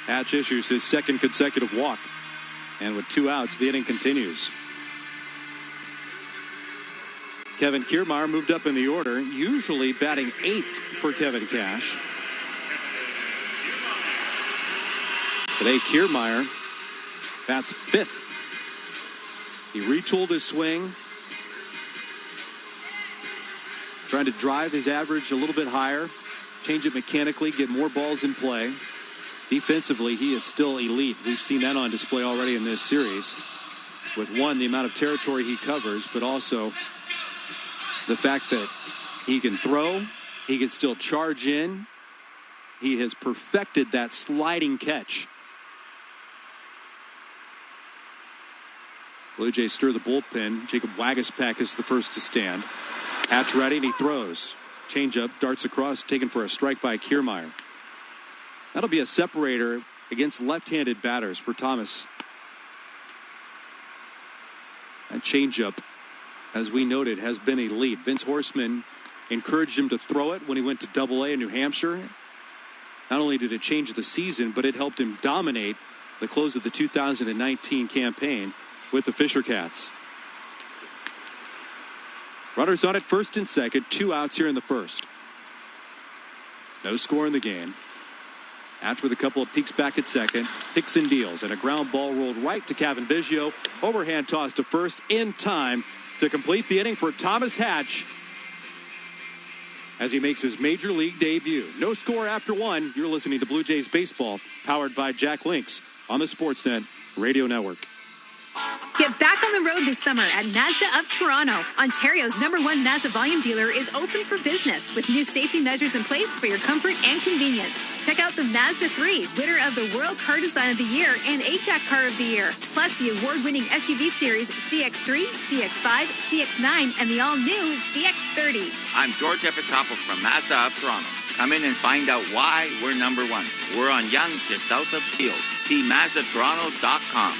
Hatch issues his second consecutive walk. And with 2 outs, the inning continues. Kevin Kiermaier moved up in the order, usually batting 8th for Kevin Cash. Today, Kiermaier bats 5th. He retooled his swing, trying to drive his average a little bit higher, change it mechanically, get more balls in play. Defensively, he is still elite. We've seen that on display already in this series. With one, the amount of territory he covers, but also the fact that he can throw, he can still charge in. He has perfected that sliding catch. Blue Jays stir the bullpen. Jacob Waguespack is the first to stand. Hatch ready, and he throws. Changeup, darts across, taken for a strike by Kiermaier. That'll be a separator against left-handed batters for Thomas. That changeup, as we noted, has been elite. Vince Horstman encouraged him to throw it when he went to Double-A in New Hampshire. Not only did it change the season, but it helped him dominate the close of the 2019 campaign with the Fisher Cats. Runners on at first and second, 2 outs here in the first. No score in the game. Hatch with a couple of peeks back at second. Hickson deals, and a ground ball rolled right to Kevin Biggio. Overhand toss to first in time to complete the inning for Thomas Hatch as he makes his major league debut. No score after 1. You're listening to Blue Jays Baseball, powered by Jack Links on the Sportsnet Radio Network. Get back on the road this summer at Mazda of Toronto. Ontario's #1 Mazda volume dealer is open for business with new safety measures in place for your comfort and convenience. Check out the Mazda 3, winner of the World Car Design of the Year and AJAC Car of the Year. Plus the award-winning SUV series CX-3, CX-5, CX-9, and the all-new CX-30. I'm George Epitopoulos from Mazda of Toronto. Come in and find out why we're #1. We're on Yonge just south of Shields. See MazdaToronto.com.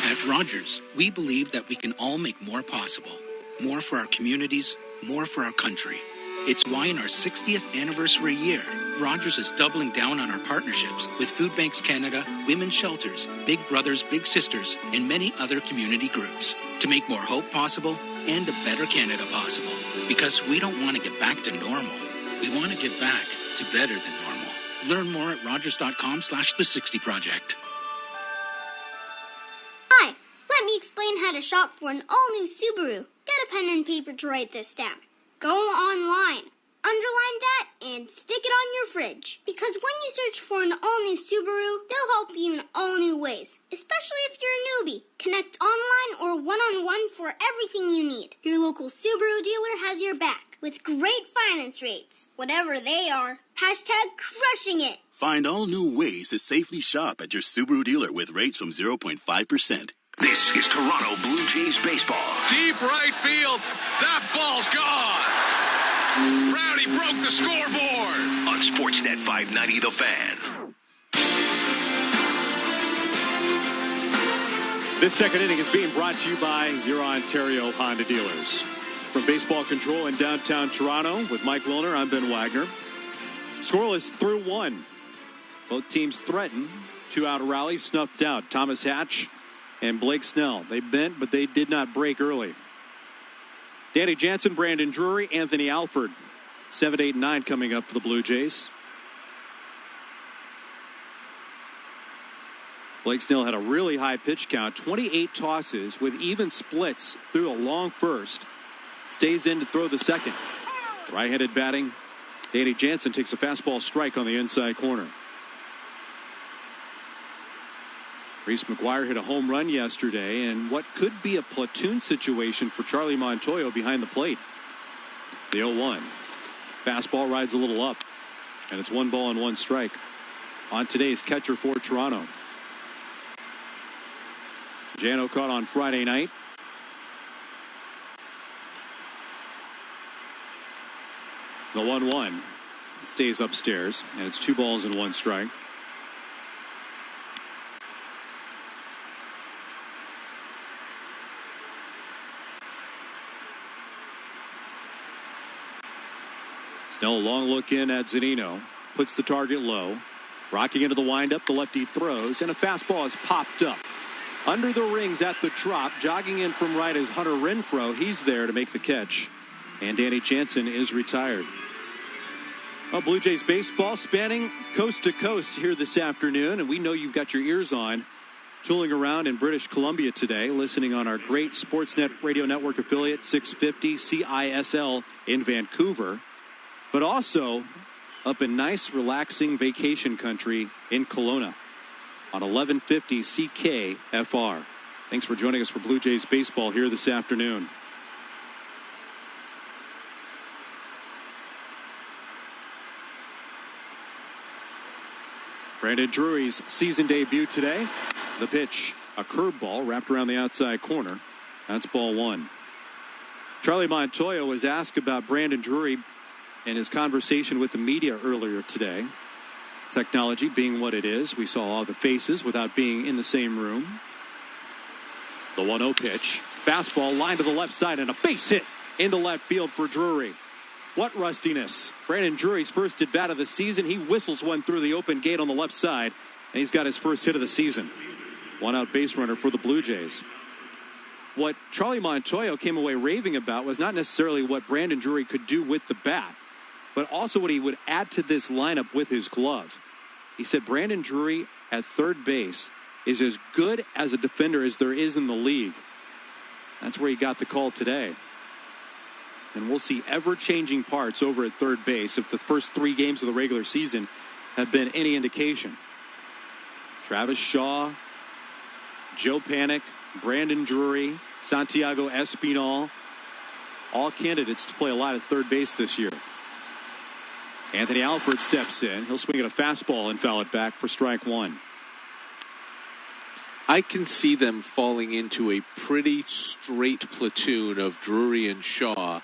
At Rogers, we believe that we can all make more possible. More for our communities, more for our country. It's why in our 60th anniversary year, Rogers is doubling down on our partnerships with Food Banks Canada, Women's Shelters, Big Brothers Big Sisters, and many other community groups to make more hope possible and a better Canada possible. Because we don't want to get back to normal. We want to get back to better than normal. Learn more at rogers.com/the60project. Hi, let me explain how to shop for an all-new Subaru. Get a pen and paper to write this down. Go online, underline that, and stick it on your fridge. Because when you search for an all-new Subaru, they'll help you in all new ways, especially if you're a newbie. Connect online or one-on-one for everything you need. Your local Subaru dealer has your back with great finance rates, whatever they are. #crushing it. Find all new ways to safely shop at your Subaru dealer with rates from 0.5%. This is Toronto Blue Jays baseball. Deep right field. That ball's gone. Rowdy broke the scoreboard. On Sportsnet 590 The Fan. This second inning is being brought to you by your Ontario Honda dealers. From Baseball Control in downtown Toronto with Mike Wilner, I'm Ben Wagner. Scoreless through 1. Both teams threaten. 2-out rally snuffed out. Thomas Hatch and Blake Snell. They bent, but they did not break early. Danny Jansen, Brandon Drury, Anthony Alford. 7, 8, and 9 coming up for the Blue Jays. Blake Snell had a really high pitch count. 28 tosses with even splits through a long first. Stays in to throw the second. Right-handed batting. Danny Jansen takes a fastball strike on the inside corner. Reese McGuire hit a home run yesterday, and what could be a platoon situation for Charlie Montoyo behind the plate. The 0-1. Fastball rides a little up, and it's 1 ball and 1 strike on today's catcher for Toronto. Jano caught on Friday night. The 1-1 stays upstairs, and it's 2 balls and 1 strike. Snell, long look in at Zunino. Puts the target low. Rocking into the windup, the lefty throws, and a fastball is popped up. Under the rings at the drop, jogging in from right is Hunter Renfroe. He's there to make the catch. And Danny Jansen is retired. Well, Blue Jays baseball spanning coast to coast here this afternoon. And we know you've got your ears on, tooling around in British Columbia today, listening on our great Sportsnet radio network affiliate, 650 CISL in Vancouver. But also up in nice, relaxing vacation country in Kelowna on 1150 CKFR. Thanks for joining us for Blue Jays baseball here this afternoon. Brandon Drury's season debut today. The pitch, a curveball wrapped around the outside corner. That's ball one. Charlie Montoya was asked about Brandon Drury in his conversation with the media earlier today. Technology being what it is, we saw all the faces without being in the same room. The 1-0 pitch. Fastball line to the left side and a base hit into left field for Drury. What rustiness. Brandon Drury's first at bat of the season. He whistles one through the open gate on the left side, and he's got his first hit of the season. One out base runner for the Blue Jays. What Charlie Montoya came away raving about was not necessarily what Brandon Drury could do with the bat, but also what he would add to this lineup with his glove. He said Brandon Drury at third base is as good as a defender as there is in the league. That's where he got the call today. And we'll see ever-changing parts over at third base if the first 3 games of the regular season have been any indication. Travis Shaw, Joe Panik, Brandon Drury, Santiago Espinal, all candidates to play a lot at third base this year. Anthony Alford steps in. He'll swing at a fastball and foul it back for strike one. I can see them falling into a pretty straight platoon of Drury and Shaw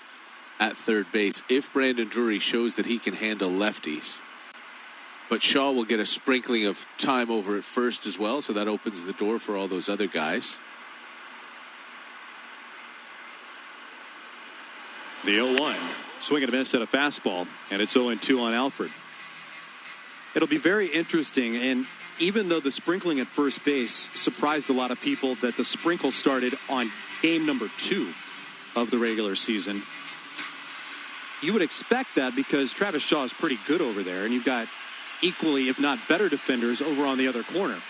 at third base if Brandon Drury shows that he can handle lefties. But Shaw will get a sprinkling of time over at first as well, so that opens the door for all those other guys. The 0-1. Swing and a miss at a fastball, and it's 0-2 on Alford. It'll be very interesting, and even though the sprinkling at first base surprised a lot of people that the sprinkle started on game number 2 of the regular season, you would expect that because Travis Shaw is pretty good over there, and you've got equally, if not better, defenders over on the other corner.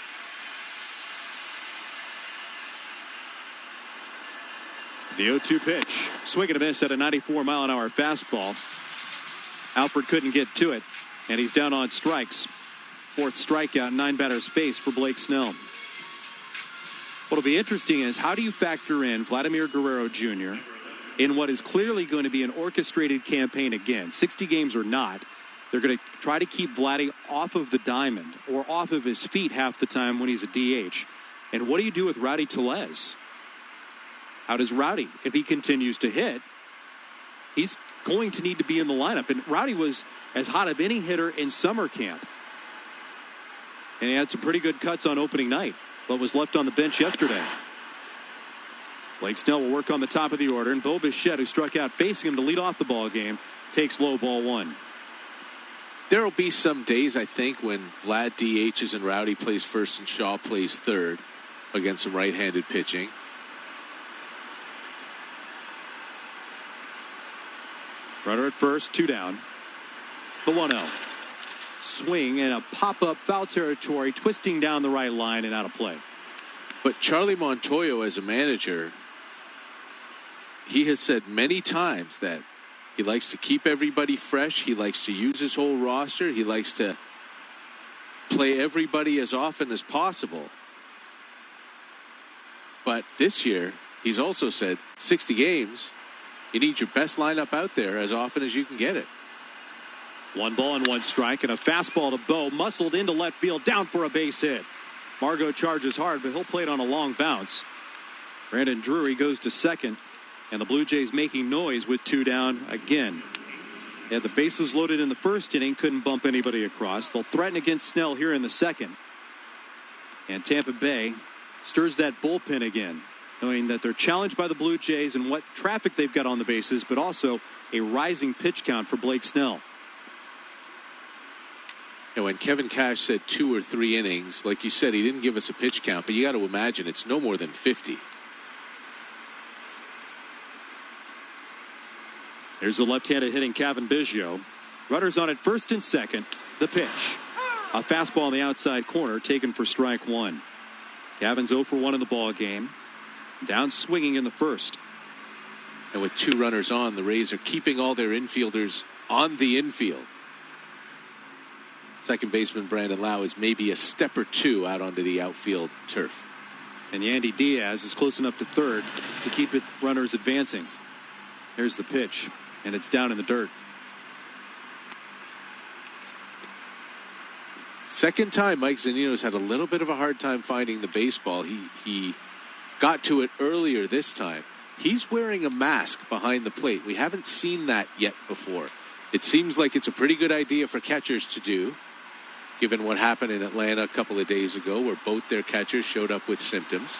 The 0-2 pitch. Swing and a miss at a 94-mile-an-hour fastball. Alford couldn't get to it, and he's down on strikes. 4th strikeout, 9 batters faced for Blake Snell. What'll be interesting is how do you factor in Vladimir Guerrero Jr. in what is clearly going to be an orchestrated campaign again, 60 games or not. They're going to try to keep Vladdy off of the diamond or off of his feet half the time when he's a DH. And what do you do with Rowdy Tellez? How does Rowdy, if he continues to hit, he's going to need to be in the lineup. And Rowdy was as hot of any hitter in summer camp. And he had some pretty good cuts on opening night, but was left on the bench yesterday. Blake Snell will work on the top of the order, and Bo Bichette, who struck out facing him to lead off the ball game, takes low, ball one. There will be some days, I think, when Vlad DHs and Rowdy plays first and Shaw plays third against some right-handed pitching. Runner at first, 2 down. The 1-0. Swing and a pop-up foul territory, twisting down the right line and out of play. But Charlie Montoya, as a manager, he has said many times that he likes to keep everybody fresh. He likes to use his whole roster. He likes to play everybody as often as possible. But this year, he's also said 60 games, you need your best lineup out there as often as you can get it. 1 ball and 1 strike, and a fastball to Bo, muscled into left field, down for a base hit. Margot charges hard, but he'll play it on a long bounce. Brandon Drury goes to second, and the Blue Jays making noise with 2 down again. They had the bases loaded in the first inning, couldn't bump anybody across. They'll threaten against Snell here in the second. And Tampa Bay stirs that bullpen again, knowing that they're challenged by the Blue Jays and what traffic they've got on the bases, but also a rising pitch count for Blake Snell. And when Kevin Cash said 2 or 3 innings, like you said, he didn't give us a pitch count, but you got to imagine it's no more than 50. Here's the left-handed hitting Cavan Biggio. Runners on at first and second. The pitch. A fastball on the outside corner taken for strike one. Cavan's 0 for 1 in the ball game. Down swinging in the first. And with 2 runners on, the Rays are keeping all their infielders on the infield. Second baseman Brandon Lau is maybe a step or 2 out onto the outfield turf. And Yandy Diaz is close enough to third to keep it runners advancing. Here's the pitch, and it's down in the dirt. Second time Mike Zunino's had a little bit of a hard time finding the baseball. He got to it earlier this time. He's wearing a mask behind the plate. We haven't seen that yet before. It seems like it's a pretty good idea for catchers to do, given what happened in Atlanta a couple of days ago where both their catchers showed up with symptoms.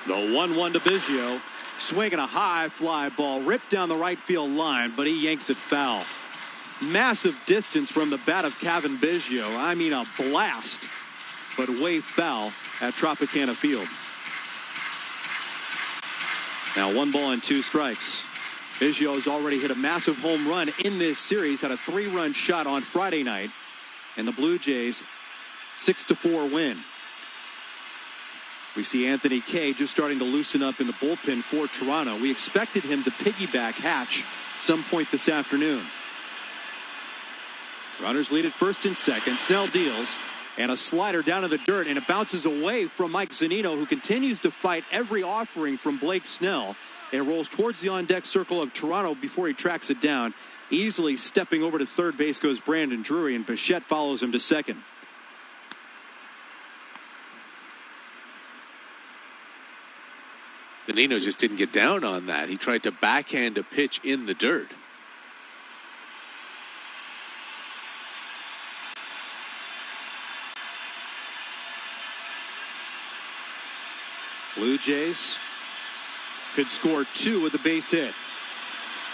The 1-1 to Biggio. Swinging a high fly ball ripped down the right field line, but he yanks it foul. Massive distance from the bat of Cavan Biggio. I mean, a blast, but way foul at Tropicana Field. Now 1 ball and 2 strikes. Biggio has already hit a massive home run in this series, had a 3-run shot on Friday night, and the Blue Jays 6-4 win. We see Anthony Kay just starting to loosen up in the bullpen for Toronto. We expected him to piggyback Hatch some point this afternoon. Runners lead at first and second. Snell deals, and a slider down in the dirt, and it bounces away from Mike Zunino, who continues to fight every offering from Blake Snell. It rolls towards the on-deck circle of Toronto before he tracks it down. Easily stepping over to third base goes Brandon Drury, and Bichette follows him to second. Zunino just didn't get down on that. He tried to backhand a pitch in the dirt. Blue Jays could score 2 with a base hit.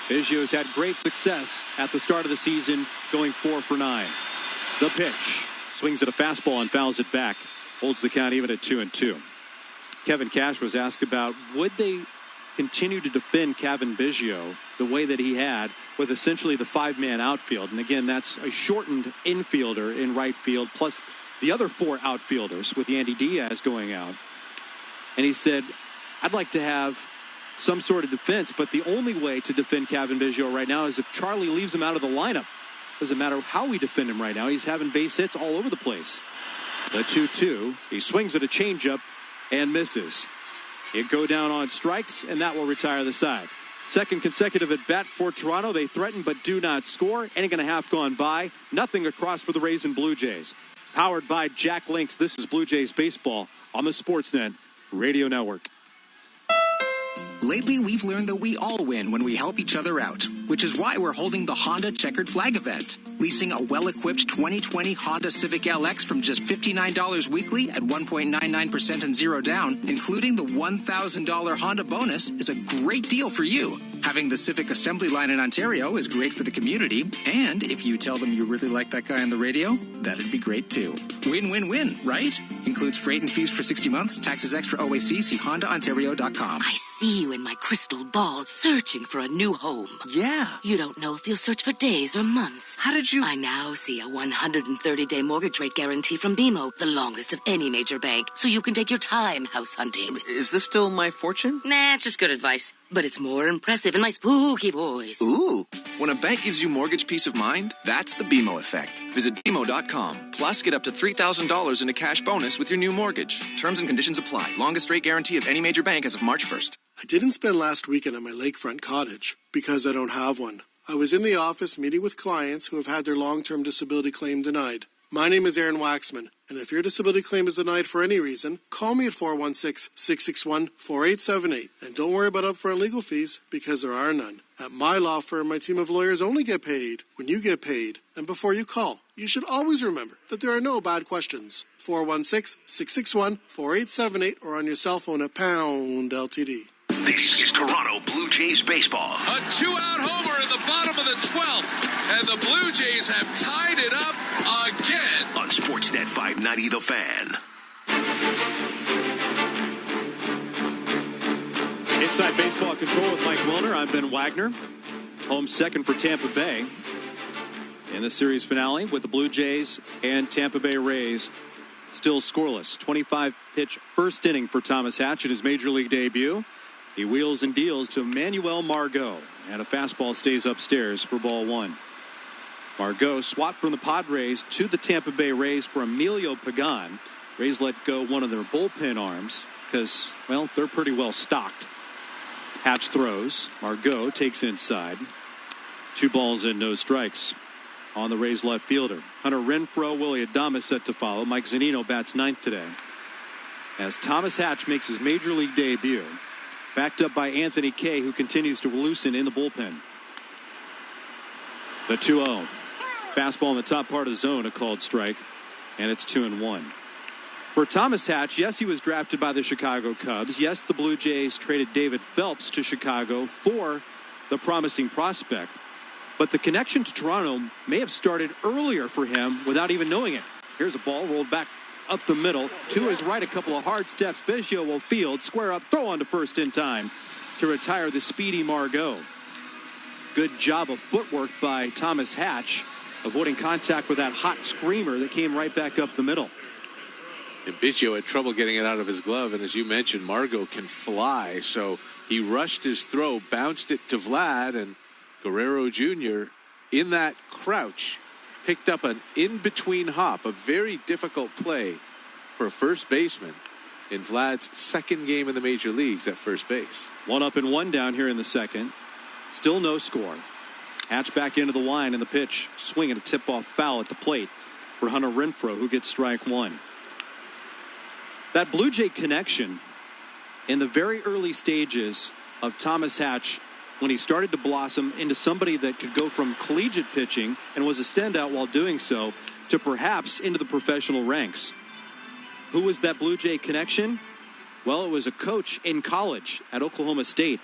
Biggio's had great success at the start of the season, going 4 for 9. The pitch. Swings at a fastball and fouls it back. Holds the count even at 2-2. Kevin Cash was asked about would they continue to defend Cavan Biggio the way that he had with essentially the 5-man outfield. And again, that's a shortened infielder in right field plus the other 4 outfielders with Yandy Diaz going out. And he said, I'd like to have some sort of defense, but the only way to defend Cavan Biggio right now is if Charlie leaves him out of the lineup. Doesn't matter how we defend him right now. He's having base hits all over the place. The 2-2. He swings at a changeup and misses. It go down on strikes, and that will retire the side. Second consecutive at bat for Toronto. They threaten but do not score. Inning and a half gone by. Nothing across for the Rays and Blue Jays. Powered by Jack Links. This is Blue Jays Baseball on the Sportsnet Radio Network. Lately, we've learned that we all win when we help each other out, which is why we're holding the Honda Checkered Flag event. Leasing a well-equipped 2020 Honda Civic LX from just $59 weekly at 1.99% and 0 down, including the $1,000 Honda bonus, is a great deal for you. Having the Civic assembly line in Ontario is great for the community, and if you tell them you really like that guy on the radio, that'd be great too. Win-win-win, right? Includes freight and fees for 60 months, taxes extra OAC, see HondaOntario.com. I see you in my crystal ball searching for a new home. Yeah. You don't know if you'll search for days or months. How did you... I now see a 130-day mortgage rate guarantee from BMO, the longest of any major bank, so you can take your time house hunting. Is this still my fortune? Nah, it's just good advice. But it's more impressive in my spooky voice. Ooh. When a bank gives you mortgage peace of mind, that's the BMO effect. Visit BMO.com. Plus, get up to $3,000 in a cash bonus with your new mortgage. Terms and conditions apply. Longest rate guarantee of any major bank as of March 1st. I didn't spend last weekend at my lakefront cottage because I don't have one. I was in the office meeting with clients who have had their long-term disability claim denied. My name is Aaron Waxman, and if your disability claim is denied for any reason, call me at 416-661-4878. And don't worry about upfront legal fees, because there are none. At my law firm, my team of lawyers only get paid when you get paid. And before you call, you should always remember that there are no bad questions. 416-661-4878 or on your cell phone at #LTD. This is Toronto Blue Jays baseball. A 2-out homer in the bottom of the 12th, and the Blue Jays have tied it up again. On Sportsnet 590 The Fan. Inside Baseball Control with Mike Wilner. I'm Ben Wagner. Home second for Tampa Bay in the series finale with the Blue Jays and Tampa Bay Rays still scoreless. 25-pitch first inning for Thomas Hatch in his Major League debut. He wheels and deals to Manuel Margot, and a fastball stays upstairs for ball one. Margot swapped from the Padres to the Tampa Bay Rays for Emilio Pagan. Rays let go one of their bullpen arms because, well, they're pretty well stocked. Hatch throws. Margot takes inside. 2 balls and no strikes on the Rays left fielder. Hunter Renfroe, Willie Adames set to follow. Mike Zunino bats ninth today as Thomas Hatch makes his Major League debut, backed up by Anthony Kay, who continues to loosen in the bullpen. The 2-0. Fastball in the top part of the zone, a called strike, and it's 2-1. For Thomas Hatch, yes, he was drafted by the Chicago Cubs. Yes, the Blue Jays traded David Phelps to Chicago for the promising prospect. But the connection to Toronto may have started earlier for him without even knowing it. Here's a ball rolled back up the middle. To his right, a couple of hard steps. Biggio will field, square up, throw on to first in time to retire the speedy Margot. Good job of footwork by Thomas Hatch, avoiding contact with that hot screamer that came right back up the middle. And Biggio had trouble getting it out of his glove, and as you mentioned, Margot can fly, so he rushed his throw, bounced it to Vlad, and Guerrero Jr. in that crouch picked up an in-between hop, a very difficult play for a first baseman in Vlad's second game in the major leagues at first base. 1 up and 1 down here in the second. Still no score. Hatch back into the line, and the pitch, swing and a tip-off foul at the plate for Hunter Renfroe, who gets strike one. That Blue Jay connection in the very early stages of Thomas Hatch, when he started to blossom into somebody that could go from collegiate pitching and was a standout while doing so to perhaps into the professional ranks. Who was that Blue Jay connection? Well, it was a coach in college at Oklahoma State.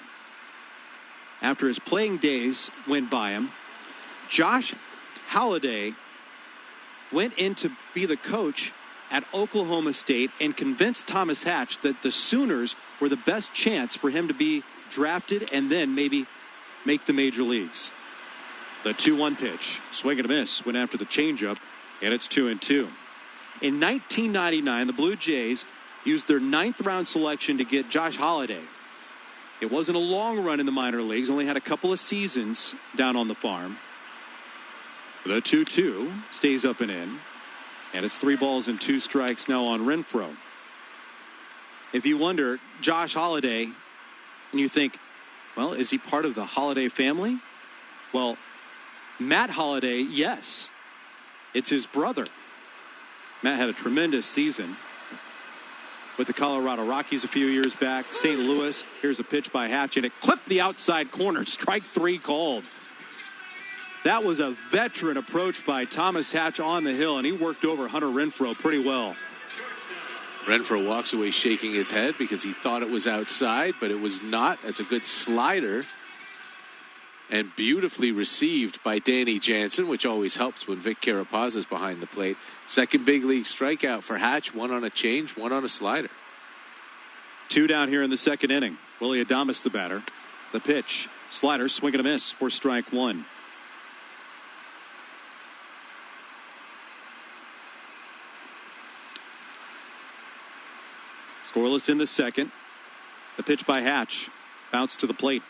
After his playing days went by him, Josh Halladay went in to be the coach at Oklahoma State and convinced Thomas Hatch that the Sooners were the best chance for him to be drafted and then maybe make the major leagues. The 2-1 pitch, swing and a miss, went after the changeup, and it's 2-2. In 1999, the Blue Jays used their 9th round selection to get Josh Halladay. It wasn't a long run in the minor leagues, only had a couple of seasons down on the farm. The 2-2 stays up and in. And it's 3 balls and 2 strikes now on Renfroe. If you wonder, Josh Halladay, and you think, well, is he part of the Halladay family? Well, Matt Halladay, yes. It's his brother. Matt had a tremendous season with the Colorado Rockies a few years back. St. Louis, here's a pitch by Hatch, and it clipped the outside corner. Strike 3 called. That was a veteran approach by Thomas Hatch on the hill, and he worked over Hunter Renfroe pretty well. Renfroe walks away shaking his head because he thought it was outside, but it was not, as a good slider. And beautifully received by Danny Jansen, which always helps when Vic Carapaza's behind the plate. Second big league strikeout for Hatch, 1 on a change, 1 on a slider. 2 down here in the second inning. Willie Adames the batter. The pitch, slider, swing and a miss for strike 1. Scoreless in the second. The pitch by Hatch. Bounce to the plate.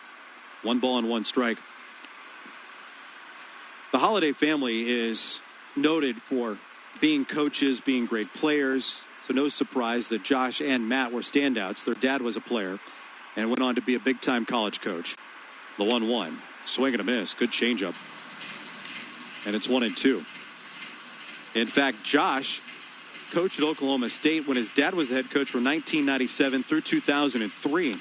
1 ball and 1 strike. The Halladay family is noted for being coaches, being great players. So no surprise that Josh and Matt were standouts. Their dad was a player and went on to be a big-time college coach. The 1-1. Swing and a miss. Good changeup. And it's 1-2. In fact, Josh coached at Oklahoma State when his dad was the head coach from 1997 through 2003.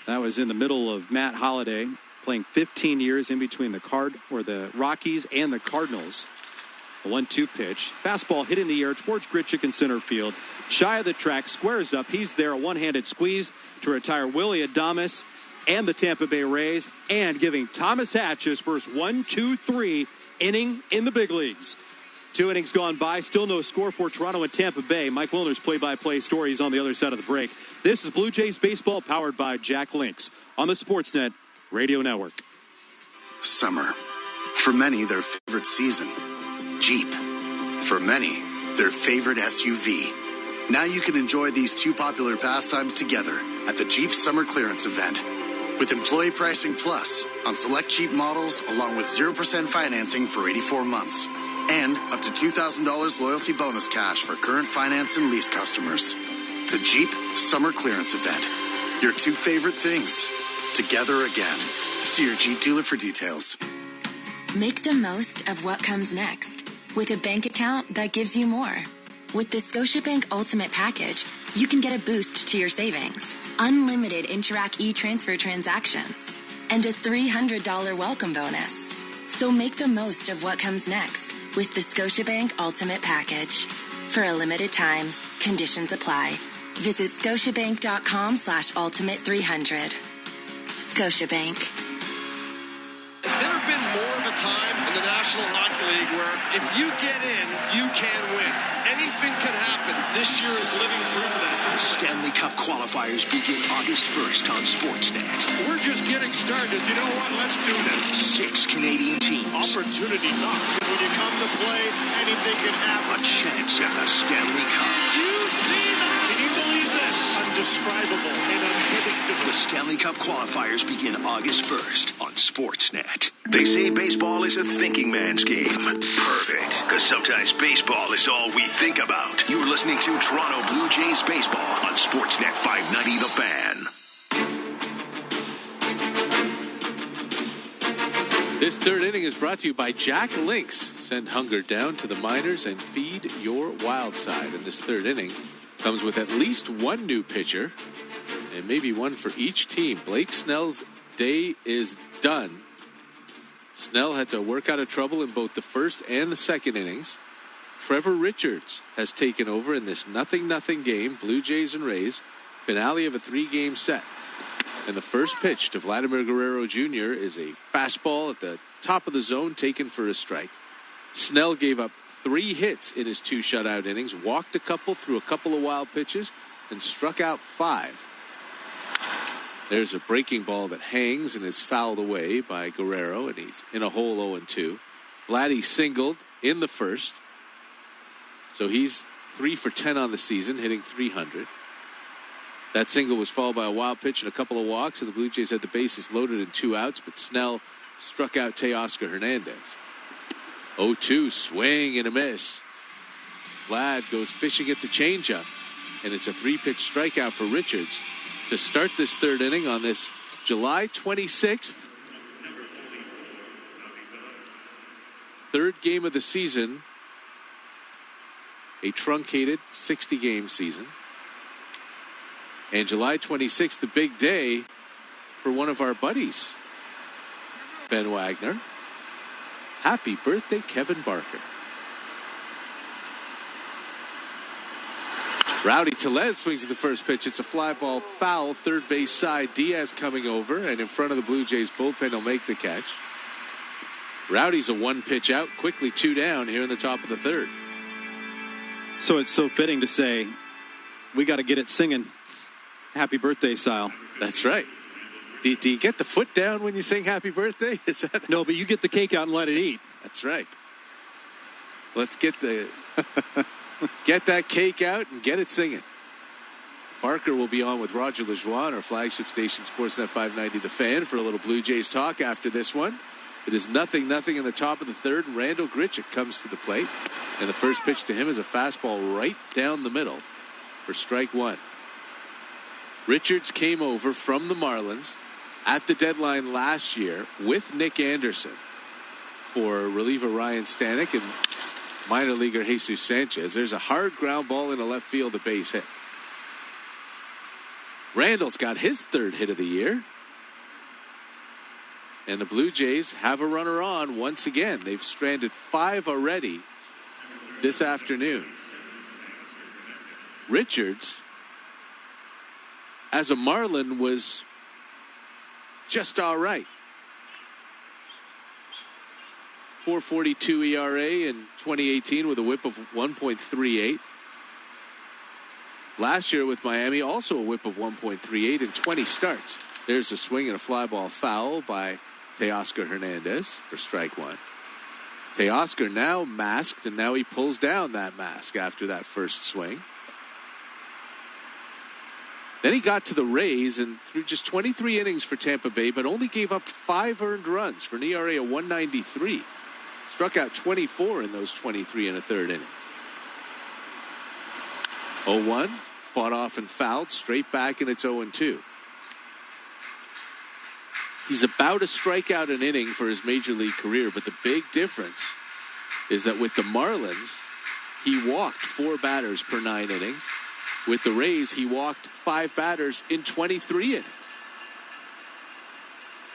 That was in the middle of Matt Halladay playing 15 years in between the Rockies and the Cardinals. The 1-2 pitch. Fastball hit in the air towards Grichuk in center field. Shy of the track, squares up. He's there, a one-handed squeeze to retire Willie Adames and the Tampa Bay Rays, and giving Thomas Hatch his first 1-2-3 inning in the big leagues. 2 innings gone by, still no score for Toronto and Tampa Bay. Mike Wilner's play-by-play stories on the other side of the break. This is Blue Jays Baseball, powered by Jack Links on the Sportsnet Radio Network. Summer. For many, their favorite season. Jeep. For many, their favorite SUV. Now you can enjoy these two popular pastimes together at the Jeep Summer Clearance Event. With employee pricing plus on select Jeep models, along with 0% financing for 84 months. And up to $2,000 loyalty bonus cash for current finance and lease customers. The Jeep Summer Clearance Event. Your two favorite things. Together again. See your Jeep dealer for details. Make the most of what comes next with a bank account that gives you more. With the Scotiabank Ultimate Package, you can get a boost to your savings, unlimited Interac e-transfer transactions, and a $300 welcome bonus. So make the most of what comes next with the Scotiabank Ultimate Package. For a limited time, conditions apply. Visit scotiabank.com/ultimate300. Scotiabank. Has there been more of a time in the National Hockey League where if you get in, you can win? Anything could happen. This year is living proof of that. The Stanley Cup qualifiers begin August 1st on Sportsnet. We're just getting started. You know what? Let's do this. 6 Canadian teams. Opportunity knocks. When you come to play, anything can happen. A chance at the Stanley Cup. You see that? Can you believe this? Undescribable and unpredictable. The Stanley Cup qualifiers begin August 1st on Sportsnet. They say baseball is a thinking man's game. Perfect, because sometimes baseball is all we think about. You're listening to Toronto Blue Jays Baseball on Sportsnet 590 The Fan. This third inning is brought to you by Jack Links. Send hunger down to the minors and feed your wild side. And this third inning comes with at least one new pitcher and maybe one for each team. Blake Snell's day is done. Snell had to work out of trouble in both the first and the second innings. Trevor Richards has taken over in this 0-0 game, Blue Jays and Rays, finale of a 3-game set. And the first pitch to Vladimir Guerrero Jr. is a fastball at the top of the zone taken for a strike. Snell gave up 3 hits in his 2 shutout innings, walked a couple, threw a couple of wild pitches, and struck out 5. There's a breaking ball that hangs and is fouled away by Guerrero, and he's in a hole 0-2. Vladdy singled in the first, so he's 3 for 10 on the season, hitting .300. That single was followed by a wild pitch and a couple of walks, and the Blue Jays had the bases loaded and 2 outs, but Snell struck out Teoscar Hernandez. 0-2, swing and a miss. Vlad goes fishing at the changeup, and it's a 3-pitch strikeout for Richards to start this third inning on this July 26th. Third game of the season. A truncated 60-game season. And July 26th, the big day for one of our buddies, Ben Wagner. Happy birthday, Kevin Barker. Rowdy Tellez swings at the first pitch. It's a fly ball foul, third base side. Diaz coming over, and in front of the Blue Jays bullpen, he'll make the catch. Rowdy's a 1-pitch out, quickly 2 down here in the top of the third. So it's so fitting to say, we got to get it singing happy birthday style. That's right. Do you get the foot down when you sing happy birthday? Is that... No, but you get the cake out and let it eat. That's right. Let's get get that cake out and get it singing. Barker will be on with Roger Lajoie on our flagship station, Sportsnet 590 The Fan, for a little Blue Jays talk after this one. It is 0-0 in the top of the third, and Randall Grichuk comes to the plate. And the first pitch to him is a fastball right down the middle for strike 1. Richards came over from the Marlins at the deadline last year with Nick Anderson for reliever Ryan Stanek and minor leaguer Jesus Sanchez. There's a hard ground ball in a left field, a base hit. Randall's got his 3rd hit of the year. And the Blue Jays have a runner on once again. They've stranded 5 already this afternoon. Richards, as a Marlin, was just all right. 4.42 ERA in 2018 with a whip of 1.38. Last year with Miami, also a whip of 1.38 in 20 starts. There's a swing and a fly ball foul by Teoscar Hernandez for strike one. Teoscar now masked, and now he pulls down that mask after that first swing. Then he got to the Rays and threw just 23 innings for Tampa Bay, but only gave up 5 earned runs for an ERA of 193. Struck out 24 in those 23 and a third innings. 0-1, fought off and fouled, straight back, and it's 0-2. He's about a strikeout an inning for his major league career, but the big difference is that with the Marlins, he walked 4 batters per 9 innings. With the Rays, he walked 5 batters in 23 innings.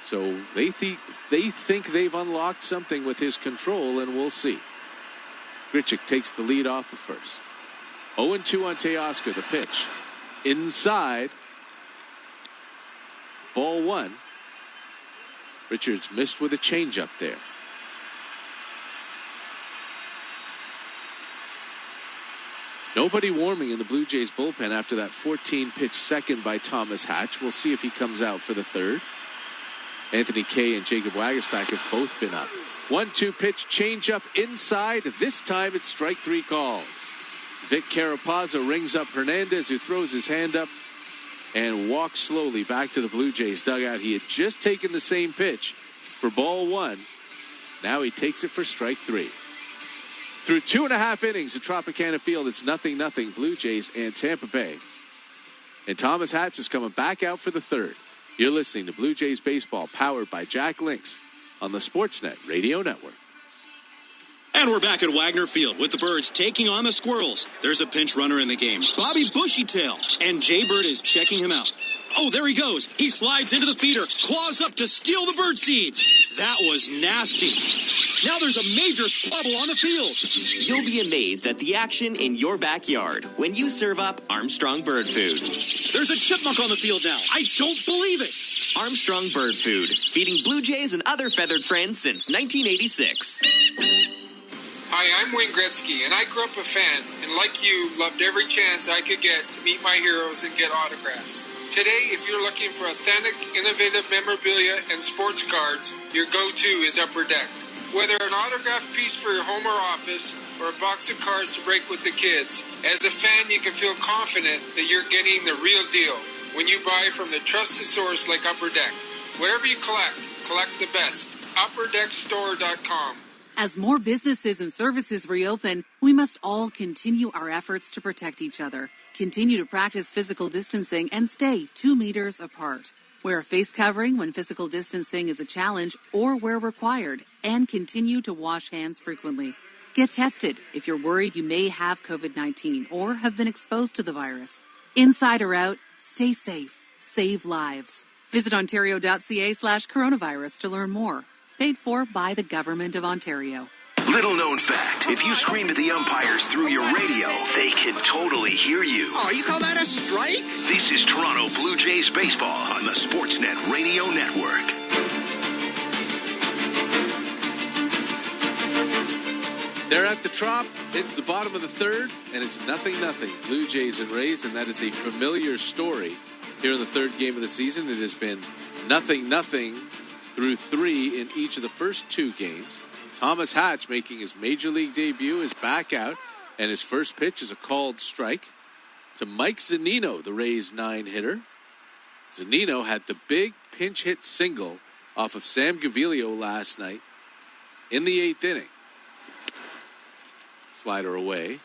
So they think they've unlocked something with his control, and we'll see. Grichuk takes the lead off the first. 0-2 on Teoscar, the pitch. Inside. Ball 1. Richards missed with a changeup there. Nobody warming in the Blue Jays bullpen after that 14-pitch second by Thomas Hatch. We'll see if he comes out for the third. Anthony Kay and Jacob Waguespack have both been up. 1-2 pitch, changeup inside. This time it's strike 3 called. Vic Carapazza rings up Hernandez, who throws his hand up and walks slowly back to the Blue Jays dugout. He had just taken the same pitch for ball 1. Now he takes it for strike 3. Through 2.5 innings at Tropicana Field, it's 0-0 Blue Jays and Tampa Bay. And Thomas Hatch is coming back out for the third. You're listening to Blue Jays Baseball, powered by Jack Links on the Sportsnet Radio Network. And we're back at Wagner Field with the Birds taking on the Squirrels. There's a pinch runner in the game, Bobby Bushytail, and Jay Bird is checking him out. Oh, there he goes. He slides into the feeder, claws up to steal the bird seeds. That was nasty. Now there's a major squabble on the field. You'll be amazed at the action in your backyard when you serve up Armstrong Bird Food. There's a chipmunk on the field now. I don't believe it. Armstrong Bird Food, feeding Blue Jays and other feathered friends since 1986. Hi, I'm Wayne Gretzky, and I grew up a fan, and like you, loved every chance I could get to meet my heroes and get autographs. Today, if you're looking for authentic, innovative memorabilia and sports cards, your go-to is Upper Deck. Whether an autographed piece for your home or office, or a box of cards to break with the kids, as a fan, you can feel confident that you're getting the real deal when you buy from the trusted source like Upper Deck. Whatever you collect the best. UpperDeckStore.com. As more businesses and services reopen, we must all continue our efforts to protect each other. Continue to practice physical distancing and stay 2 meters apart. Wear a face covering when physical distancing is a challenge or where required, and continue to wash hands frequently. Get tested if you're worried you may have COVID-19 or have been exposed to the virus. Inside or out, stay safe. Save lives. Visit ontario.ca/coronavirus to learn more. Paid for by the Government of Ontario. Little known fact, if you scream at the umpires through your radio, they can totally hear you. Oh, you call that a strike? This is Toronto Blue Jays baseball on the Sportsnet Radio Network. They're at the Trop. It's the bottom of the third, and it's 0-0 Blue Jays and Rays, and that is a familiar story here in the third game of the season. It has been 0-0 through 3 in each of the first 2 games. Thomas Hatch, making his major league debut, is back out, and his first pitch is a called strike to Mike Zunino, the Rays' 9-hitter. Zunino had the big pinch hit single off of Sam Gaviglio last night in the 8th inning. Slider away.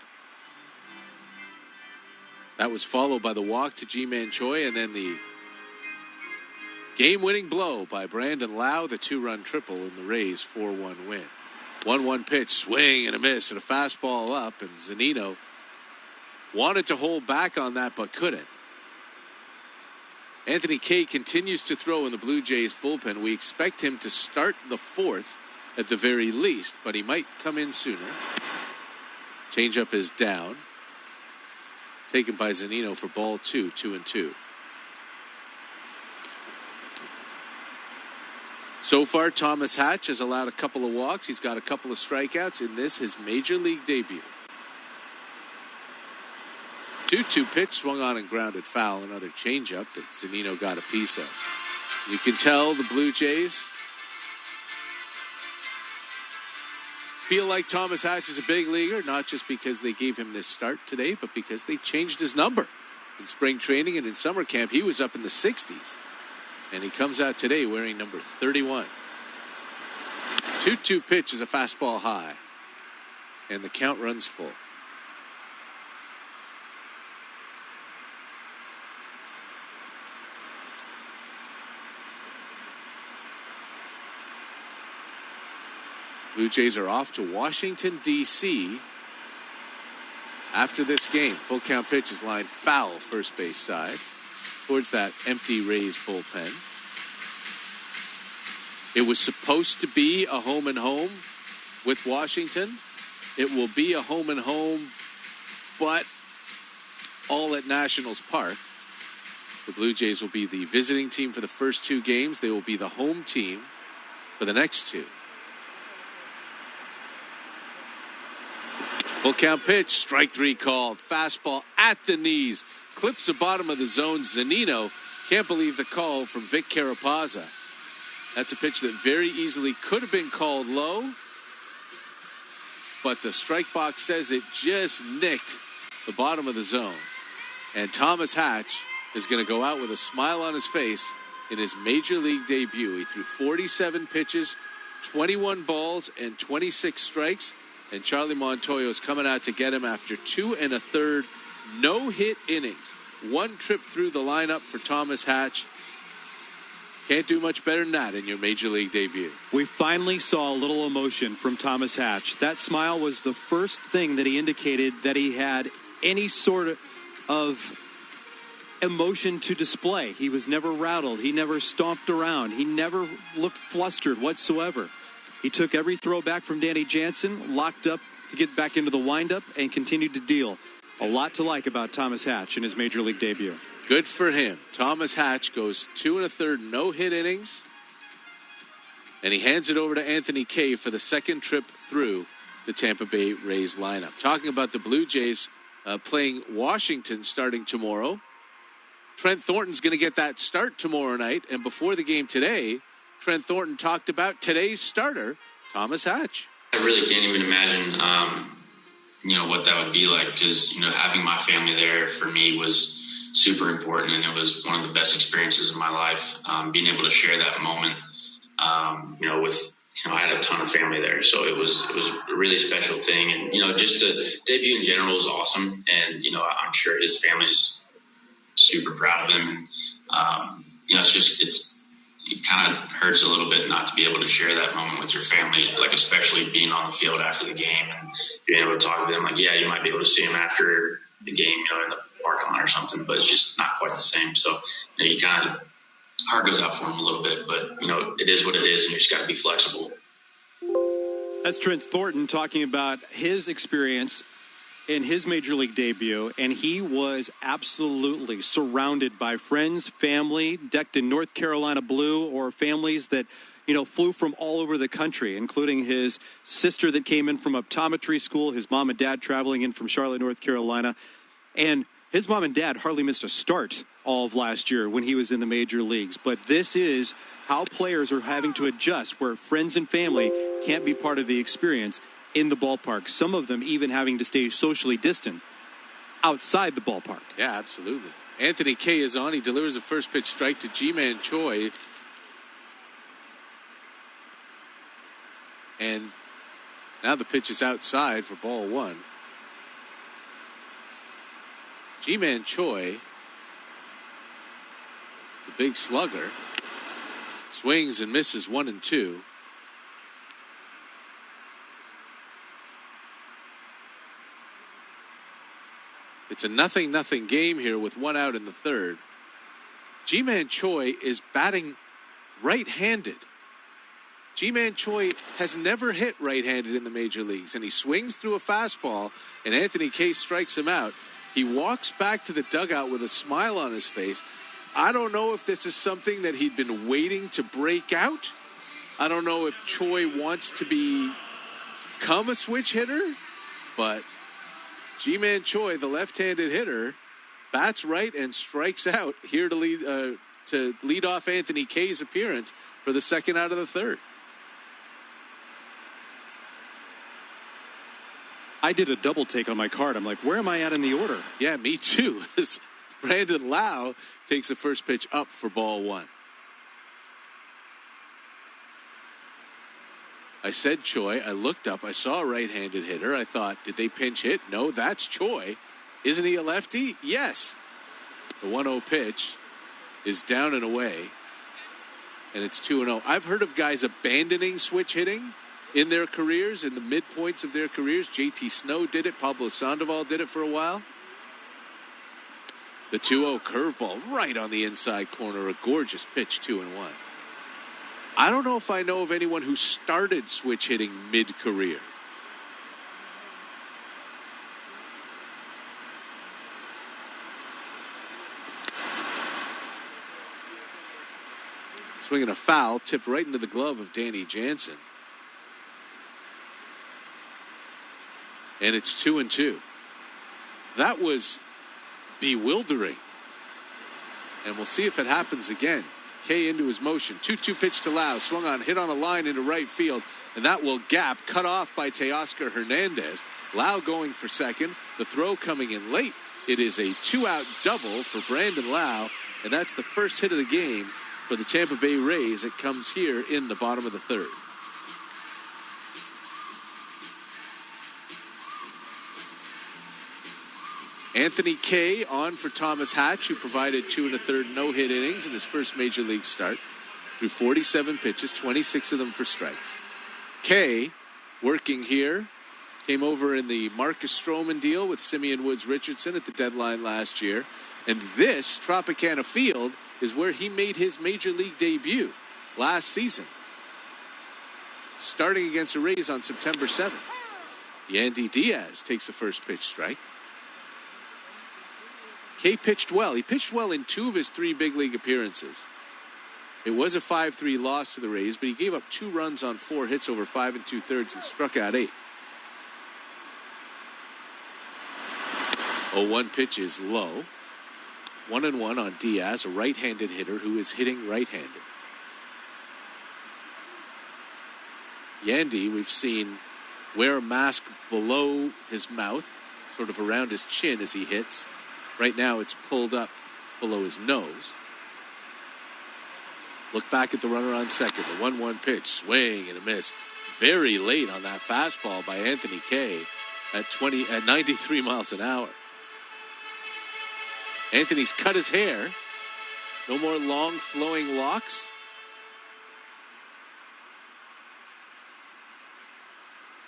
That was followed by the walk to Ji-Man Choi, and then the game-winning blow by Brandon Lau, the 2-run triple in the Rays' 4-1 win. 1-1 pitch, swing and a miss, and a fastball up, and Zunino wanted to hold back on that but couldn't. Anthony Kay continues to throw in the Blue Jays bullpen. We expect him to start the 4th at the very least, but he might come in sooner. Changeup is down. Taken by Zunino for ball 2, 2-2. So far, Thomas Hatch has allowed a couple of walks. He's got a couple of strikeouts in this, his major league debut. 2-2 pitch, swung on and grounded foul. Another changeup that Zunino got a piece of. You can tell the Blue Jays feel like Thomas Hatch is a big leaguer, not just because they gave him this start today, but because they changed his number. In spring training and in summer camp, he was up in the 60s. And he comes out today wearing number 31. 2-2 pitch is a fastball high. And the count runs full. Blue Jays are off to Washington, D.C. after this game. Full count pitch is lined foul first base side towards that empty Rays bullpen. It was supposed to be a home and home with Washington. It will be a home and home, but all at Nationals Park. The Blue Jays will be the visiting team for the first 2 games. They will be the home team for the next 2. Full count pitch, strike 3 called. Fastball at the knees. Clips the bottom of the zone. Zunino can't believe the call from Vic Carapazza. That's a pitch that very easily could have been called low, but the strike box says it just nicked the bottom of the zone. And Thomas Hatch is going to go out with a smile on his face in his major league debut. He threw 47 pitches, 21 balls, and 26 strikes. And Charlie Montoyo's coming out to get him after 2 1/3 no-hit innings. 1 trip through the lineup for Thomas Hatch. Can't do much better than that in your major league debut. We finally saw a little emotion from Thomas Hatch. That smile was the first thing that he indicated that he had any sort of emotion to display. He was never rattled. He never stomped around. He never looked flustered whatsoever. He took every throw back from Danny Jansen, locked up to get back into the windup, and continued to deal. A lot to like about Thomas Hatch in his major league debut. Good for him. Thomas Hatch goes 2 1/3 no-hit innings, and he hands it over to Anthony Kay for the second trip through the Tampa Bay Rays lineup. Talking about the Blue Jays playing Washington starting tomorrow. Trent Thornton's going to get that start tomorrow night, and before the game today, Trent Thornton talked about today's starter, Thomas Hatch. I really can't even imagine, what that would be like, because, having my family there for me was super important, and it was one of the best experiences of my life, being able to share that moment, I had a ton of family there, so it was a really special thing. And, just to debut in general was awesome, and, I'm sure his family's super proud of him. And, it kind of hurts a little bit not to be able to share that moment with your family, like especially being on the field after the game and being able to talk to them. Like, yeah, you might be able to see them after the game, in the parking lot or something, but it's just not quite the same. So, you kind of, heart goes out for them a little bit, but, it is what it is, and you just got to be flexible. That's Trent Thornton talking about his experience in his major league debut, and he was absolutely surrounded by friends, family, decked in North Carolina blue, or families that, flew from all over the country, including his sister that came in from optometry school, his mom and dad traveling in from Charlotte, North Carolina. And his mom and dad hardly missed a start all of last year when he was in the major leagues. But this is how players are having to adjust, where friends and family can't be part of the experience in the ballpark. Some of them even having to stay socially distant outside the ballpark. Yeah, absolutely. Anthony Kay is on. He delivers a first pitch strike to Ji-Man Choi. And now the pitch is outside for ball 1. Ji-Man Choi, the big slugger, swings and misses 1 and 2. It's a 0-0 game here with 1 out in the third. Ji-Man Choi is batting right-handed. Ji-Man Choi has never hit right-handed in the major leagues, and he swings through a fastball, and Anthony Kay strikes him out. He walks back to the dugout with a smile on his face. I don't know if this is something that he'd been waiting to break out. I don't know if Choi wants to become a switch hitter, but Ji-Man Choi, the left-handed hitter, bats right and strikes out here to lead off Anthony Kay's appearance for the second out of the third. I did a double take on my card. I'm like, where am I at in the order? Yeah, me too. Brandon Lau takes the first pitch up for ball one. I said Choi. I looked up. I saw a right-handed hitter. I thought, did they pinch hit? No, that's Choi. Isn't he a lefty? Yes. The 1-0 pitch is down and away, and it's 2-0. I've heard of guys abandoning switch hitting in their careers, in the midpoints of their careers. JT Snow did it. Pablo Sandoval did it for a while. The 2-0 curveball right on the inside corner. A gorgeous pitch, 2-1. I don't know if I know of anyone who started switch hitting mid-career. Swinging a foul, tipped right into the glove of Danny Jansen. And it's 2-2. That was bewildering. And we'll see if it happens again. Kay into his motion. 2-2 pitch to Lau. Swung on, hit on a line into right field. And that will gap, cut off by Teoscar Hernandez. Lau going for second. The throw coming in late. It is a 2-out double for Brandon Lau. And that's the first hit of the game for the Tampa Bay Rays. It comes here in the bottom of the third. Anthony Kay on for Thomas Hatch, who provided 2 1/3 no-hit innings in his first major league start. Threw 47 pitches, 26 of them for strikes. Kay working here. Came over in the Marcus Stroman deal with Simeon Woods Richardson at the deadline last year. And this, Tropicana Field, is where he made his major league debut last season. Starting against the Rays on September 7th. Yandy Diaz takes the first pitch strike. Kay pitched well. He pitched well in 2 of his 3 big league appearances. It was a 5-3 loss to the Rays, but he gave up 2 runs on 4 hits over 5 2/3 and struck out 8. 0-1 pitch is low. 1-1 on Diaz, a right-handed hitter who is hitting right-handed. Yandy, we've seen wear a mask below his mouth, sort of around his chin as he hits. Right now it's pulled up below his nose. Look back at the runner on second. The 1-1 pitch, swing and a miss. Very late on that fastball by Anthony Kay at 93 miles an hour. Anthony's cut his hair. No more long flowing locks.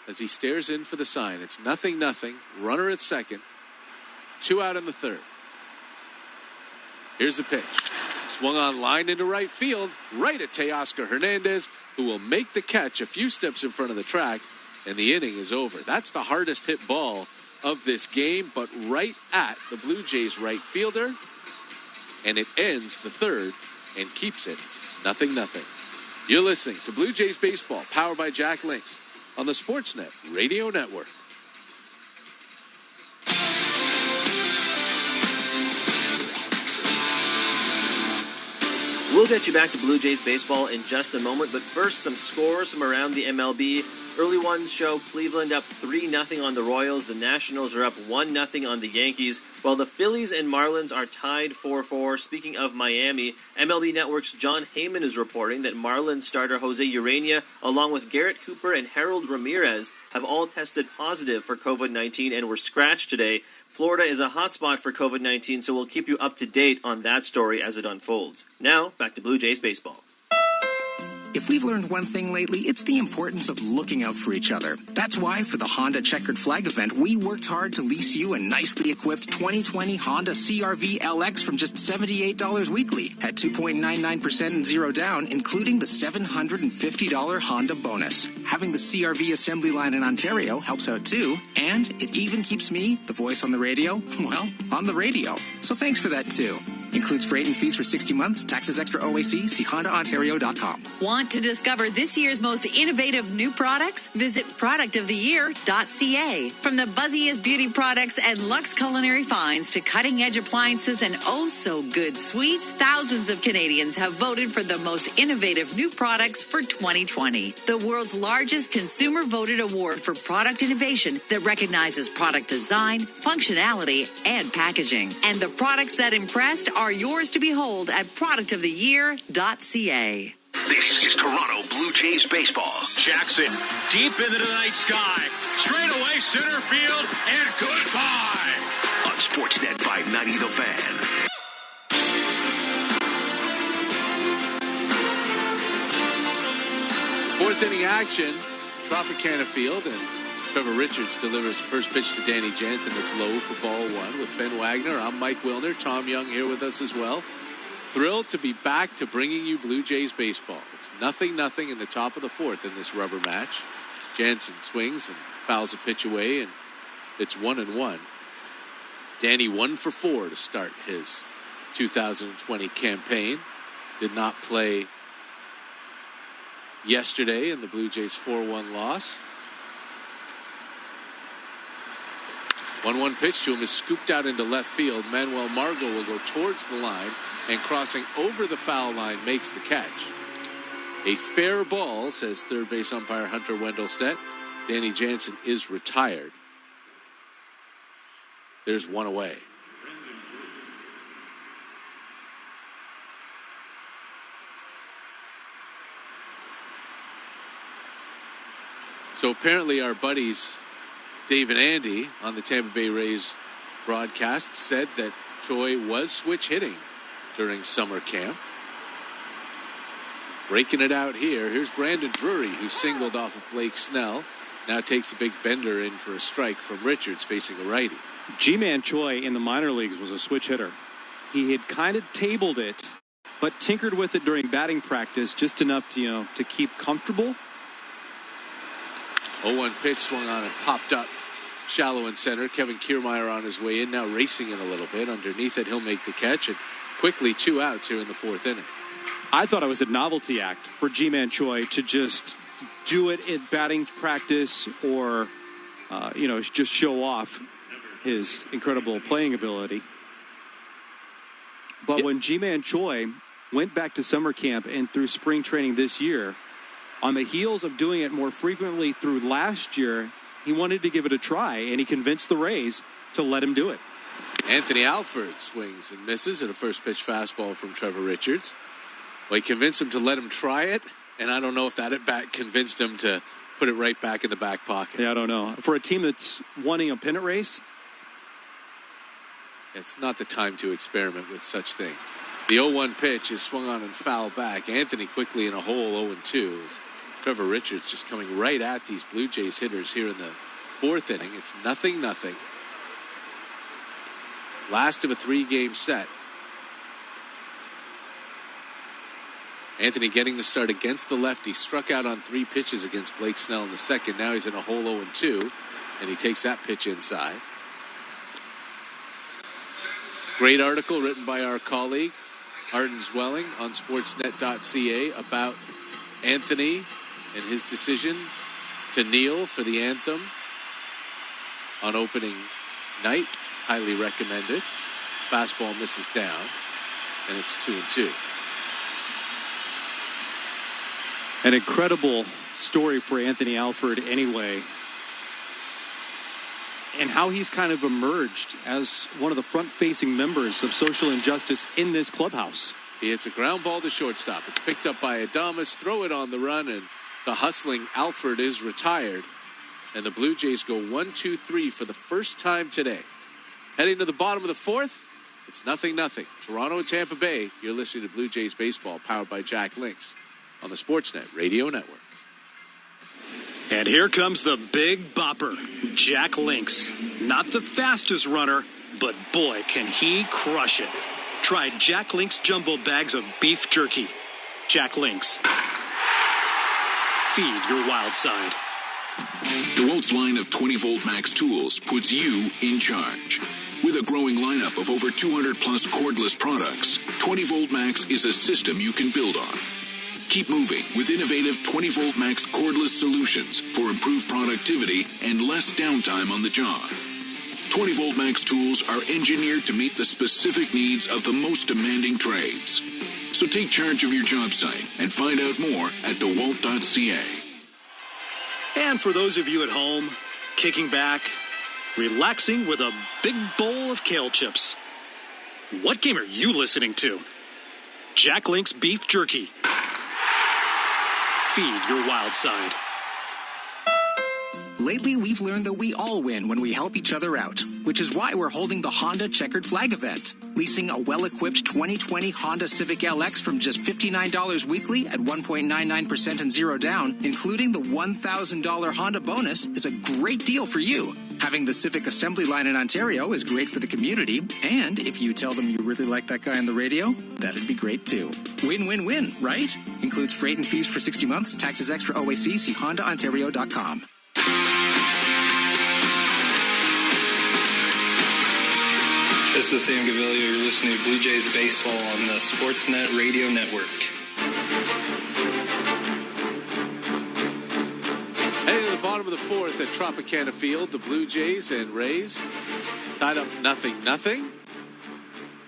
As he stares in for the sign. It's 0-0. Runner at second. 2 out in the third. Here's the pitch. Swung on line into right field. Right at Teoscar Hernandez, who will make the catch a few steps in front of the track. And the inning is over. That's the hardest hit ball of this game, but right at the Blue Jays right fielder. And it ends the third and keeps it 0-0. You're listening to Blue Jays Baseball, powered by Jack Links on the Sportsnet Radio Network. We'll get you back to Blue Jays baseball in just a moment, but first, some scores from around the MLB. Early ones show Cleveland up 3-0 on the Royals. The Nationals are up 1-0 on the Yankees, while the Phillies and Marlins are tied 4-4. Speaking of Miami, MLB Network's John Heyman is reporting that Marlins starter Jose Urena, along with Garrett Cooper and Harold Ramirez, have all tested positive for COVID-19 and were scratched today. Florida is a hotspot for COVID-19, so we'll keep you up to date on that story as it unfolds. Now, back to Blue Jays baseball. If we've learned one thing lately, it's the importance of looking out for each other. That's why for the Honda Checkered Flag event, we worked hard to lease you a nicely equipped 2020 Honda CR-V LX from just $78 weekly at 2.99% and zero down, including the $750 Honda bonus. Having the CR-V assembly line in Ontario helps out too, and it even keeps me, the voice on the radio, well, on the radio. So thanks for that too. Includes freight and fees for 60 months, taxes extra OAC, see HondaOntario.com. Want to discover this year's most innovative new products? Visit productoftheyear.ca. From the buzziest beauty products and luxe culinary finds to cutting-edge appliances and oh-so-good sweets, thousands of Canadians have voted for the most innovative new products for 2020. The world's largest consumer-voted award for product innovation that recognizes product design, functionality, and packaging. And the products that impressed are yours to behold at productoftheyear.ca. This is Toronto Blue Jays baseball. Jackson deep into the night sky. Straight away center field and goodbye. On Sportsnet 590 The Fan. Fourth inning action, Tropicana Field, and Trevor Richards delivers first pitch to Danny Jansen. That's low for ball one. With Ben Wagner, I'm Mike Wilner. Tom Young here with us as well. Thrilled to be back to bringing you Blue Jays baseball. It's 0-0 in the top of the fourth in this rubber match. Jansen swings and fouls a pitch away, and it's 1-1. Danny 1 for 4 to start his 2020 campaign. Did not play yesterday in the Blue Jays 4-1 loss. 1-1 pitch to him is scooped out into left field. Manuel Margot will go towards the line, and crossing over the foul line makes the catch. A fair ball, says third base umpire Hunter Wendelstedt. Danny Jansen is retired. There's one away. So apparently our buddies Dave and Andy on the Tampa Bay Rays broadcast said that Choi was switch hitting during summer camp. Breaking it out here. Here's Brandon Drury, who singled off of Blake Snell. Now takes a big bender in for a strike from Richards, facing a righty. G-Man Choi in the minor leagues was a switch hitter. He had kind of tabled it, but tinkered with it during batting practice just enough to, to keep comfortable. 0-1 pitch swung on and popped up shallow in center. Kevin Kiermaier on his way in, now racing in a little bit. Underneath it, he'll make the catch, and quickly 2 outs here in the fourth inning. I thought it was a novelty act for G-Man Choi to just do it in batting practice or, just show off his incredible playing ability. But when G-Man Choi went back to summer camp and through spring training this year, on the heels of doing it more frequently through last year, he wanted to give it a try, and he convinced the Rays to let him do it. Anthony Alford swings and misses at a first pitch fastball from Trevor Richards. Well, he convinced him to let him try it, and I don't know if that at bat convinced him to put it right back in the back pocket. Yeah, I don't know. For a team that's wanting a pennant race, it's not the time to experiment with such things. The 0-1 pitch is swung on and fouled back. Anthony quickly in a hole, 0-2. Trevor Richards just coming right at these Blue Jays hitters here in the fourth inning. It's 0-0. Last of a 3-game set. Anthony getting the start against the lefty. Struck out on 3 pitches against Blake Snell in the second. Now he's in a hole 0-2, and he takes that pitch inside. Great article written by our colleague, Arden Zwelling, on sportsnet.ca about Anthony and his decision to kneel for the anthem on opening night. Highly recommended. Fastball misses down, and it's 2-2. An incredible story for Anthony Alford anyway, and how he's kind of emerged as one of the front-facing members of social injustice in this clubhouse. He hits a ground ball to shortstop. It's picked up by Adames. Throw it on the run, and the hustling Alford is retired. And the Blue Jays go 1-2-3 for the first time today. Heading to the bottom of the fourth, it's 0-0. Toronto and Tampa Bay. You're listening to Blue Jays baseball, powered by Jack Links. on the Sportsnet Radio Network. And here comes the big bopper, Jack Link's. Not the fastest runner, but boy, can he crush it. Try Jack Link's jumbo bags of beef jerky. Jack Link's. Feed your wild side. DeWalt's line of 20-volt max tools puts you in charge. With a growing lineup of over 200-plus cordless products, 20-volt max is a system you can build on. Keep moving with innovative 20-volt max cordless solutions for improved productivity and less downtime on the job. 20-volt max tools are engineered to meet the specific needs of the most demanding trades. So take charge of your job site and find out more at dewalt.ca. And for those of you at home, kicking back, relaxing with a big bowl of kale chips. What game are you listening to? Jack Link's beef jerky. Feed your wild side. Lately, we've learned that we all win when we help each other out, which is why we're holding the Honda Checkered Flag event. Leasing a well-equipped 2020 Honda Civic LX from just $59 weekly at 1.99% and zero down, including the $1,000 Honda bonus, is a great deal for you. Having the Civic assembly line in Ontario is great for the community, and if you tell them you really like that guy on the radio, that'd be great too. Win-win-win, right? Includes freight and fees for 60 months, taxes extra OAC, see HondaOntario.com. This is Sam Gaviglio. You're listening to Blue Jays Baseball on the Sportsnet Radio Network. Heading to the bottom of the fourth at Tropicana Field, the Blue Jays and Rays tied up 0-0.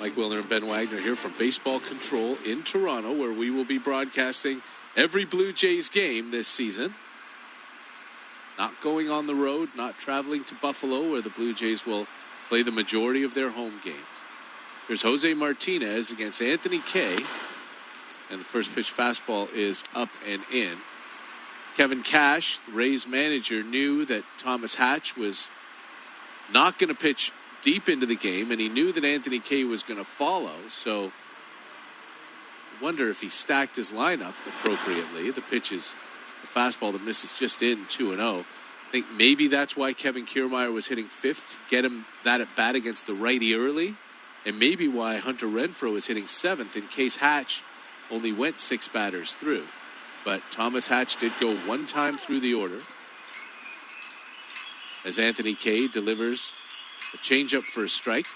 Mike Wilner and Ben Wagner here from Baseball Control in Toronto, where we will be broadcasting every Blue Jays game this season. Not going on the road, not traveling to Buffalo, where the Blue Jays will play the majority of their home games. Here's Jose Martinez against Anthony Kay. And the first pitch fastball is up and in. Kevin Cash, the Rays manager, knew that Thomas Hatch was not going to pitch deep into the game, and he knew that Anthony Kay was going to follow. So I wonder if he stacked his lineup appropriately. The pitch is a fastball that misses just in 2-0. I think maybe that's why Kevin Kiermaier was hitting fifth, get him that at bat against the righty early, and maybe why Hunter Renfroe is hitting seventh in case Hatch only went 6 batters through. But Thomas Hatch did go one time through the order as Anthony Kay delivers a changeup for a strike,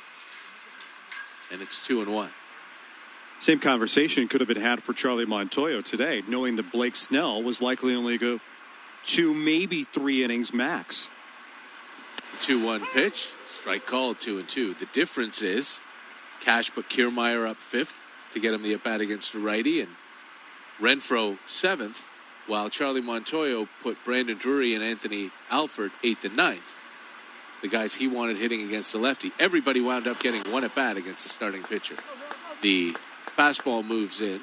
and it's 2-1. Same conversation could have been had for Charlie Montoyo today, knowing that Blake Snell was likely only to go 2, maybe 3 innings max. 2-1 pitch, strike called, 2-2. The difference is Cash put Kiermaier up fifth to get him the at-bat against the righty, and Renfroe seventh, while Charlie Montoyo put Brandon Drury and Anthony Alford 8th and 9th. The guys he wanted hitting against the lefty. Everybody wound up getting one at-bat against the starting pitcher. The fastball moves in,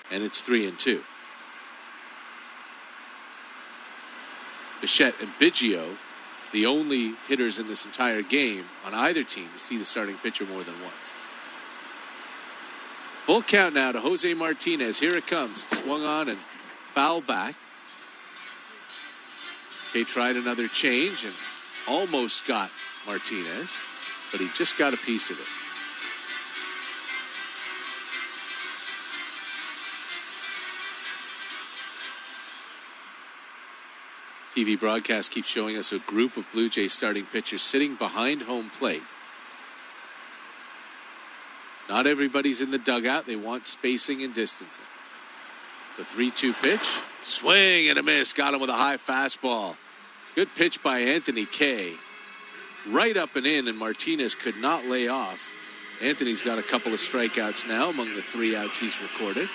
and it's 3-2. Bichette and Biggio, the only hitters in this entire game on either team to see the starting pitcher more than once. Full count now to Jose Martinez. Here it comes. It's swung on and foul back. They tried another change and almost got Martinez, but he just got a piece of it. TV broadcast keeps showing us a group of Blue Jays starting pitchers sitting behind home plate. Not everybody's in the dugout. They want spacing and distancing. The 3-2 pitch. Swing and a miss. Got him with a high fastball. Good pitch by Anthony Kay. Right up and in, and Martinez could not lay off. Anthony's got a couple of strikeouts now among the 3 outs he's recorded.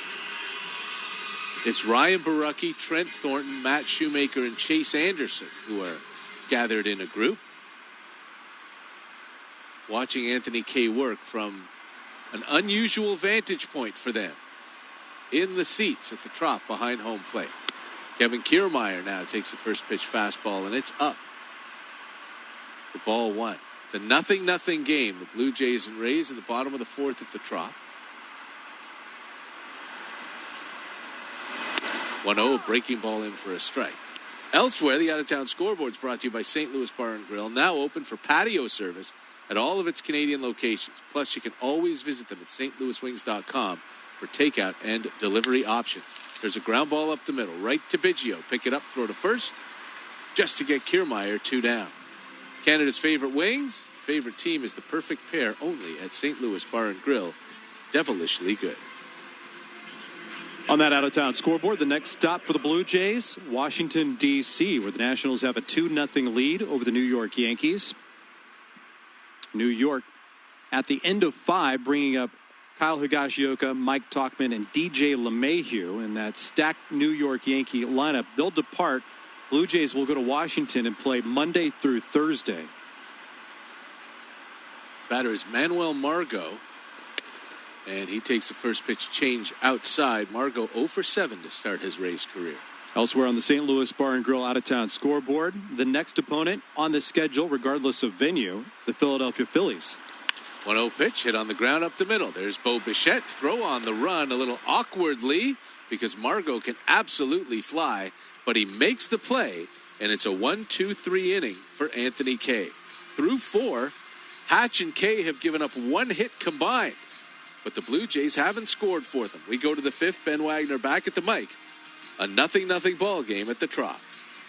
It's Ryan Borucki, Trent Thornton, Matt Shoemaker, and Chase Anderson who are gathered in a group. Watching Anthony Kay work from an unusual vantage point for them. In the seats at the Trop behind home plate. Kevin Kiermaier now takes the first pitch fastball, and it's up. The ball 1. It's a 0-0 game. The Blue Jays and Rays in the bottom of the fourth at the Trop. 1-0, breaking ball in for a strike. Elsewhere, the out-of-town scoreboard is brought to you by St. Louis Bar and Grill, now open for patio service at all of its Canadian locations. Plus, you can always visit them at stlouiswings.com for takeout and delivery options. There's a ground ball up the middle, right to Biggio. Pick it up, throw to first, just to get Kiermaier 2 down. Canada's favorite wings, favorite team is the perfect pair only at St. Louis Bar and Grill. Devilishly good. On that out-of-town scoreboard, the next stop for the Blue Jays, Washington, D.C., where the Nationals have a 2-0 lead over the New York Yankees. New York at the end of 5, bringing up Kyle Higashioka, Mike Tauchman, and DJ LeMahieu in that stacked New York Yankee lineup. They'll depart. Blue Jays will go to Washington and play Monday through Thursday. Batter is Manuel Margot, and he takes the first pitch change outside. Margot 0 for 7 to start his Rays career. Elsewhere on the St. Louis Bar and Grill out-of-town scoreboard, the next opponent on the schedule, regardless of venue, the Philadelphia Phillies. 1-0 pitch hit on the ground up the middle. There's Bo Bichette. Throw on the run a little awkwardly because Margot can absolutely fly, but he makes the play, and it's a 1-2-3 inning for Anthony Kay. Through 4, Hatch and Kay have given up 1 hit combined, but the Blue Jays haven't scored for them. We go to the 5th. Ben Wagner back at the mic. A 0-0 ball game at the Trop.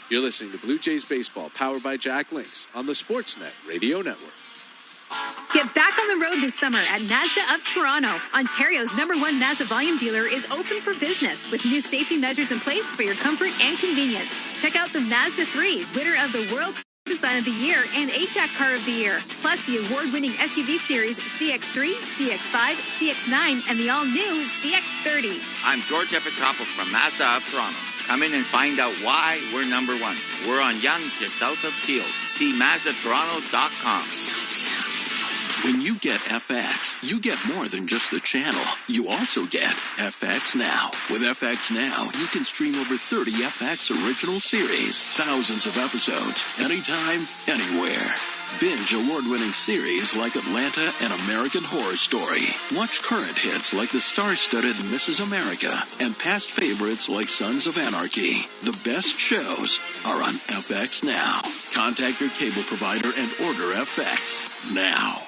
You're listening to Blue Jays Baseball, powered by Jack Links on the Sportsnet Radio Network. Get back on the road this summer at Mazda of Toronto. Ontario's #1 Mazda volume dealer is open for business with new safety measures in place for your comfort and convenience. Check out the Mazda 3, winner of the World Design of the Year and AJAC Car of the Year, plus the award-winning SUV series CX-3, CX-5, CX-9, and the all-new CX-30. I'm George Epitopoulos from Mazda of Toronto. Come in and find out why we're #1. We're on Yonge, just south of Steeles. See MazdaToronto.com. When you get FX, you get more than just the channel. You also get FX Now. With FX Now, you can stream over 30 FX original series, thousands of episodes, anytime, anywhere. Binge award-winning series like Atlanta and American Horror Story. Watch current hits like the star-studded Mrs. America and past favorites like Sons of Anarchy. The best shows are on FX Now. Contact your cable provider and order FX now.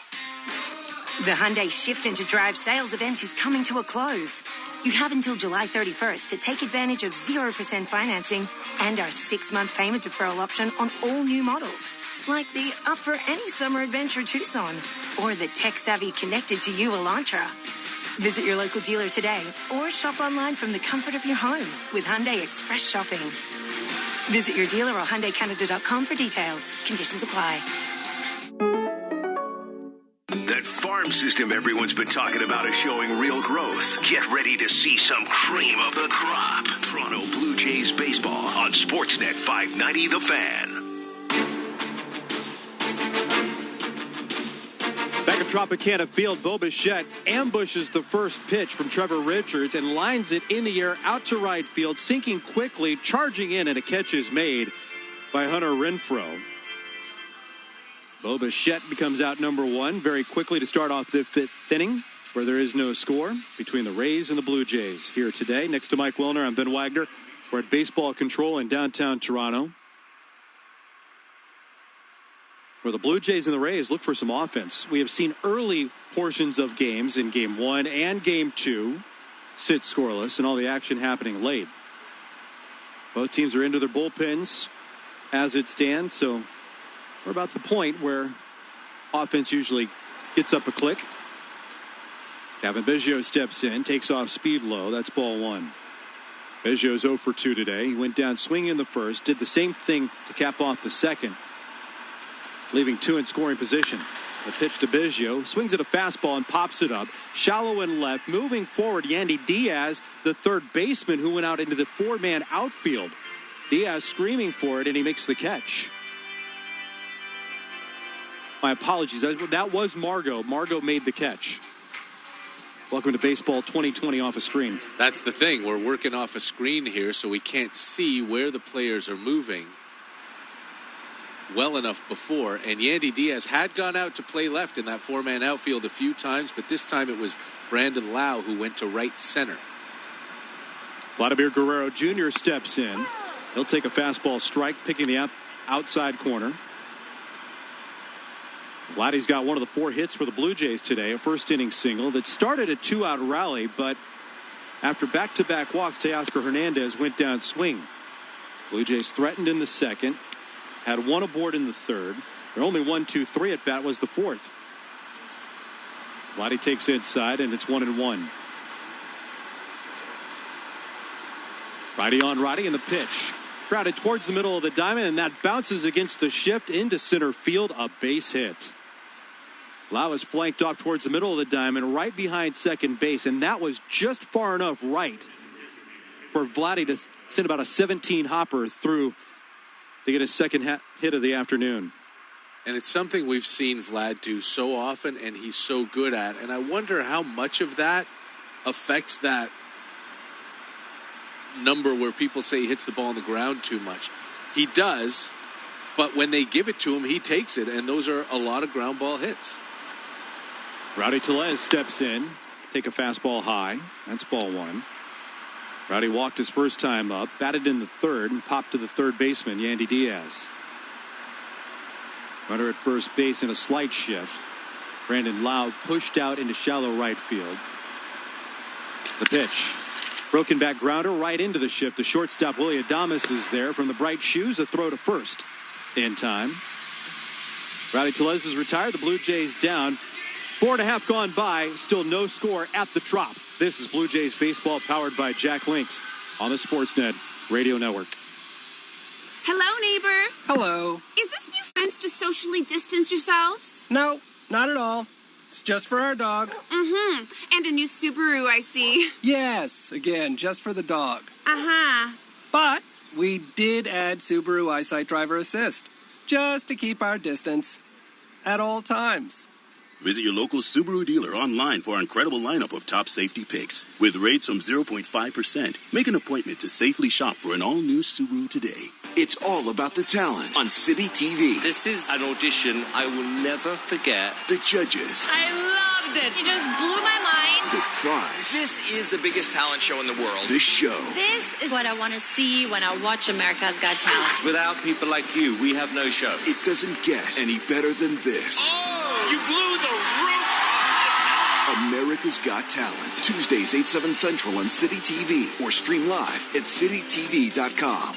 The Hyundai Shift into Drive sales event is coming to a close. You have until July 31st to take advantage of 0% financing and our 6-month payment deferral option on all new models, like the Up for Any Summer Adventure Tucson or the tech-savvy Connected to You Elantra. Visit your local dealer today or shop online from the comfort of your home with Hyundai Express Shopping. Visit your dealer or HyundaiCanada.com for details. Conditions apply. That farm system everyone's been talking about is showing real growth. Get ready to see some cream of the crop. Toronto Blue Jays baseball on Sportsnet 590 The Fan. Back at Tropicana Field, Bo Bichette ambushes the first pitch from Trevor Richards and lines it in the air out to right field, sinking quickly, charging in, and a catch is made by Hunter Renfroe. Bo Bichette becomes out #1 very quickly to start off the 5th inning, where there is no score between the Rays and the Blue Jays. Here today, next to Mike Wilner, I'm Ben Wagner. We're at Baseball Control in downtown Toronto, where the Blue Jays and the Rays look for some offense. We have seen early portions of games in Game 1 and Game 2 sit scoreless, and all the action happening late. Both teams are into their bullpens as it stands, so we're about the point where offense usually gets up a click. Kevin Biggio steps in, takes off speed low. That's ball 1. Biggio's 0 for 2 today. He went down swinging in the first, did the same thing to cap off the second, leaving 2 in scoring position. The pitch to Biggio, swings at a fastball and pops it up. Shallow and left, moving forward, Yandy Diaz, the third baseman who went out into the 4-man outfield. Diaz screaming for it, and he makes the catch. My apologies. That was Margot. Margot made the catch. Welcome to Baseball 2020 off a screen. That's the thing. We're working off a screen here, so we can't see where the players are moving well enough before. And Yandy Diaz had gone out to play left in that 4-man outfield a few times, but this time it was Brandon Lau who went to right center. Vladimir Guerrero Jr. steps in. He'll take a fastball strike, picking the outside corner. Vladdy's got one of the 4 hits for the Blue Jays today, a first-inning single that started a 2-out rally, but after back-to-back walks, Teoscar Hernandez went down swing. Blue Jays threatened in the second, had 1 aboard in the third. Their only 1-2-3 at bat was the 4th. Vladdy takes inside, and it's 1-1. Righty on righty, and the pitch. Grounded towards the middle of the diamond, and that bounces against the shift into center field, a base hit. Lau is flanked off towards the middle of the diamond, right behind second base, and that was just far enough right for Vladdy to send about a 17-hopper through to get his second hit of the afternoon. And it's something we've seen Vlad do so often, and he's so good at. And I wonder how much of that affects that number where people say he hits the ball on the ground too much. He does, but when they give it to him, he takes it, and those are a lot of ground ball hits. Rowdy Tellez steps in, take a fastball high. That's ball 1. Rowdy walked his first time up, batted in the third, and popped to the third baseman, Yandy Diaz. Runner at first base in a slight shift. Brandon Lau pushed out into shallow right field. The pitch. Broken back grounder right into the shift. The shortstop Willie Adames is there from the bright shoes. A throw to first in time. Rowdy Tellez is retired. The Blue Jays down. 4.5 gone by. Still no score at the Trop. This is Blue Jays baseball powered by Jack Links on the Sportsnet Radio Network. Hello, neighbor. Hello. Is this new fence to socially distance yourselves? No, not at all. It's just for our dog. Mm-hmm. And a new Subaru, I see. Yes, again, just for the dog. Uh-huh. But we did add Subaru EyeSight Driver Assist, just to keep our distance at all times. Visit your local Subaru dealer online for our incredible lineup of top safety picks. With rates from 0.5%, make an appointment to safely shop for an all-new Subaru today. It's all about the talent on City TV. This is an audition I will never forget. The judges. I loved it. It just blew my mind. The prize. This is the biggest talent show in the world. The show. This is what I want to see when I watch America's Got Talent. Without people like you, we have no show. It doesn't get any better than this. Oh, you blew the roof off the town. America's Got Talent. Tuesdays, 8, 7 Central on City TV or stream live at citytv.com.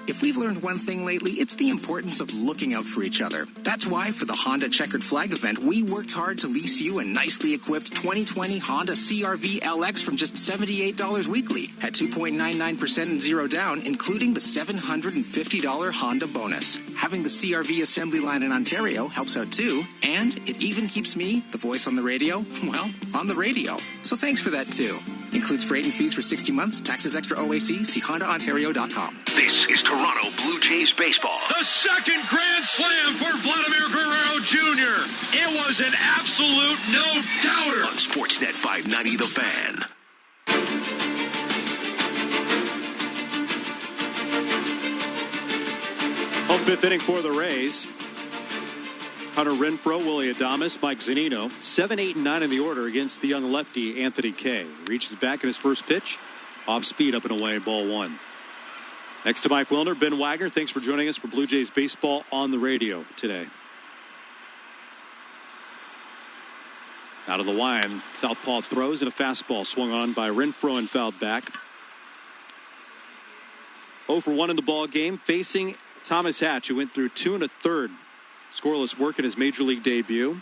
If we've learned one thing lately, it's the importance of looking out for each other. That's why for the Honda Checkered Flag event, we worked hard to lease you a nicely equipped 2020 Honda CR-V LX from just $78 weekly at 2.99% and 0 down, including the $750 Honda bonus. Having the CR-V assembly line in Ontario helps out too, and it even keeps me, the voice on the radio, well, on the radio. So thanks for that too. Includes freight and fees for 60 months, taxes extra OAC, see HondaOntario.com. This is Toronto Blue Jays baseball. The second grand slam for Vladimir Guerrero Jr. It was an absolute no-doubter. On Sportsnet 590, The Fan. Home fifth inning for the Rays. Hunter Renfroe, Willie Adames, Mike Zunino. 7, 8, and 9 in the order against the young lefty Anthony Kay. Reaches back in his first pitch. Off speed, up and away, ball 1. Next to Mike Wilner, Ben Wagner. Thanks for joining us for Blue Jays baseball on the radio today. Out of the line, southpaw throws and a fastball swung on by Renfroe and fouled back. 0 for 1 in the ball game, facing Thomas Hatch, who went through 2 1/3 scoreless work in his major league debut.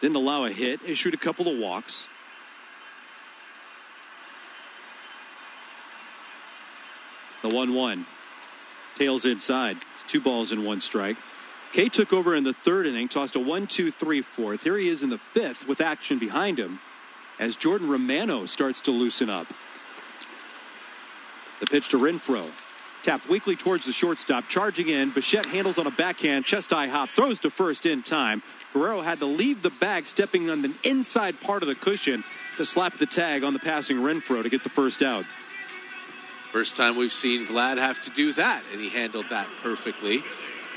Didn't allow a hit, issued a couple of walks. The 1-1. Tails inside. It's 2 balls and 1 strike. Kay took over in the third inning, tossed a 1-2-3 fourth. Here he is in the fifth with action behind him as Jordan Romano starts to loosen up. The pitch to Renfroe. Tapped weakly towards the shortstop, charging in. Bichette handles on a backhand, chest-high hop, throws to first in time. Guerrero had to leave the bag, stepping on the inside part of the cushion to slap the tag on the passing Renfroe to get the first out. First time we've seen Vlad have to do that, and he handled that perfectly.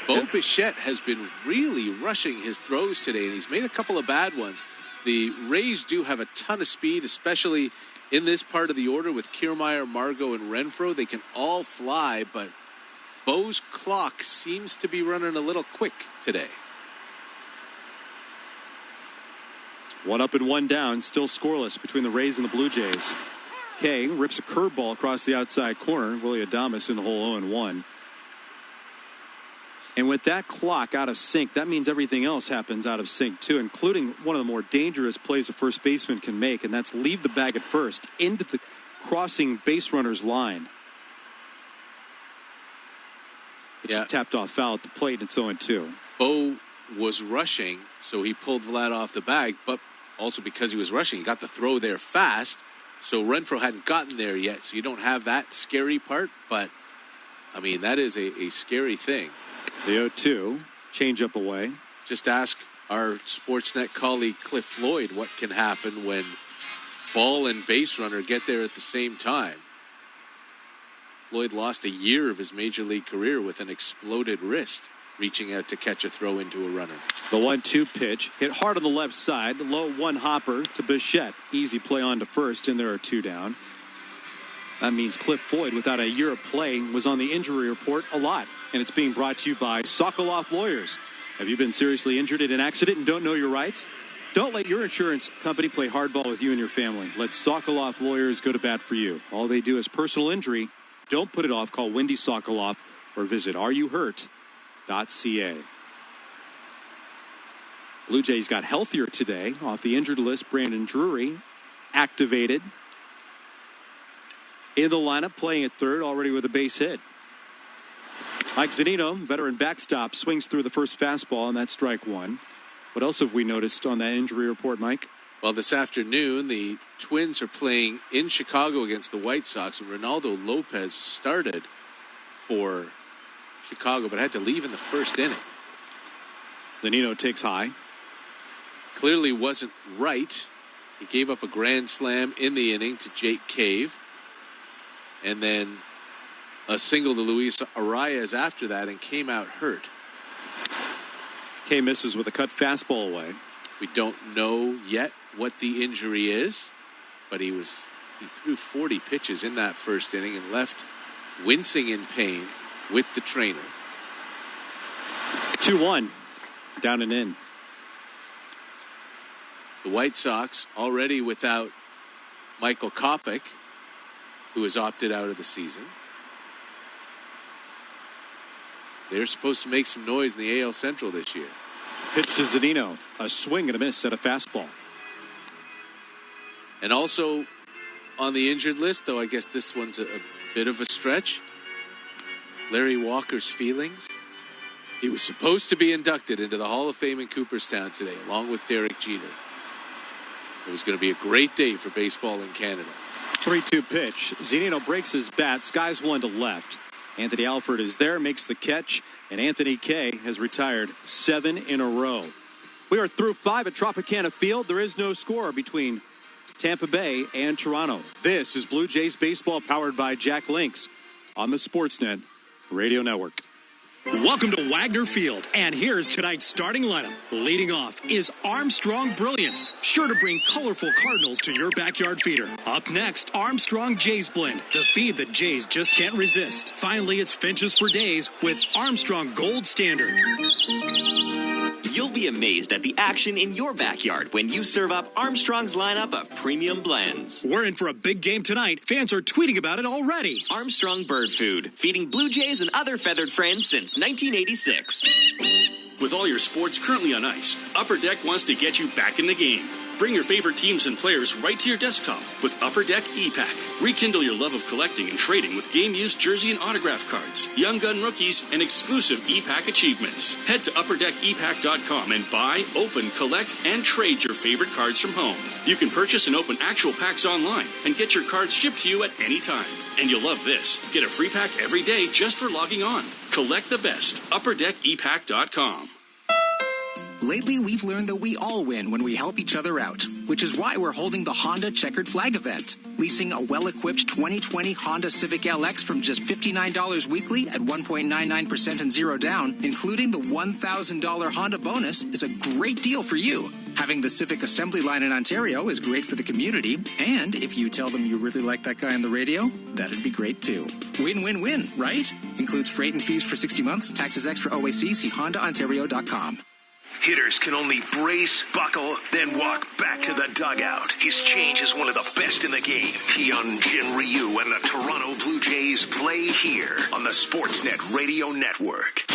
Bo Bichette has been really rushing his throws today, and he's made a couple of bad ones. The Rays do have a ton of speed, especially in this part of the order with Kiermaier, Margot, and Renfroe. They can all fly, but Bo's clock seems to be running a little quick today. 1 up and 1 down, still scoreless between the Rays and the Blue Jays. Kay rips a curveball across the outside corner. Willie Adames in the hole 0-1. And with that clock out of sync, that means everything else happens out of sync too, including one of the more dangerous plays a first baseman can make, and that's leave the bag at first into the crossing base runner's line. It just tapped off foul at the plate, and it's 0-2. Bo was rushing, so he pulled Vlad off the bag, but also because he was rushing, he got the throw there fast, so Renfroe hadn't gotten there yet, so you don't have that scary part, but, I mean, that is a scary thing. The 0-2, change up away. Just ask our Sportsnet colleague Cliff Floyd what can happen when ball and base runner get there at the same time. Floyd lost a year of his major league career with an exploded wrist, reaching out to catch a throw into a runner. The 1-2 pitch hit hard on the left side. Low one hopper to Bichette. Easy play on to first, and there are 2 down. That means Cliff Floyd, without a year of play, was on the injury report a lot. And it's being brought to you by Sokoloff Lawyers. Have you been seriously injured in an accident and don't know your rights? Don't let your insurance company play hardball with you and your family. Let Sokoloff Lawyers go to bat for you. All they do is personal injury. Don't put it off. Call Wendy Sokoloff or visit areyouhurt.ca. Blue Jays got healthier today. Off the injured list, Brandon Drury activated in the lineup, playing at third, already with a base hit. Mike Zunino, veteran backstop, swings through the first fastball, and that's strike 1. What else have we noticed on that injury report, Mike? Well, this afternoon, the Twins are playing in Chicago against the White Sox, and Ronaldo Lopez started for Chicago, but had to leave in the first inning. Zunino takes high. Clearly wasn't right. He gave up a grand slam in the inning to Jake Cave, and then a single to Luis Arias after that, and came out hurt. Kay misses with a cut fastball away. We don't know yet what the injury is, but he threw 40 pitches in that first inning and left wincing in pain with the trainer. 2-1, down and in. The White Sox already without Michael Kopech, who has opted out of the season. They're supposed to make some noise in the AL Central this year. Pitch to Zunino. A swing and a miss at a fastball. And also on the injured list, though I guess this one's a bit of a stretch, Larry Walker's feelings. He was supposed to be inducted into the Hall of Fame in Cooperstown today, along with Derek Jeter. It was going to be a great day for baseball in Canada. 3-2 pitch. Zunino breaks his bat, skies one to left. Anthony Alford is there, makes the catch, and Anthony Kay has retired 7 in a row. We are through 5 at Tropicana Field. There is no score between Tampa Bay and Toronto. This is Blue Jays baseball, powered by Jack Links on the Sportsnet Radio Network. Welcome to Wagner Field, and here's tonight's starting lineup. Leading off is Armstrong Brilliance, sure to bring colorful Cardinals to your backyard feeder. Up next, Armstrong Jays Blend, the feed that Jays just can't resist. Finally, it's Finches for Days with Armstrong Gold Standard. You'll be amazed at the action in your backyard when you serve up Armstrong's lineup of premium blends. We're in for a big game tonight. Fans are tweeting about it already. Armstrong Bird Food, feeding Blue Jays and other feathered friends since 1986. With all your sports currently on ice, Upper Deck wants to get you back in the game. Bring your favorite teams and players right to your desktop with Upper Deck E-Pack. Rekindle your love of collecting and trading with game-used jersey and autograph cards, Young Gun rookies, and exclusive E-Pack achievements. Head to UpperDeckEpack.com and buy, open, collect, and trade your favorite cards from home. You can purchase and open actual packs online and get your cards shipped to you at any time. And you'll love this. Get a free pack every day just for logging on. Collect the best. UpperDeckEpack.com. Lately, we've learned that we all win when we help each other out, which is why we're holding the Honda Checkered Flag event. Leasing a well-equipped 2020 Honda Civic LX from just $59 weekly at 1.99% and zero down, including the $1,000 Honda bonus, is a great deal for you. Having the Civic assembly line in Ontario is great for the community, and if you tell them you really like that guy on the radio, that'd be great too. Win-win-win, right? Includes freight and fees for 60 months, taxes extra OAC, see HondaOntario.com. Hitters can only brace, buckle, then walk back to the dugout. His change is one of the best in the game. Hyunjin Ryu and the Toronto Blue Jays play here on the Sportsnet Radio Network.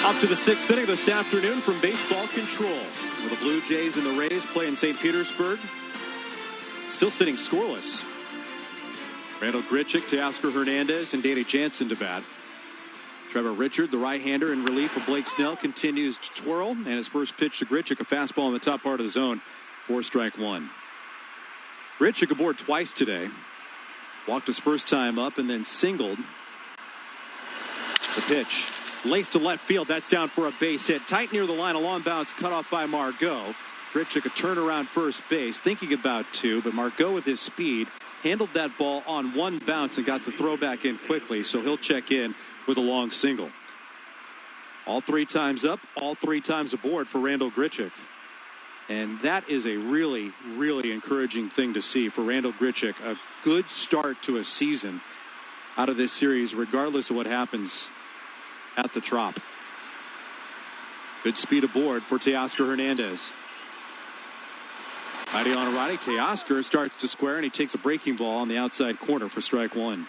Up to the sixth inning this afternoon from Baseball Control, where the Blue Jays and the Rays play in St. Petersburg. Still sitting scoreless. Randall Grichuk, Teoscar Hernandez, and Danny Jansen to bat. Trevor Richard, the right-hander in relief of Blake Snell, continues to twirl, and his first pitch to Grichuk, a fastball in the top part of the zone for strike one. Grichuk aboard twice today. Walked his first time up and then singled. The pitch. Laced to left field. That's down for a base hit. Tight near the line. A long bounce cut off by Margot. Grichuk a turnaround first base. Thinking about two, but Margot with his speed handled that ball on one bounce and got the throw back in quickly. So he'll check in with a long single. All three times up. All three times aboard for Randall Grichuk. And that is a really, really encouraging thing to see for Randall Grichuk. A good start to a season out of this series, regardless of what happens at the Trop. Good speed aboard for Teoscar Hernandez. Righty on a righty. Teoscar starts to square, and he takes a breaking ball on the outside corner for strike one.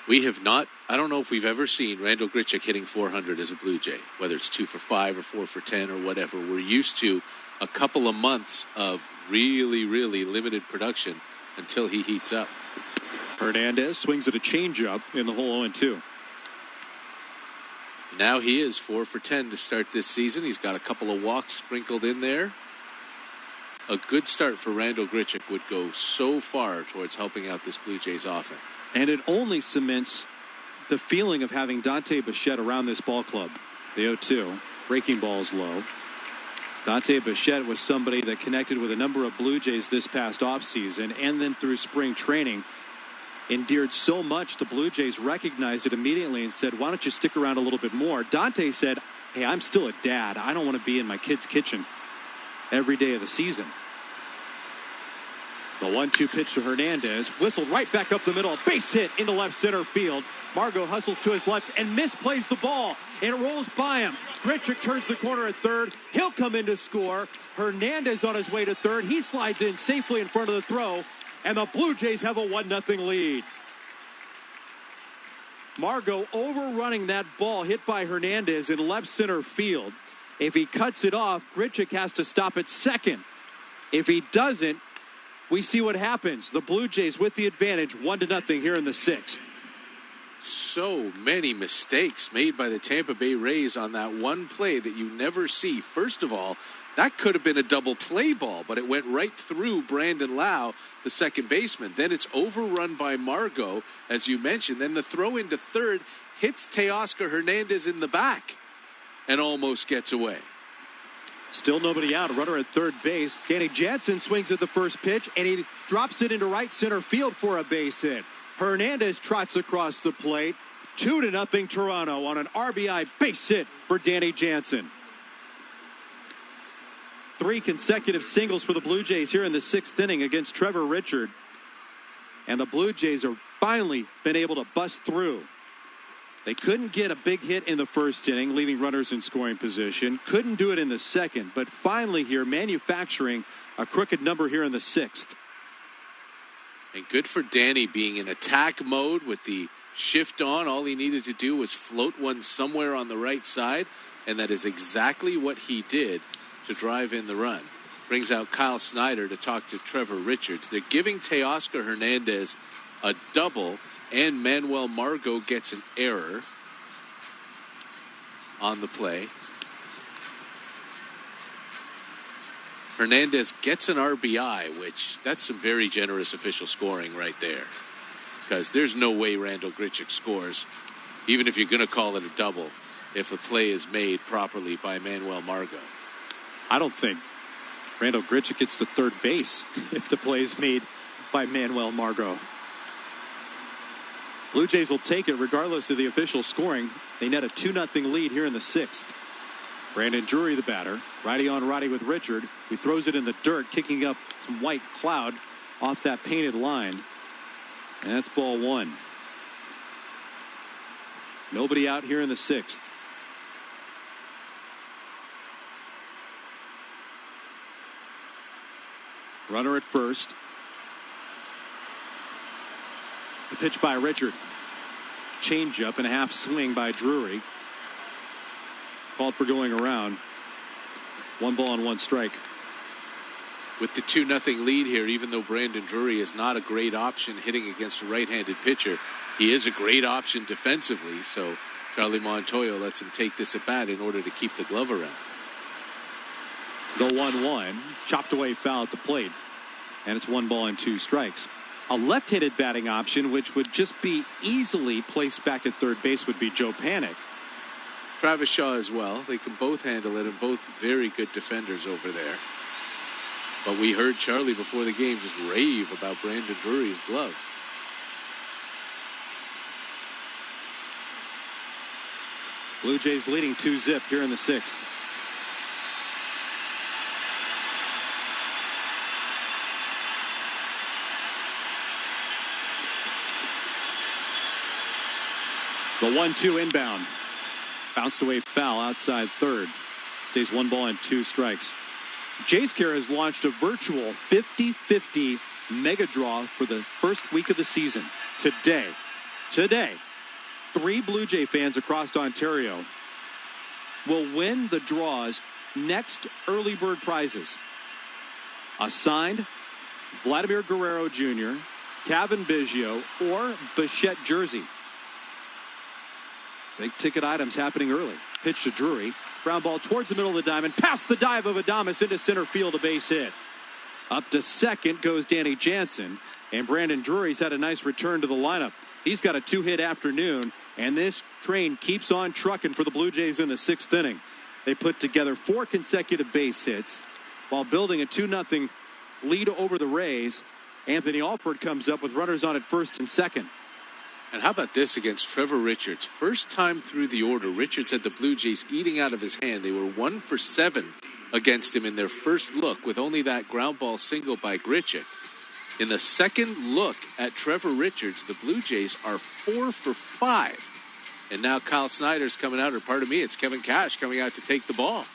We have not, I don't know if we've ever seen Randall Grichuk hitting 400 as a Blue Jay, whether it's 2 for 5 or 4 for 10 or whatever. We're used to a couple of months of really, really limited production until he heats up. Hernandez swings at a changeup in the hole 0-2. Now he is 4 for 10 to start this season. He's got a couple of walks sprinkled in there. A good start for Randall Grichuk would go so far towards helping out this Blue Jays offense. And it only cements the feeling of having Dante Bichette around this ball club. The 0-2. Breaking ball is low. Dante Bichette was somebody that connected with a number of Blue Jays this past offseason and then through spring training. Endeared so much, the Blue Jays recognized it immediately and said, why don't you stick around a little bit more? Dante said, hey, I'm still a dad. I don't want to be in my kid's kitchen every day of the season. The 1-2 pitch to Hernandez. Whistled right back up the middle. A base hit into left center field. Margot hustles to his left and misplays the ball. It rolls by him. Grichuk turns the corner at third. He'll come in to score. Hernandez on his way to third. He slides in safely in front of the throw. And the Blue Jays have a 1-0 lead. Margot overrunning that ball hit by Hernandez in left center field. If he cuts it off, Grichuk has to stop at second. If he doesn't, we see what happens. The Blue Jays with the advantage, 1-0 here in the sixth. So many mistakes made by the Tampa Bay Rays on that one play that you never see. First of all, that could have been a double play ball, but it went right through Brandon Lau, the second baseman. Then it's overrun by Margot, as you mentioned. Then the throw into third hits Teoscar Hernandez in the back and almost gets away. Still nobody out. A runner at third base. Danny Jansen swings at the first pitch, and he drops it into right center field for a base hit. Hernandez trots across the plate. 2-0 Toronto on an RBI base hit for Danny Jansen. 3 consecutive singles for the Blue Jays here in the sixth inning against Trevor Richard. And the Blue Jays are finally been able to bust through. They couldn't get a big hit in the first inning, leaving runners in scoring position. Couldn't do it in the second, but finally here manufacturing a crooked number here in the sixth. And good for Danny being in attack mode with the shift on. All he needed to do was float one somewhere on the right side, and that is exactly what he did to drive in the run. Brings out Kyle Snyder to talk to Trevor Richards. They're giving Teoscar Hernandez a double, and Manuel Margot gets an error on the play. Hernandez gets an RBI, which that's some very generous official scoring right there, because there's no way Randall Grichuk scores, even if you're going to call it a double. if a play is made properly by Manuel Margot. I don't think Randall Grichuk gets to third base if the play is made by Manuel Margot. Blue Jays will take it regardless of the official scoring. They net a 2-0 lead here in the 6th. Brandon Drury, the batter. Righty on righty with Richard, who throws it in the dirt, kicking up some white cloud off that painted line. And that's ball 1. Nobody out here in the 6th. Runner at first. The pitch by Richard. Changeup and a half swing by Drury. Called for going around. 1 ball and 1 strike. With the 2-0 lead here, even though Brandon Drury is not a great option hitting against a right-handed pitcher, he is a great option defensively. So Charlie Montoyo lets him take this at bat in order to keep the glove around. The 1-1, chopped away foul at the plate, and it's 1 ball and 2 strikes. A left-handed batting option, which would just be easily placed back at third base, would be Joe Panik. Travis Shaw as well. They can both handle it, and both very good defenders over there. But we heard Charlie before the game just rave about Brandon Drury's glove. Blue Jays leading 2-0 here in the 6th. The 1-2 inbound. Bounced away foul outside third. Stays 1 ball and 2 strikes. Jays Care has launched a virtual 50-50 mega draw for the first week of the season. Today, 3 Blue Jay fans across Ontario will win the draw's next early bird prizes. A signed Vladimir Guerrero Jr., Kevin Biggio, or Bichette jersey. Big ticket items happening early. Pitch to Drury. Ground ball towards the middle of the diamond. Past the dive of Adames into center field, a base hit. Up to second goes Danny Jansen. And Brandon Drury's had a nice return to the lineup. He's got a 2-hit afternoon. And this train keeps on trucking for the Blue Jays in the 6th inning. They put together 4 consecutive base hits while building a 2-0 lead over the Rays. Anthony Alford comes up with runners on at first and second. And how about this against Trevor Richards? First time through the order, Richards had the Blue Jays eating out of his hand. They were 1 for 7 against him in their first look with only that ground ball single by Grichuk. In the second look at Trevor Richards, the Blue Jays are 4 for 5. And now Kyle Snyder's coming out, or pardon me, it's Kevin Cash coming out to take the ball.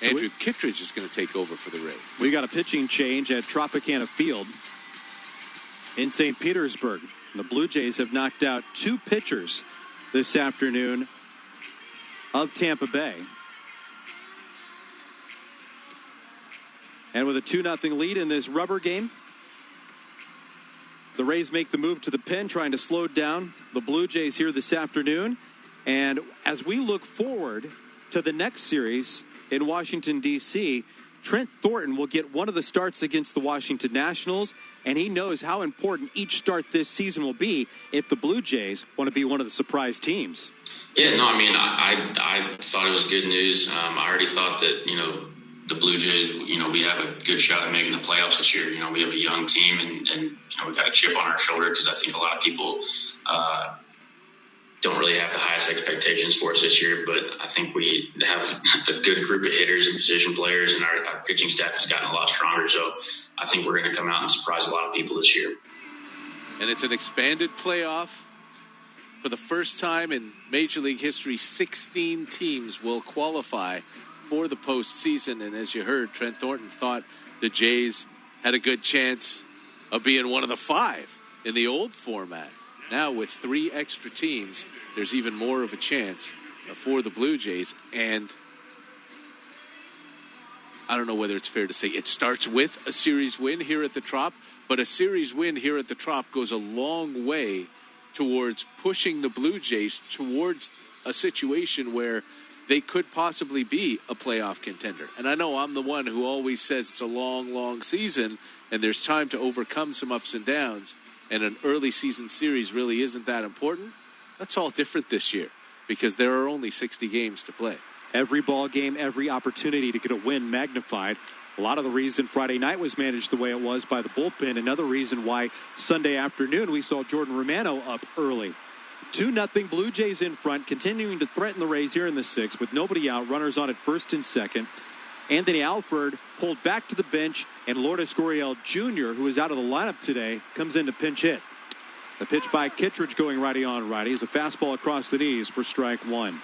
Andrew Kittredge is going to take over for the Rays. We got a pitching change at Tropicana Field in St. Petersburg. The Blue Jays have knocked out 2 pitchers this afternoon of Tampa Bay. And with a 2-0 lead in this rubber game, the Rays make the move to the pen, trying to slow down the Blue Jays here this afternoon. And as we look forward to the next series in Washington, D.C., Trent Thornton will get one of the starts against the Washington Nationals, and he knows how important each start this season will be if the Blue Jays want to be one of the surprise teams. Yeah, no, I mean, I thought it was good news. I already thought that, the Blue Jays, we have a good shot at making the playoffs this year. We have a young team, and we've got a chip on our shoulder because I think a lot of people don't really have the highest expectations for us this year, but I think we have a good group of hitters and position players, and our pitching staff has gotten a lot stronger. So I think we're going to come out and surprise a lot of people this year. And it's an expanded playoff. For the first time in Major League history, 16 teams will qualify for the postseason. And as you heard, Trent Thornton thought the Jays had a good chance of being one of the 5 in the old format. Now with 3 extra teams, there's even more of a chance for the Blue Jays. And I don't know whether it's fair to say it starts with a series win here at the Trop, but a series win here at the Trop goes a long way towards pushing the Blue Jays towards a situation where they could possibly be a playoff contender. And I know I'm the one who always says it's a long, long season, and there's time to overcome some ups and downs, and an early season series really isn't that important. That's all different this year because there are only 60 games to play. Every ball game, every opportunity to get a win magnified. A lot of the reason Friday night was managed the way it was by the bullpen. Another reason why Sunday afternoon we saw Jordan Romano up early. 2-0 Blue Jays in front, continuing to threaten the Rays here in the sixth with nobody out. Runners on at first and second. Anthony Alford pulled back to the bench, and Lourdes Gurriel Jr., who is out of the lineup today, comes in to pinch hit. The pitch by Kittredge going righty on righty is a fastball across the knees for strike one.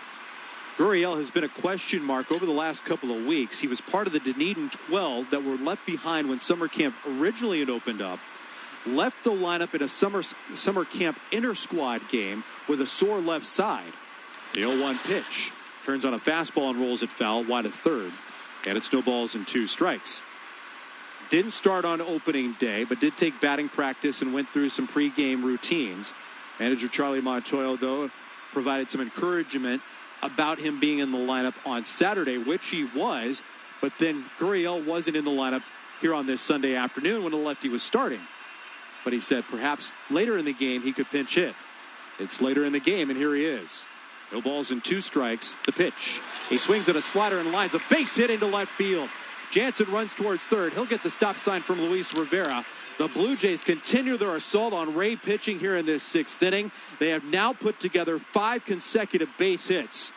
Gurriel has been a question mark over the last couple of weeks. He was part of the Dunedin 12 that were left behind when summer camp originally had opened up. Left the lineup in a summer camp inter-squad game with a sore left side. The 0-1 pitch turns on a fastball and rolls it foul wide of third. And it's no balls and 2 strikes. Didn't start on opening day, but did take batting practice and went through some pregame routines. Manager Charlie Montoyo, though, provided some encouragement about him being in the lineup on Saturday, which he was. But then Gurriel wasn't in the lineup here on this Sunday afternoon when the lefty was starting. But he said perhaps later in the game he could pinch hit. It's later in the game, and here he is. No balls and 2 strikes. The pitch. He swings at a slider and lines a base hit into left field. Jansen runs towards third. He'll get the stop sign from Luis Rivera. The Blue Jays continue their assault on Ray pitching here in this 6th inning. They have now put together 5 consecutive base hits.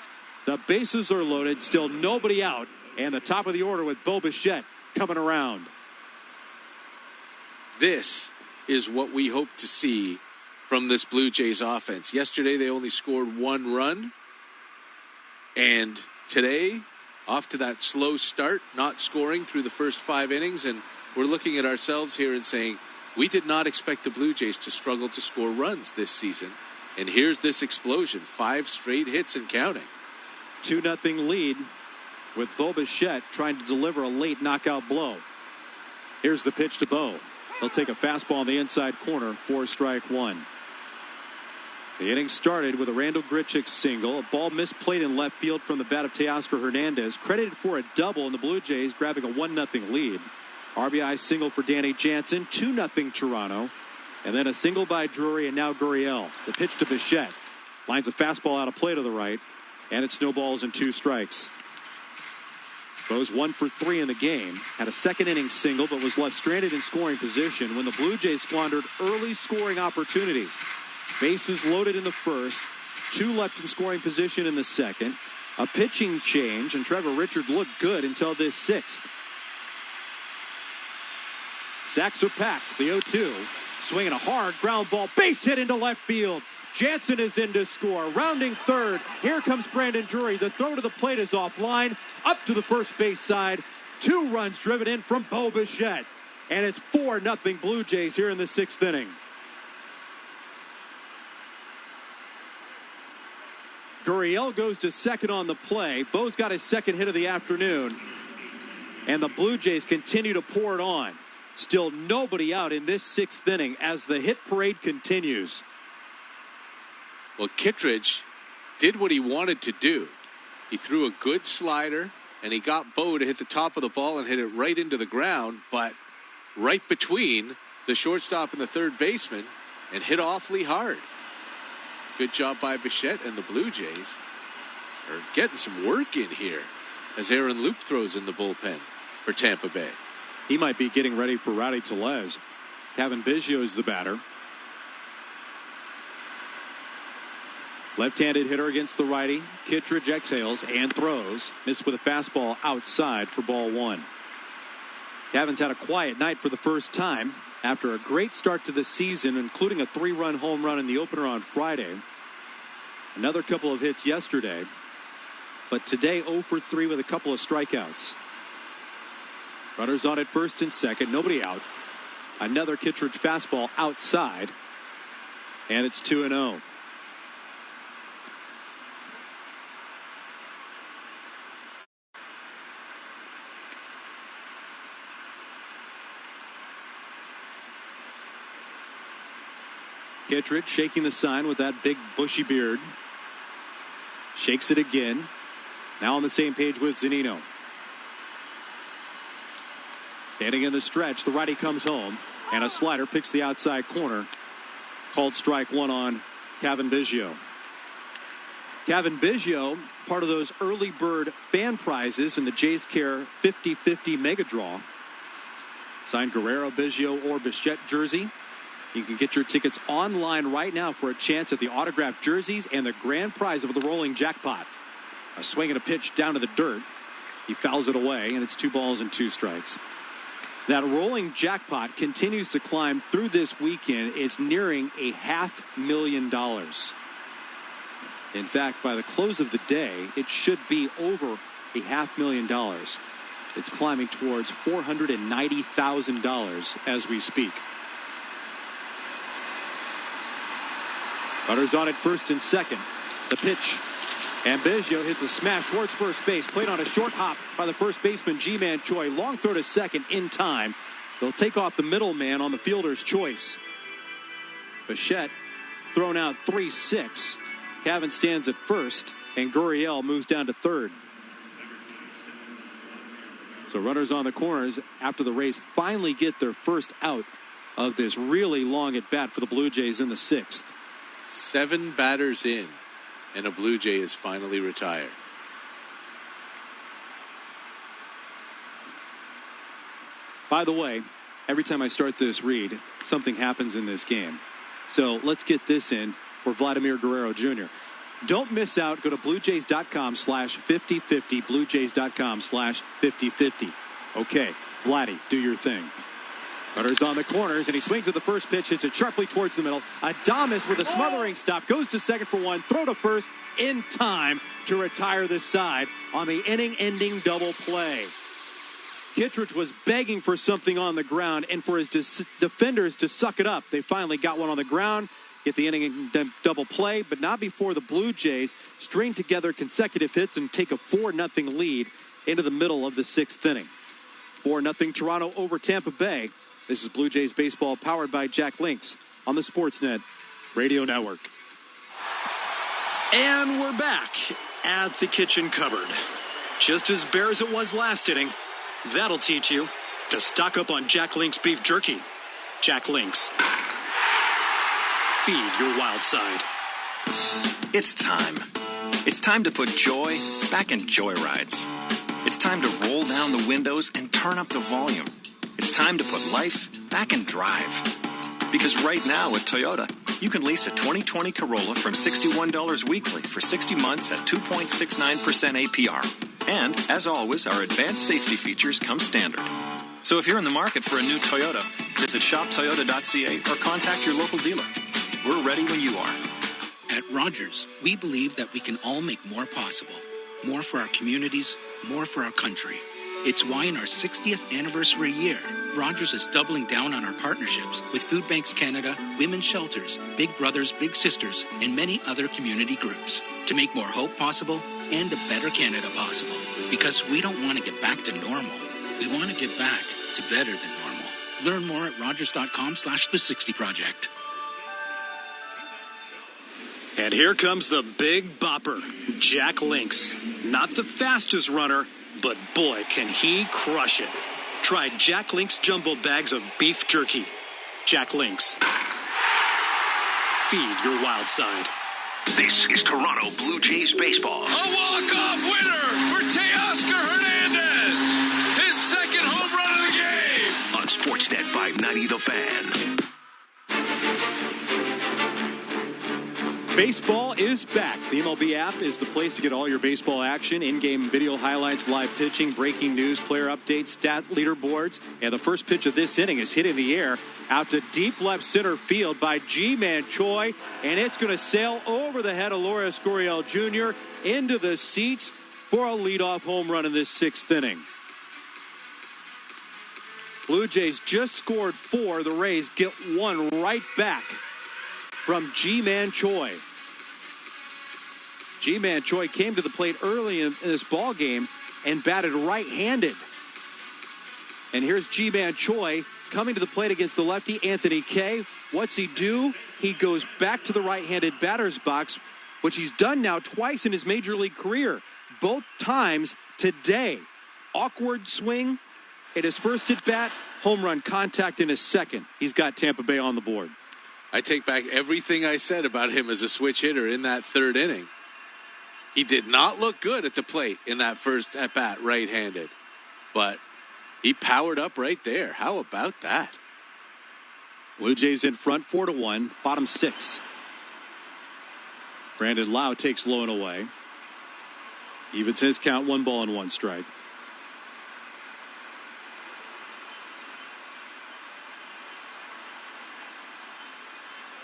The bases are loaded, still nobody out, and the top of the order with Bo Bichette coming around. This is what we hope to see from this Blue Jays offense. Yesterday, they only scored 1 run. And today, off to that slow start, not scoring through the first 5 innings. And we're looking at ourselves here and saying, we did not expect the Blue Jays to struggle to score runs this season. And here's this explosion, 5 straight hits and counting. 2-0 lead with Bo Bichette trying to deliver a late knockout blow. Here's the pitch to Bo. He'll take a fastball on the inside corner for strike one. The inning started with a Randall Grichuk single. A ball misplayed in left field from the bat of Teoscar Hernandez. Credited for a double, and the Blue Jays grabbing a 1-0 lead. RBI single for Danny Jansen. 2-0 Toronto. And then a single by Drury, and now Gurriel. The pitch to Bichette. Lines a fastball out of play to the right. And it's no balls and 2 strikes. Bo's 1 for 3 in the game. Had a second inning single, but was left stranded in scoring position when the Blue Jays squandered early scoring opportunities. Bases loaded in the first. 2 left in scoring position in the second. A pitching change, and Trevor Richard looked good until this 6th. Sacks are packed. The 0-2. Swinging a hard ground ball. Base hit into left field. Jansen is in to score. Rounding third. Here comes Brandon Drury. The throw to the plate is offline. Up to the first base side. 2 runs driven in from Bo Bichette. And it's 4-0 Blue Jays here in the 6th inning. Gurriel goes to second on the play. Bo's got his second hit of the afternoon. And the Blue Jays continue to pour it on. Still nobody out in this 6th inning as the hit parade continues. Well, Kittredge did what he wanted to do. He threw a good slider, and he got Bo to hit the top of the ball and hit it right into the ground, but right between the shortstop and the third baseman, and hit awfully hard. Good job by Bichette, and the Blue Jays are getting some work in here as Aaron Loop throws in the bullpen for Tampa Bay. He might be getting ready for Rowdy Tellez. Kevin Biggio is the batter. Left-handed hitter against the righty. Kittredge exhales and throws. Missed with a fastball outside for ball 1. Kevin's had a quiet night for the first time after a great start to the season, including a 3-run home run in the opener on Friday. Another couple of hits yesterday. But today 0 for 3 with a couple of strikeouts. Runners on at first and second. Nobody out. Another Kittredge fastball outside. And it's 2-0. Kittredge shaking the sign with that big bushy beard. Shakes it again. Now on the same page with Zunino. Standing in the stretch, the righty comes home. And a slider picks the outside corner. Called strike 1 on Kevin Biggio. Kevin Biggio, part of those early bird fan prizes in the Jays Care 50-50 mega draw. Signed Guerrero, Biggio, or Bichette jersey. You can get your tickets online right now for a chance at the autographed jerseys and the grand prize of the rolling jackpot. A swing and a pitch down to the dirt. He fouls it away, and it's 2 balls and 2 strikes. That rolling jackpot continues to climb through this weekend. It's nearing $500,000. In fact, by the close of the day, it should be over $500,000. It's climbing towards $490,000 as we speak. Runners on at first and second. The pitch. And Biggio hits a smash towards first base. Played on a short hop by the first baseman, Ji-Man Choi. Long throw to second in time. They'll take off the middleman on the fielder's choice. Bichette thrown out 3-6. Cavan stands at first, and Gurriel moves down to third. So runners on the corners after the Rays finally get their first out of this really long at bat for the Blue Jays in the 6th. 7 batters in, and a Blue Jay is finally retired. By the way, every time I start this read, something happens in this game. So let's get this in for Vladimir Guerrero Jr. Don't miss out. Go to BlueJays.com/5050. BlueJays.com/5050. Okay, Vladdy, do your thing. Runners on the corners, and he swings at the first pitch, hits it sharply towards the middle. Adames with a smothering stop, goes to second for 1, throw to first in time to retire this side on the inning-ending double play. Kittredge was begging for something on the ground and for his defenders to suck it up. They finally got one on the ground, get the inning double play, but not before the Blue Jays string together consecutive hits and take a 4-0 lead into the middle of the 6th inning. 4-0 Toronto over Tampa Bay. This is Blue Jays baseball powered by Jack Links on the Sportsnet Radio Network. And we're back at the kitchen cupboard. Just as bare as it was last inning, that'll teach you to stock up on Jack Links beef jerky. Jack Links. Feed your wild side. It's time. It's time to put joy back in joyrides. It's time to roll down the windows and turn up the volume. It's time to put life back in drive. Because right now at Toyota, you can lease a 2020 Corolla from $61 weekly for 60 months at 2.69% APR. And, as always, our advanced safety features come standard. So if you're in the market for a new Toyota, visit shoptoyota.ca or contact your local dealer. We're ready when you are. At Rogers, we believe that we can all make more possible. More for our communities, more for our country. It's why in our 60th anniversary year, Rogers is doubling down on our partnerships with Food Banks Canada, Women's Shelters, Big Brothers Big Sisters, and many other community groups to make more hope possible and a better Canada possible. Because we don't want to get back to normal. We want to get back to better than normal. Learn more at rogers.com/the60project. And here comes the big bopper, Jack Links. Not the fastest runner, but boy, can he crush it. Try Jack Links jumbo bags of beef jerky. Jack Links. Feed your wild side. This is Toronto Blue Jays baseball. A walk-off winner for Teoscar Hernandez. His second home run of the game. On Sportsnet 590 The Fan. Baseball is back. The MLB app is the place to get all your baseball action, in-game video highlights, live pitching, breaking news, player updates, stat leaderboards. And the first pitch of this inning is hit in the air out to deep left center field by Ji-Man Choi. And it's going to sail over the head of Lourdes Gurriel Jr. into the seats for a leadoff home run in this 6th inning. Blue Jays just scored 4. The Rays get one right back from Ji-Man Choi. Ji-Man Choi came to the plate early in this ball game and batted right-handed. And here's Ji-Man Choi coming to the plate against the lefty Anthony Kay. What's he do? He goes back to the right-handed batter's box, which he's done now twice in his major league career. Both times today. Awkward swing at his first at bat, home run contact in his second. He's got Tampa Bay on the board. I take back everything I said about him as a switch hitter in that 3rd inning. He did not look good at the plate in that first at-bat right-handed, but he powered up right there. How about that? Blue Jays in front 4-1, bottom 6. Brandon Lau takes low and away. Evens his count, 1 ball and 1 strike.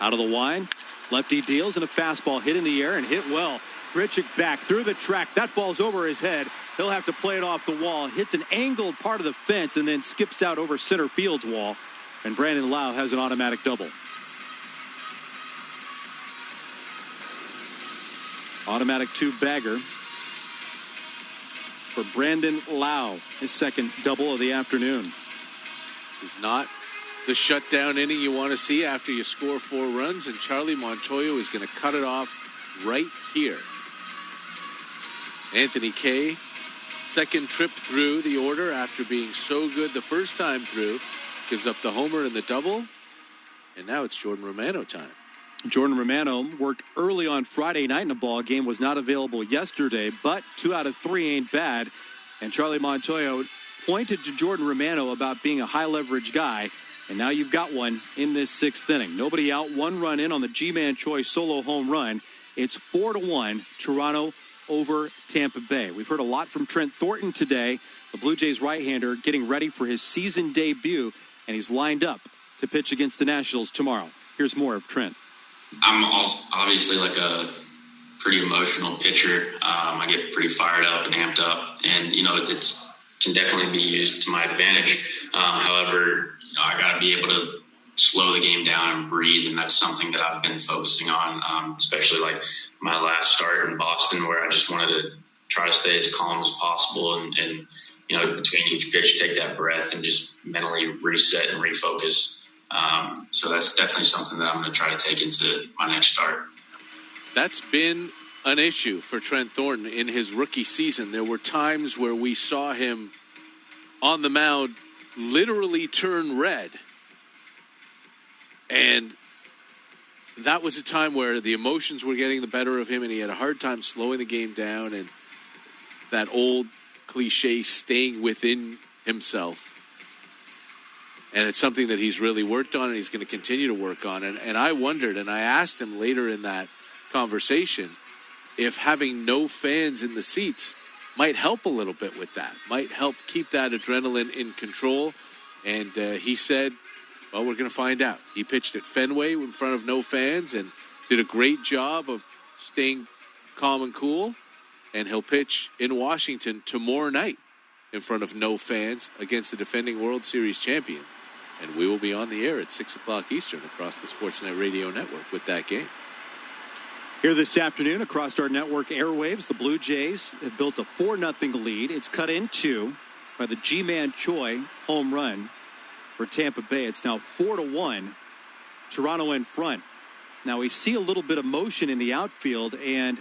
Out of the wine, lefty deals and a fastball hit in the air and hit well. Grichuk back through the track. That ball's over his head. He'll have to play it off the wall. Hits an angled part of the fence and then skips out over center field's wall. And Brandon Lau has an automatic double. Automatic 2-bagger for Brandon Lau, his second double of the afternoon. Is not the shutdown inning you want to see after you score 4 runs, and Charlie Montoyo is going to cut it off right here. Anthony Kay, second trip through the order after being so good the first time through, gives up the homer and the double, and now it's Jordan Romano time. Jordan Romano worked early on Friday night in a ball game, was not available yesterday, but 2 out of 3 ain't bad. And Charlie Montoyo pointed to Jordan Romano about being a high-leverage guy, and now you've got one in this 6th inning. Nobody out, 1 run in on the G-Man Choi solo home run. It's 4-1, Toronto over Tampa Bay. We've heard a lot from Trent Thornton today, the Blue Jays right-hander getting ready for his season debut, and he's lined up to pitch against the Nationals tomorrow. Here's more of Trent. I'm also obviously like a pretty emotional pitcher. I get pretty fired up and amped up, and it's can definitely be used to my advantage. However, I got to be able to slow the game down and breathe, and that's something that I've been focusing on, especially like my last start in Boston, where I just wanted to try to stay as calm as possible, and between each pitch, take that breath and just mentally reset and refocus. So that's definitely something that I'm going to try to take into my next start. That's been an issue for Trent Thornton in his rookie season. There were times where we saw him on the mound literally turn red. And that was a time where the emotions were getting the better of him, and he had a hard time slowing the game down, and that old cliche, staying within himself. And it's something that he's really worked on, and he's going to continue to work on. And I wondered, and I asked him later in that conversation, if having no fans in the seats might help a little bit with that, might help keep that adrenaline in control. And he said, well, we're going to find out. He pitched at Fenway in front of no fans and did a great job of staying calm and cool. And he'll pitch in Washington tomorrow night in front of no fans against the defending World Series champions. And we will be on the air at 6 o'clock Eastern across the Sportsnet Radio Network with that game. Here this afternoon across our network airwaves, the Blue Jays have built a 4-0 lead. It's cut in 2 by the G-Man Choi home run for Tampa Bay. It's now 4-1, Toronto in front. Now we see a little bit of motion in the outfield, and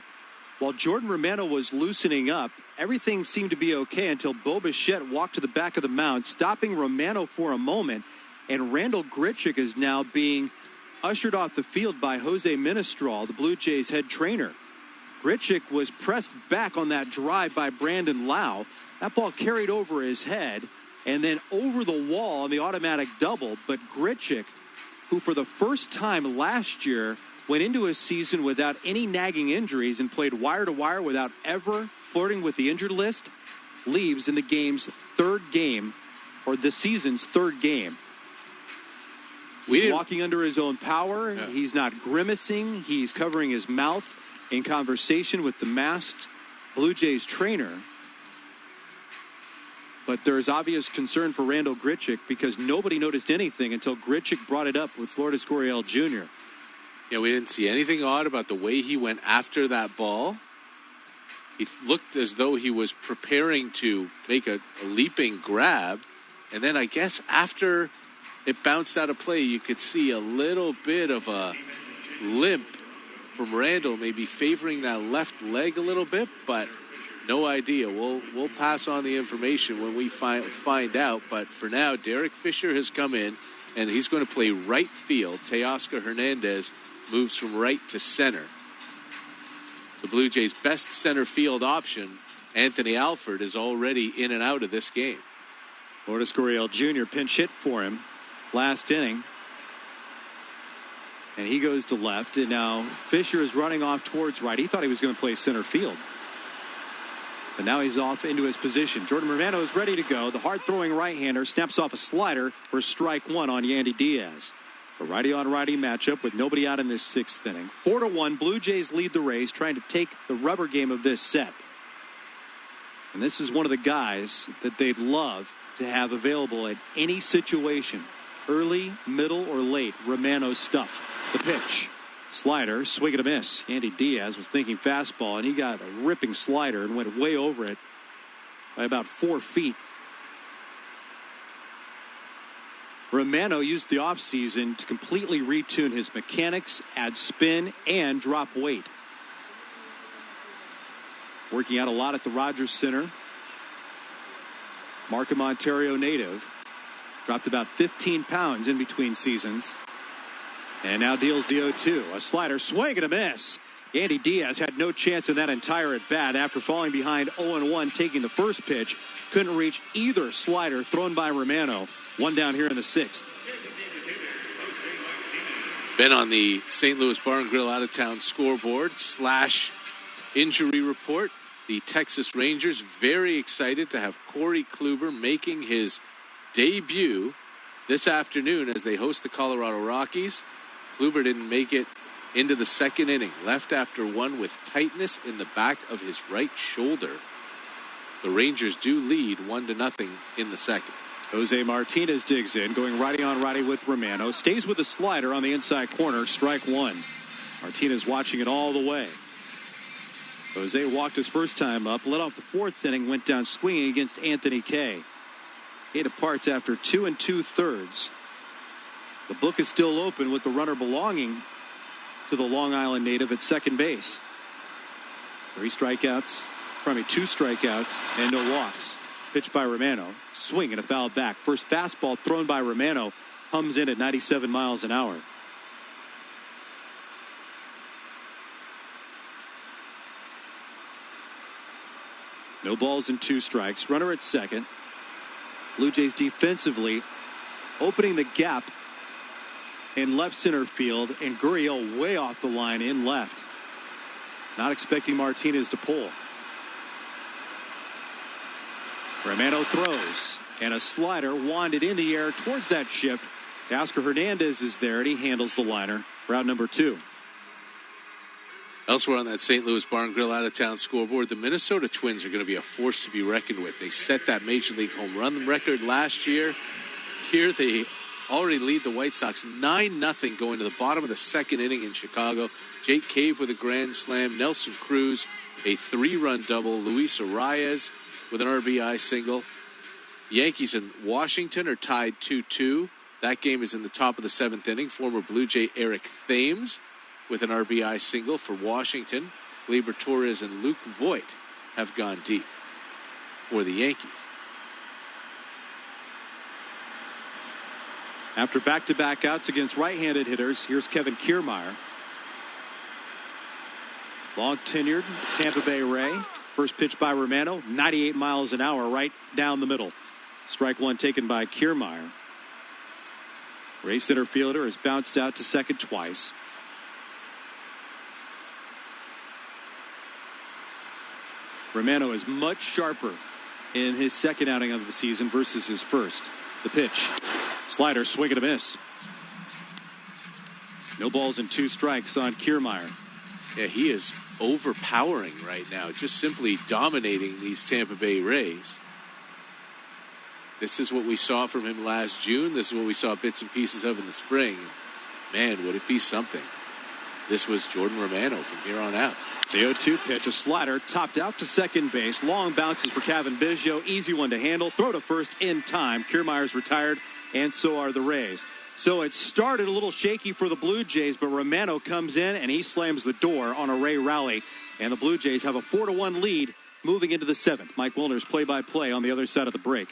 while Jordan Romano was loosening up, everything seemed to be okay until Bo Bichette walked to the back of the mound, stopping Romano for a moment, and Randall Grichuk is now being ushered off the field by Jose Ministral, the Blue Jays head trainer. Grichuk was pressed back on that drive by Brandon Lau. That ball carried over his head and then over the wall on the automatic double. But Grichuk, who for the first time last year went into a season without any nagging injuries and played wire to wire without ever flirting with the injured list, leaves in the game's 3rd game, or the season's 3rd game. He's walking under his own power. Yeah. He's not grimacing. He's covering his mouth in conversation with the masked Blue Jays trainer. But there's obvious concern for Randall Grichuk because nobody noticed anything until Grichuk brought it up with Florida Scoriel Jr. Yeah, we didn't see anything odd about the way he went after that ball. He looked as though he was preparing to make a leaping grab. And then I guess after it bounced out of play, you could see a little bit of a limp from Randall, maybe favoring that left leg a little bit, but no idea. We'll pass on the information when we find out. But for now, Derek Fisher has come in, and he's going to play right field. Teoscar Hernandez moves from right to center. the Blue Jays' best center field option, Anthony Alford, is already in and out of this game. Lourdes Gurriel Jr. pinch hit for him last inning. And he goes to left. And now Fisher is running off towards right. He thought he was going to play center field. But now he's off into his position. Jordan Romano is ready to go. The hard-throwing right-hander snaps off a slider for strike one on Yandy Diaz. A righty-on-righty matchup with nobody out in this sixth inning. 4-1, Blue Jays lead the Rays, trying to take the rubber game of this set. And this is one of the guys that they'd love to have available at any situation. Early, middle, or late, Romano stuff. The pitch. Slider, swing and a miss. Yandy Diaz was thinking fastball, and he got a ripping slider and went way over it by about 4 feet. Romano used the offseason to completely retune his mechanics, add spin, and drop weight. Working out a lot at the Rogers Center. Markham, Ontario native. Dropped about 15 pounds in between seasons. And now deals the 0-2. A slider, swing and a miss. Yandy Diaz had no chance in that entire at-bat after falling behind 0-1, taking the first pitch. Couldn't reach either slider thrown by Romano. One down here in the sixth. Been on the St. Louis Bar and Grill out-of-town scoreboard / injury report. The Texas Rangers very excited to have Corey Kluber making his debut this afternoon as they host the Colorado Rockies. Kluber didn't make it into the second inning. Left after one with tightness in the back of his right shoulder. The Rangers do lead 1-0 in the second. Jose Martinez digs in, going righty on righty with Romano. Stays with a slider on the inside corner, strike one. Martinez watching it all the way. Jose walked his first time up, led off the fourth inning, went down swinging against Anthony Kay. 8 departs after 2 2/3. The book is still open with the runner belonging to the Long Island native at second base. 2 strikeouts and no walks. Pitched by Romano. Swing and a foul back. First fastball thrown by Romano hums in at 97 miles an hour. No balls and 2 strikes. Runner at second. Blue Jays defensively opening the gap in left center field, and Gurriel way off the line in left. Not expecting Martinez to pull. Romano throws, and a slider wanded in the air towards that shift. Oscar Hernandez is there, and he handles the liner. Route number 2. Elsewhere on that St. Louis Bar and Grill out-of-town scoreboard, the Minnesota Twins are going to be a force to be reckoned with. They set that Major League home run record last year. Here they already lead the White Sox 9-0 going to the bottom of the second inning in Chicago. Jake Cave with a grand slam. Nelson Cruz, a 3-run double. Luis Arias with an RBI single. Yankees and Washington are tied 2-2. That game is in the top of the 7th inning. Former Blue Jay Eric Thames with an RBI single for Washington. Gleyber Torres and Luke Voigt have gone deep for the Yankees. After back-to-back outs against right-handed hitters, here's Kevin Kiermaier. Long-tenured Tampa Bay Ray. First pitch by Romano, 98 miles an hour right down the middle. Strike one taken by Kiermaier. Ray center fielder has bounced out to second twice. Romano is much sharper in his second outing of the season versus his first. The pitch. Slider, swing and a miss. No balls and 2 strikes on Kiermaier. Yeah, he is overpowering right now, just simply dominating these Tampa Bay Rays. This is what we saw from him last June. This is what we saw bits and pieces of in the spring. Man, would it be something. This was Jordan Romano from here on out. The 0-2 pitch, a slider, topped out to second base. Long bounces for Kevin Biggio. Easy one to handle. Throw to first in time. Kiermaier's retired, and so are the Rays. So it started a little shaky for the Blue Jays, but Romano comes in, and he slams the door on a Ray rally. And the Blue Jays have a 4-1 lead moving into the 7th. Mike Wilner's play-by-play on the other side of the break.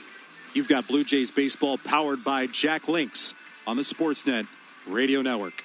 You've got Blue Jays baseball powered by Jack Links on the Sportsnet Radio Network.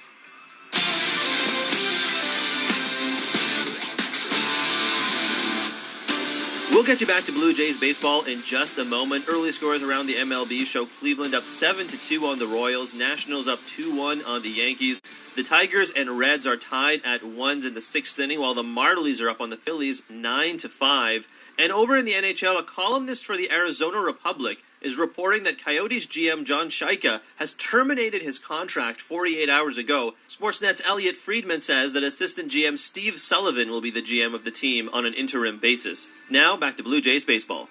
We'll get you back to Blue Jays baseball in just a moment. Early scores around the MLB show Cleveland up 7-2 on the Royals. Nationals up 2-1 on the Yankees. The Tigers and Reds are tied at 1s in the 6th inning, while the Marlies are up on the Phillies 9-5. And over in the NHL, a columnist for the Arizona Republic is reporting that Coyotes GM John Shaika has terminated his contract 48 hours ago. Sportsnet's Elliot Friedman says that assistant GM Steve Sullivan will be the GM of the team on an interim basis. Now, back to Blue Jays baseball.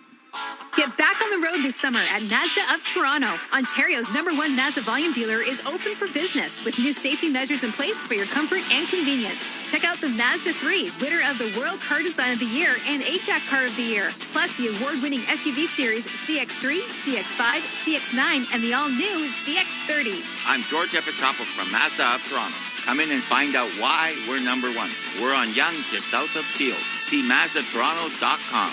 Get back on the road this summer at Mazda of Toronto. Ontario's #1 Mazda volume dealer is open for business with new safety measures in place for your comfort and convenience. Check out the Mazda 3, winner of the World Car Design of the Year and AJAC Car of the Year, plus the award-winning SUV series CX-3, CX-5, CX-9, and the all-new CX-30. I'm George Epitropoulos from Mazda of Toronto. Come in and find out why we're #1. We're on Yonge just south of Steeles. See MazdaToronto.com.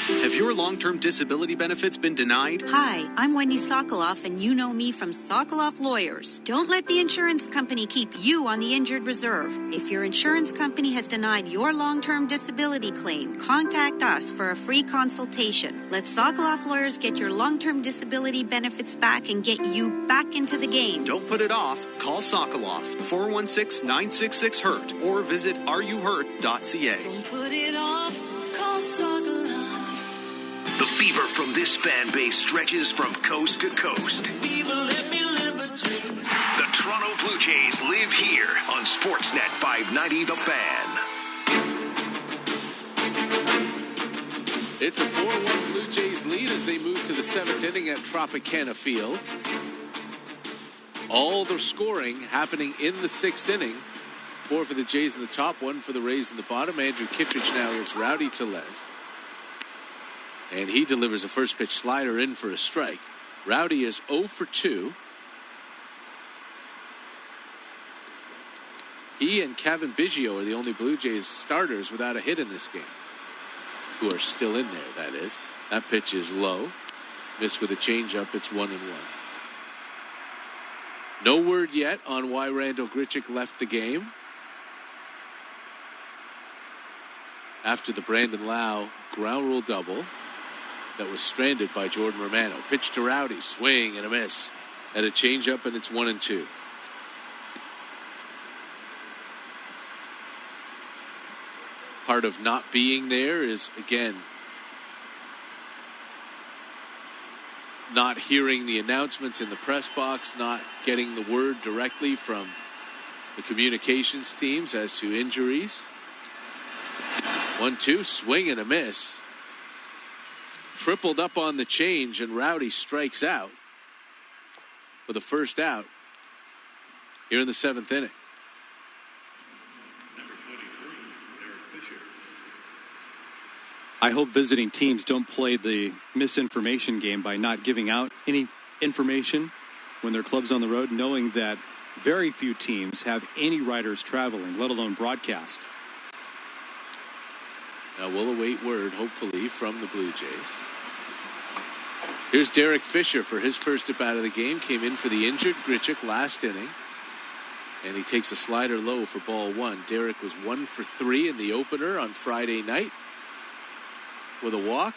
Have your long-term disability benefits been denied? Hi, I'm Wendy Sokoloff, and you know me from Sokoloff Lawyers. Don't let the insurance company keep you on the injured reserve. If your insurance company has denied your long-term disability claim, contact us for a free consultation. Let Sokoloff Lawyers get your long-term disability benefits back and get you back into the game. Don't put it off. Call Sokoloff, 416-966-HURT, or visit areyouhurt.ca. Don't put it off. Call Sokoloff. The fever from this fan base stretches from coast to coast. Fever, let me live a dream. The Toronto Blue Jays live here on Sportsnet 590 The Fan. It's a 4-1 Blue Jays lead as they move to the 7th inning at Tropicana Field. All the scoring happening in the 6th inning. 4 for the Jays in the top, 1 for the Rays in the bottom. Andrew Kittredge now against Rowdy Tellez. And he delivers a first pitch slider in for a strike. Rowdy is 0 for 2. He and Kevin Biggio are the only Blue Jays starters without a hit in this game. Who are still in there, that is. That pitch is low. Missed with a changeup. It's 1-1. No word yet on why Randall Grichuk left the game. After the Brandon Lau ground rule double that was stranded by Jordan Romano. Pitch to Rowdy, swing and a miss. At a changeup, and it's 1-2. Part of not being there is, again, not hearing the announcements in the press box, not getting the word directly from the communications teams as to injuries. 1-2, swing and a miss. Tripled up on the change, and Rowdy strikes out for the first out here in the 7th inning. I hope visiting teams don't play the misinformation game by not giving out any information when their club's on the road, knowing that very few teams have any writers traveling, let alone broadcast. Now we'll await word, hopefully, from the Blue Jays. Here's Derek Fisher for his first at-bat of the game. Came in for the injured Grichuk last inning. And he takes a slider low for ball 1. Derek was 1 for 3 in the opener on Friday night with a walk.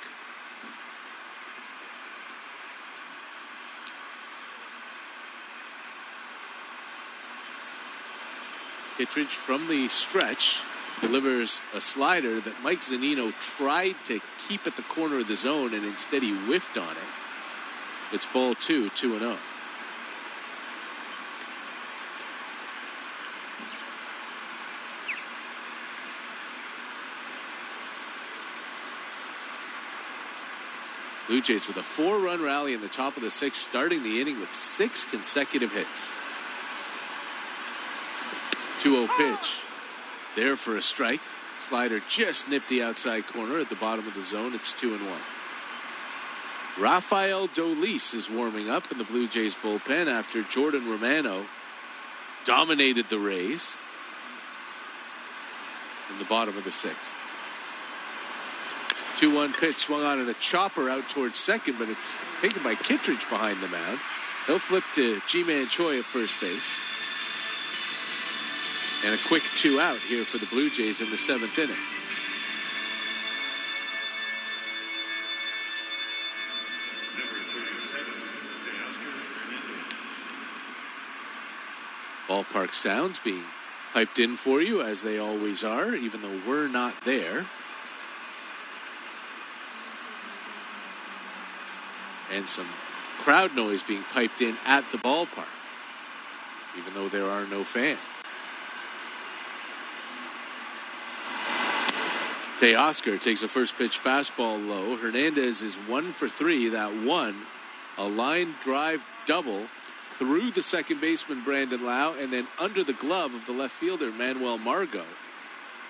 Kittredge from the stretch delivers a slider that Mike Zunino tried to keep at the corner of the zone, and instead he whiffed on it. It's ball 2, 2-0. Blue Jays with a 4-run rally in the top of the 6th, starting the inning with 6 consecutive hits. 2-0 pitch. There for a strike. Slider just nipped the outside corner at the bottom of the zone. It's 2-1. Rafael Dolis is warming up in the Blue Jays bullpen after Jordan Romano dominated the Rays in the bottom of the 6th. 2-1 pitch swung on and a chopper out towards second, but it's taken by Kittredge behind the mound. He'll flip to Ji-Man Choi at first base. And a quick 2 out here for the Blue Jays in the 7th inning. Ballpark sounds being piped in for you, as they always are, even though we're not there. And some crowd noise being piped in at the ballpark, even though there are no fans. Teoscar takes a first pitch fastball low. Hernandez is 1 for 3. That one, a line drive double through the second baseman Brandon Lau and then under the glove of the left fielder Manuel Margot.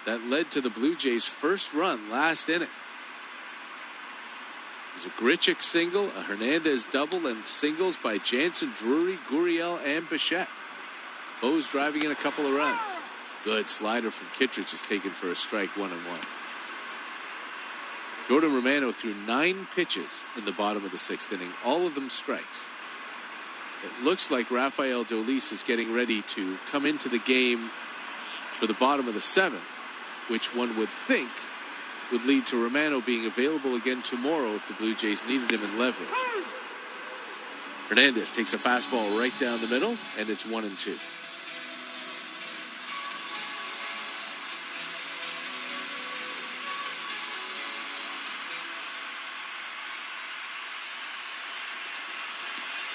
That led to the Blue Jays' first run last inning. It was a Grichuk single, a Hernandez double, and singles by Jansen, Drury, Gurriel, and Bichette. Bose driving in a couple of runs. Good slider from Kittredge is taken for a strike, 1-1. Jordan Romano threw 9 pitches in the bottom of the 6th inning, all of them strikes. It looks like Rafael Dolis is getting ready to come into the game for the bottom of the 7th, which one would think would lead to Romano being available again tomorrow if the Blue Jays needed him in leverage. Hernandez takes a fastball right down the middle, and it's 1-2.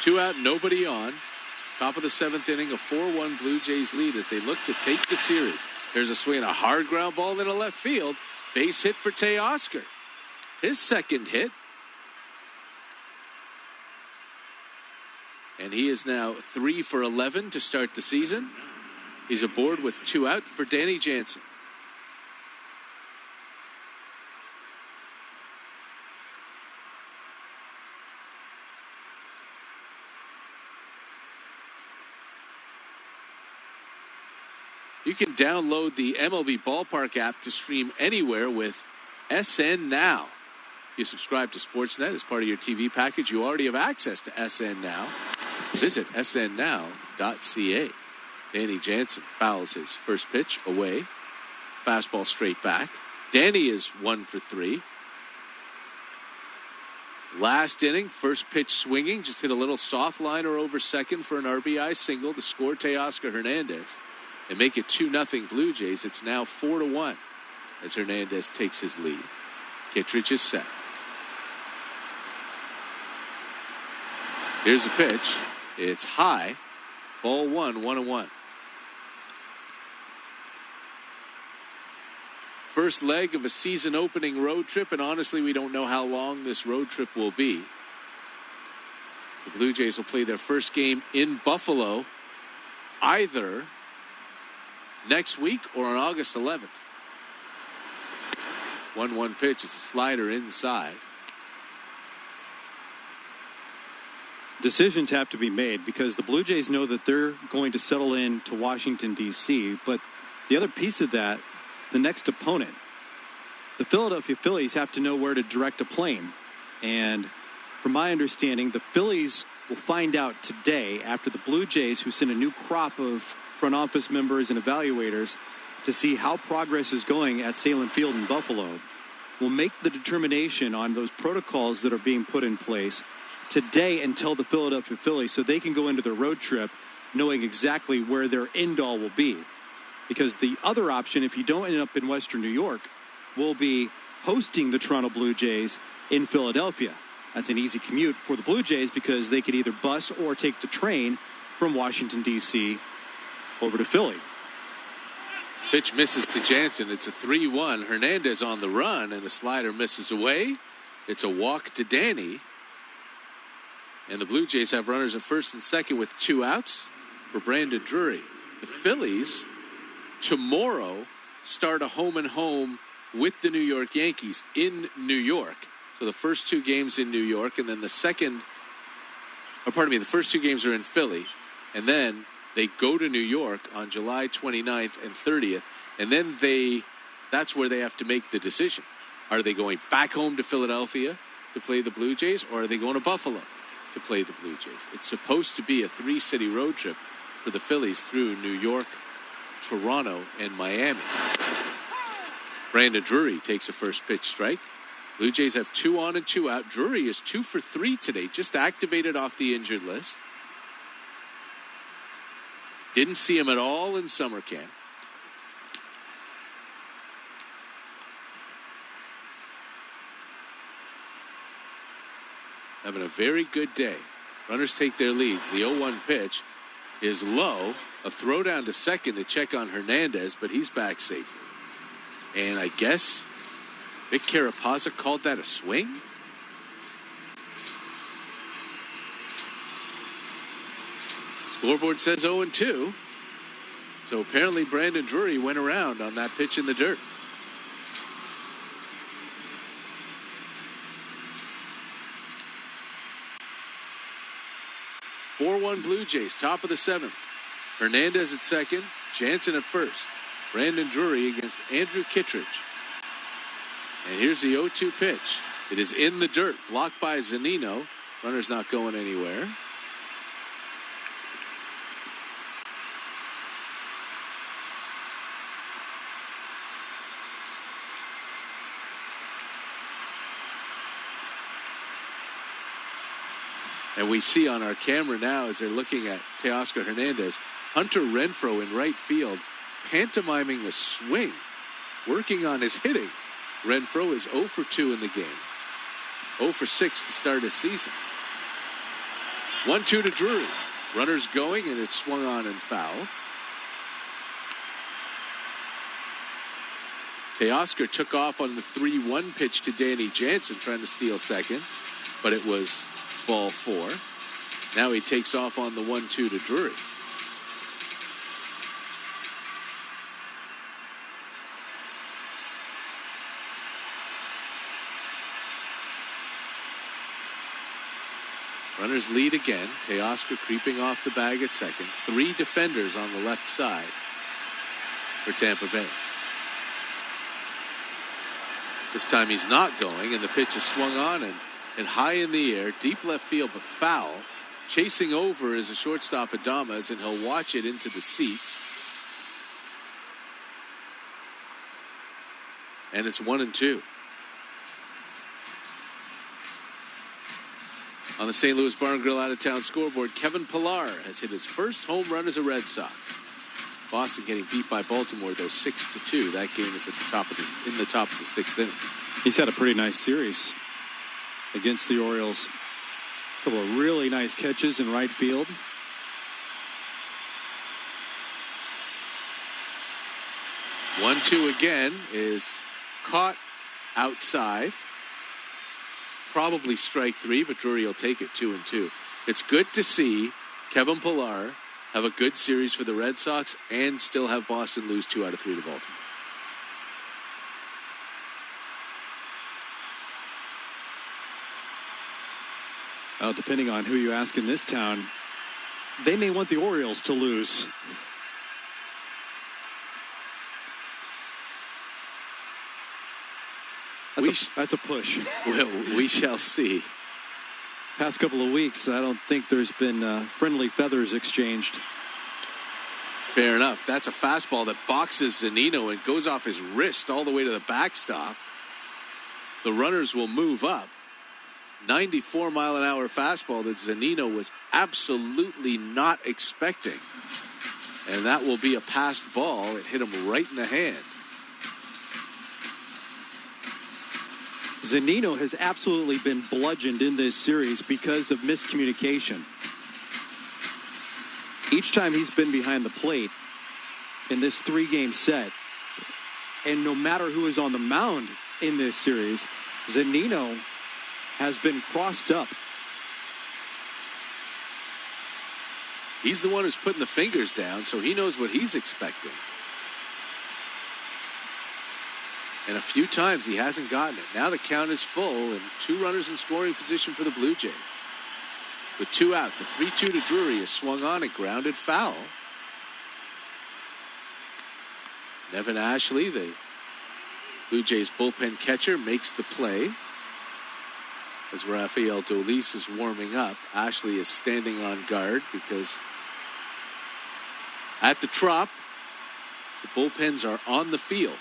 Two out, nobody on. Top of the 7th inning, a 4-1 Blue Jays lead as they look to take the series. There's a swing, a hard ground ball into left field. Base hit for Teoscar. His second hit. And he is now 3 for 11 to start the season. He's aboard with 2 out for Danny Jansen. You can download the MLB Ballpark app to stream anywhere with SN Now. If you subscribe to Sportsnet as part of your TV package, you already have access to SN Now. Visit snnow.ca. Danny Jansen fouls his first pitch away. Fastball straight back. Danny is 1 for 3. Last inning, first pitch swinging. Just hit a little soft liner over second for an RBI single to score Teoscar Hernandez and make it 2-0 Blue Jays. It's now 4-1 as Hernandez takes his lead. Kittredge is set. Here's the pitch. It's high. Ball 1-1. First leg of a season opening road trip, and honestly, we don't know how long this road trip will be. The Blue Jays will play their first game in Buffalo either next week or on August 11th. 1-1 pitch is a slider inside. Decisions have to be made because the Blue Jays know that they're going to settle in to Washington, D.C., but the other piece of that, the next opponent, the Philadelphia Phillies have to know where to direct a plane. And from my understanding, the Phillies will find out today after the Blue Jays, who sent a new crop of front office members and evaluators to see how progress is going at Salem Field in Buffalo, will make the determination on those protocols that are being put in place today and tell the Philadelphia Phillies so they can go into their road trip knowing exactly where their end all will be. Because the other option, if you don't end up in Western New York, will be hosting the Toronto Blue Jays in Philadelphia. That's an easy commute for the Blue Jays because they could either bus or take the train from Washington, D.C. over to Philly. Pitch misses to Jansen. It's a 3-1. Hernandez on the run, and a slider misses away. It's a walk to Danny. And the Blue Jays have runners at first and second with 2 outs for Brandon Drury. The Phillies tomorrow start a home-and-home with the New York Yankees in New York. So the first 2 games in New York, and then the first 2 games are in Philly. And then they go to New York on July 29th and 30th. And then that's where they have to make the decision. Are they going back home to Philadelphia to play the Blue Jays, or are they going to Buffalo to play the Blue Jays? It's supposed to be a 3-city road trip for the Phillies through New York, Toronto, and Miami. Brandon Drury takes a first pitch strike. Blue Jays have 2 on and 2 out. Drury is 2 for 3 today, just activated off the injured list. Didn't see him at all in summer camp. Having a very good day. Runners take their leads. The 0-1 pitch is low. A throw down to second to check on Hernandez, but he's back safely. And I guess Vic Carapazza called that a swing? Scoreboard says 0-2. So apparently Brandon Drury went around on that pitch in the dirt. Blue Jays, top of the 7th. Hernandez at second, Jansen at first. Brandon Drury against Andrew Kittredge. And here's the 0-2 pitch. It is in the dirt, blocked by Zunino. Runner's not going anywhere. And we see on our camera now as they're looking at Teoscar Hernandez, Hunter Renfroe in right field, pantomiming a swing, working on his hitting. Renfroe is 0 for 2 in the game. 0 for 6 to start his season. 1-2 to Drury. Runners going, and it's swung on and foul. Teoscar took off on the 3-1 pitch to Danny Jansen, trying to steal second, but it was ball 4. Now he takes off on the 1-2 to Drury. Runners lead again. Teoscar creeping off the bag at second. 3 defenders on the left side for Tampa Bay. This time he's not going, and the pitch is swung on and high in the air, deep left field, but foul. Chasing over is a shortstop Adames, and he'll watch it into the seats. And it's 1-2. On the St. Louis Bar and Grill out-of-town scoreboard, Kevin Pillar has hit his first home run as a Red Sox. Boston getting beat by Baltimore, though, 6-2. That game is at the top of the 6th inning. He's had a pretty nice series against the Orioles. A couple of really nice catches in right field. One, 2 again is caught outside. Probably strike 3, but Drury will take it 2-2. It's good to see Kevin Pillar have a good series for the Red Sox and still have Boston lose 2 out of 3 to Baltimore. Well, depending on who you ask in this town, they may want the Orioles to lose. That's a push. Well, we shall see. Past couple of weeks, I don't think there's been friendly feathers exchanged. Fair enough. That's a fastball that boxes Zunino and goes off his wrist all the way to the backstop. The runners will move up. 94-mile-an-hour fastball that Zunino was absolutely not expecting. And that will be a passed ball. It hit him right in the hand. Zunino has absolutely been bludgeoned in this series because of miscommunication. Each time he's been behind the plate in this 3-game set, and no matter who is on the mound in this series, Zunino has been crossed up. He's the one who's putting the fingers down, so he knows what he's expecting. And a few times he hasn't gotten it. Now the count is full and 2 runners in scoring position for the Blue Jays. With 2 out, the 3-2 to Drury is swung on and grounded foul. Nevin Ashley, the Blue Jays bullpen catcher, makes the play. As Rafael Dolis is warming up, Ashley is standing on guard because at the Trop, the bullpens are on the field.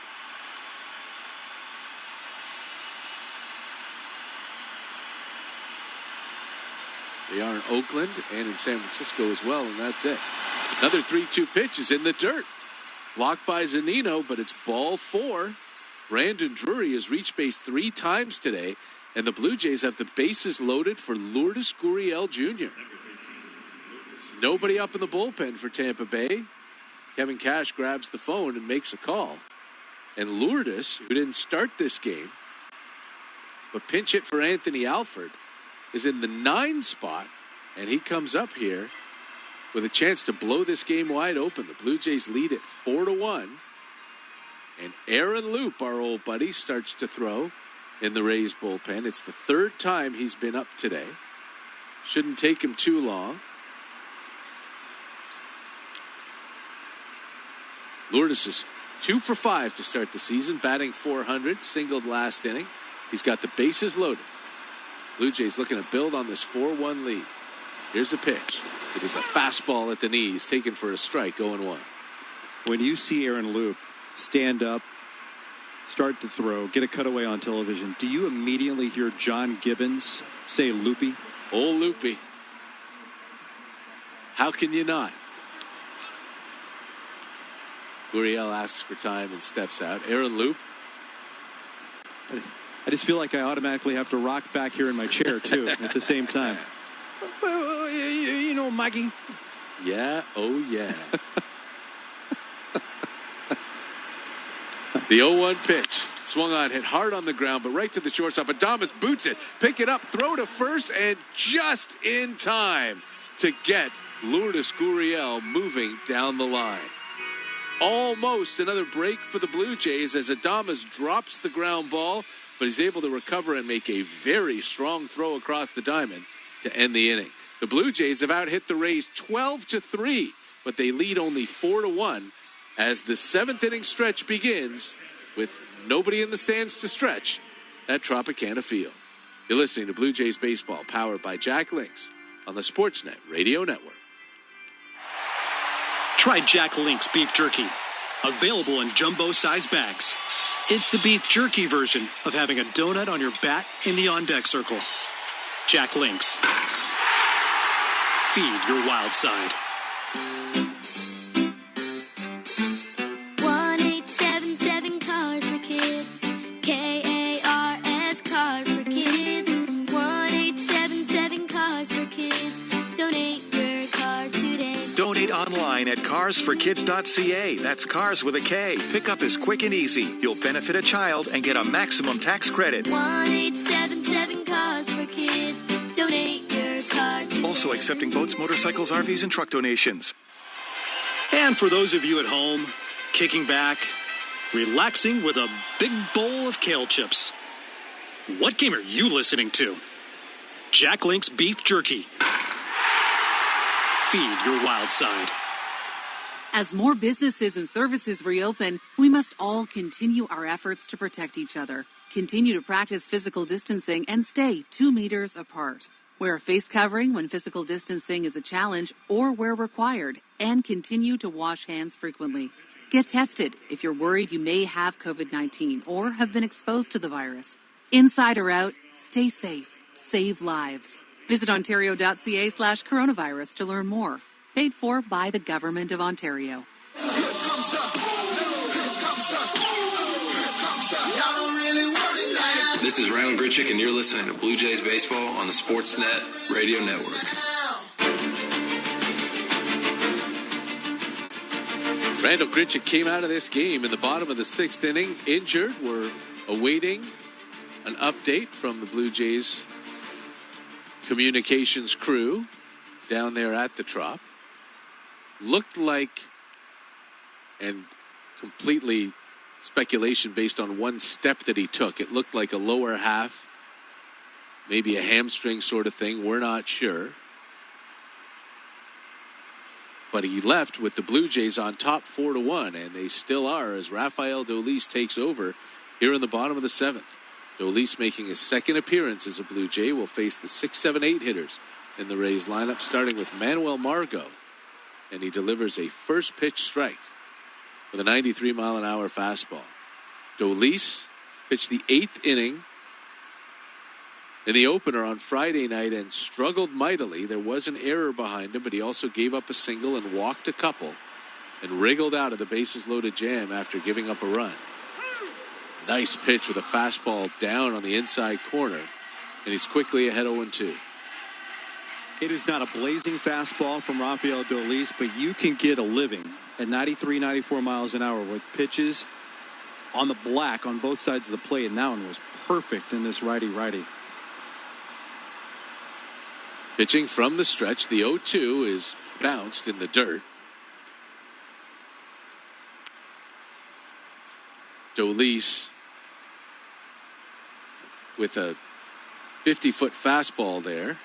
They are in Oakland and in San Francisco as well, and that's it. Another 3-2 pitch is in the dirt. Blocked by Zunino, but it's ball 4. Brandon Drury has reached base 3 times today, and the Blue Jays have the bases loaded for Lourdes Gurriel Jr. Nobody up in the bullpen for Tampa Bay. Kevin Cash grabs the phone and makes a call. And Lourdes, who didn't start this game, but pinch hit for Anthony Alford, is in the 9 spot, and he comes up here with a chance to blow this game wide open. The Blue Jays lead it 4-1. And Aaron Loop, our old buddy, starts to throw in the Rays bullpen. It's the 3rd time he's been up today. Shouldn't take him too long. Lourdes is 2 for 5 to start the season, batting .400, singled last inning. He's got the bases loaded. Blue Jays looking to build on this 4-1 lead. Here's a pitch. It is a fastball at the knees, taken for a strike, 0-1. When you see Aaron Loop stand up, start to throw, get a cutaway on television, do you immediately hear John Gibbons say Loopy? Old Loopy. How can you not? Gurriel asks for time and steps out. Aaron Loop. I just feel like I automatically have to rock back here in my chair, too, at the same time. You know, Mikey. Yeah, oh yeah. The 0-1 pitch. Swung on, hit hard on the ground, but right to the shortstop. Adames boots it, pick it up, throw to first, and just in time to get Lourdes Gurriel moving down the line. Almost another break for the Blue Jays as Adames drops the ground ball, but he's able to recover and make a very strong throw across the diamond to end the inning. The Blue Jays have out-hit the Rays 12-3, but they lead only 4-1 as the 7th inning stretch begins with nobody in the stands to stretch at Tropicana Field. You're listening to Blue Jays Baseball, powered by Jack Links on the Sportsnet Radio Network. Try Jack Link's beef jerky. Available in jumbo-size bags. It's the beef jerky version of having a donut on your bat in the on-deck circle. Jack Link's. Feed your wild side. 1877 Cars for Kids. KARS Cars for Kids. 1877 Cars for Kids. Donate your car today. Donate online at carsforkids.ca. That's cars with a K. Pickup is quick and easy. You'll benefit a child and get a maximum tax credit. 1877 Cars for Kids. Donate your car today. Also accepting boats, motorcycles, RVs, and truck donations. And for those of you at home, kicking back, relaxing with a big bowl of kale chips. What game are you listening to? Jack Link's beef jerky. Feed your wild side. As more businesses and services reopen, we must all continue our efforts to protect each other. Continue to practice physical distancing and stay 2 meters apart. Wear a face covering when physical distancing is a challenge or where required, and continue to wash hands frequently. Get tested if you're worried you may have COVID-19 or have been exposed to the virus. Inside or out, stay safe. Save lives. Visit ontario.ca/coronavirus to learn more. Paid for by the Government of Ontario. This is Randall Gritchick, and you're listening to Blue Jays Baseball on the Sportsnet Radio Network. Randall Gritchick came out of this game in the bottom of the 6th inning, injured. We're awaiting an update from the Blue Jays communications crew down there at the Trop. Looked like, and completely speculation based on one step that he took, it looked like a lower half, maybe a hamstring sort of thing. We're not sure. But he left with the Blue Jays on top 4-1, and they still are as Rafael Dolis takes over here in the bottom of the 7th. Dolis making his second appearance as a Blue Jay will face the 6, 7, 8 hitters in the Rays lineup, starting with Manuel Margot. And he delivers a first pitch strike with a 93-mile-an-hour fastball. Dolis pitched the 8th inning in the opener on Friday night and struggled mightily. There was an error behind him, but he also gave up a single and walked a couple and wriggled out of the bases-loaded jam after giving up a run. Nice pitch with a fastball down on the inside corner, and he's quickly ahead 0-2. It is not a blazing fastball from Rafael Dolis, but you can get a living at 93, 94 miles an hour with pitches on the black on both sides of the plate, and that one was perfect in this righty-righty. Pitching from the stretch, the 0-2 is bounced in the dirt. Dolis with a 50-foot fastball there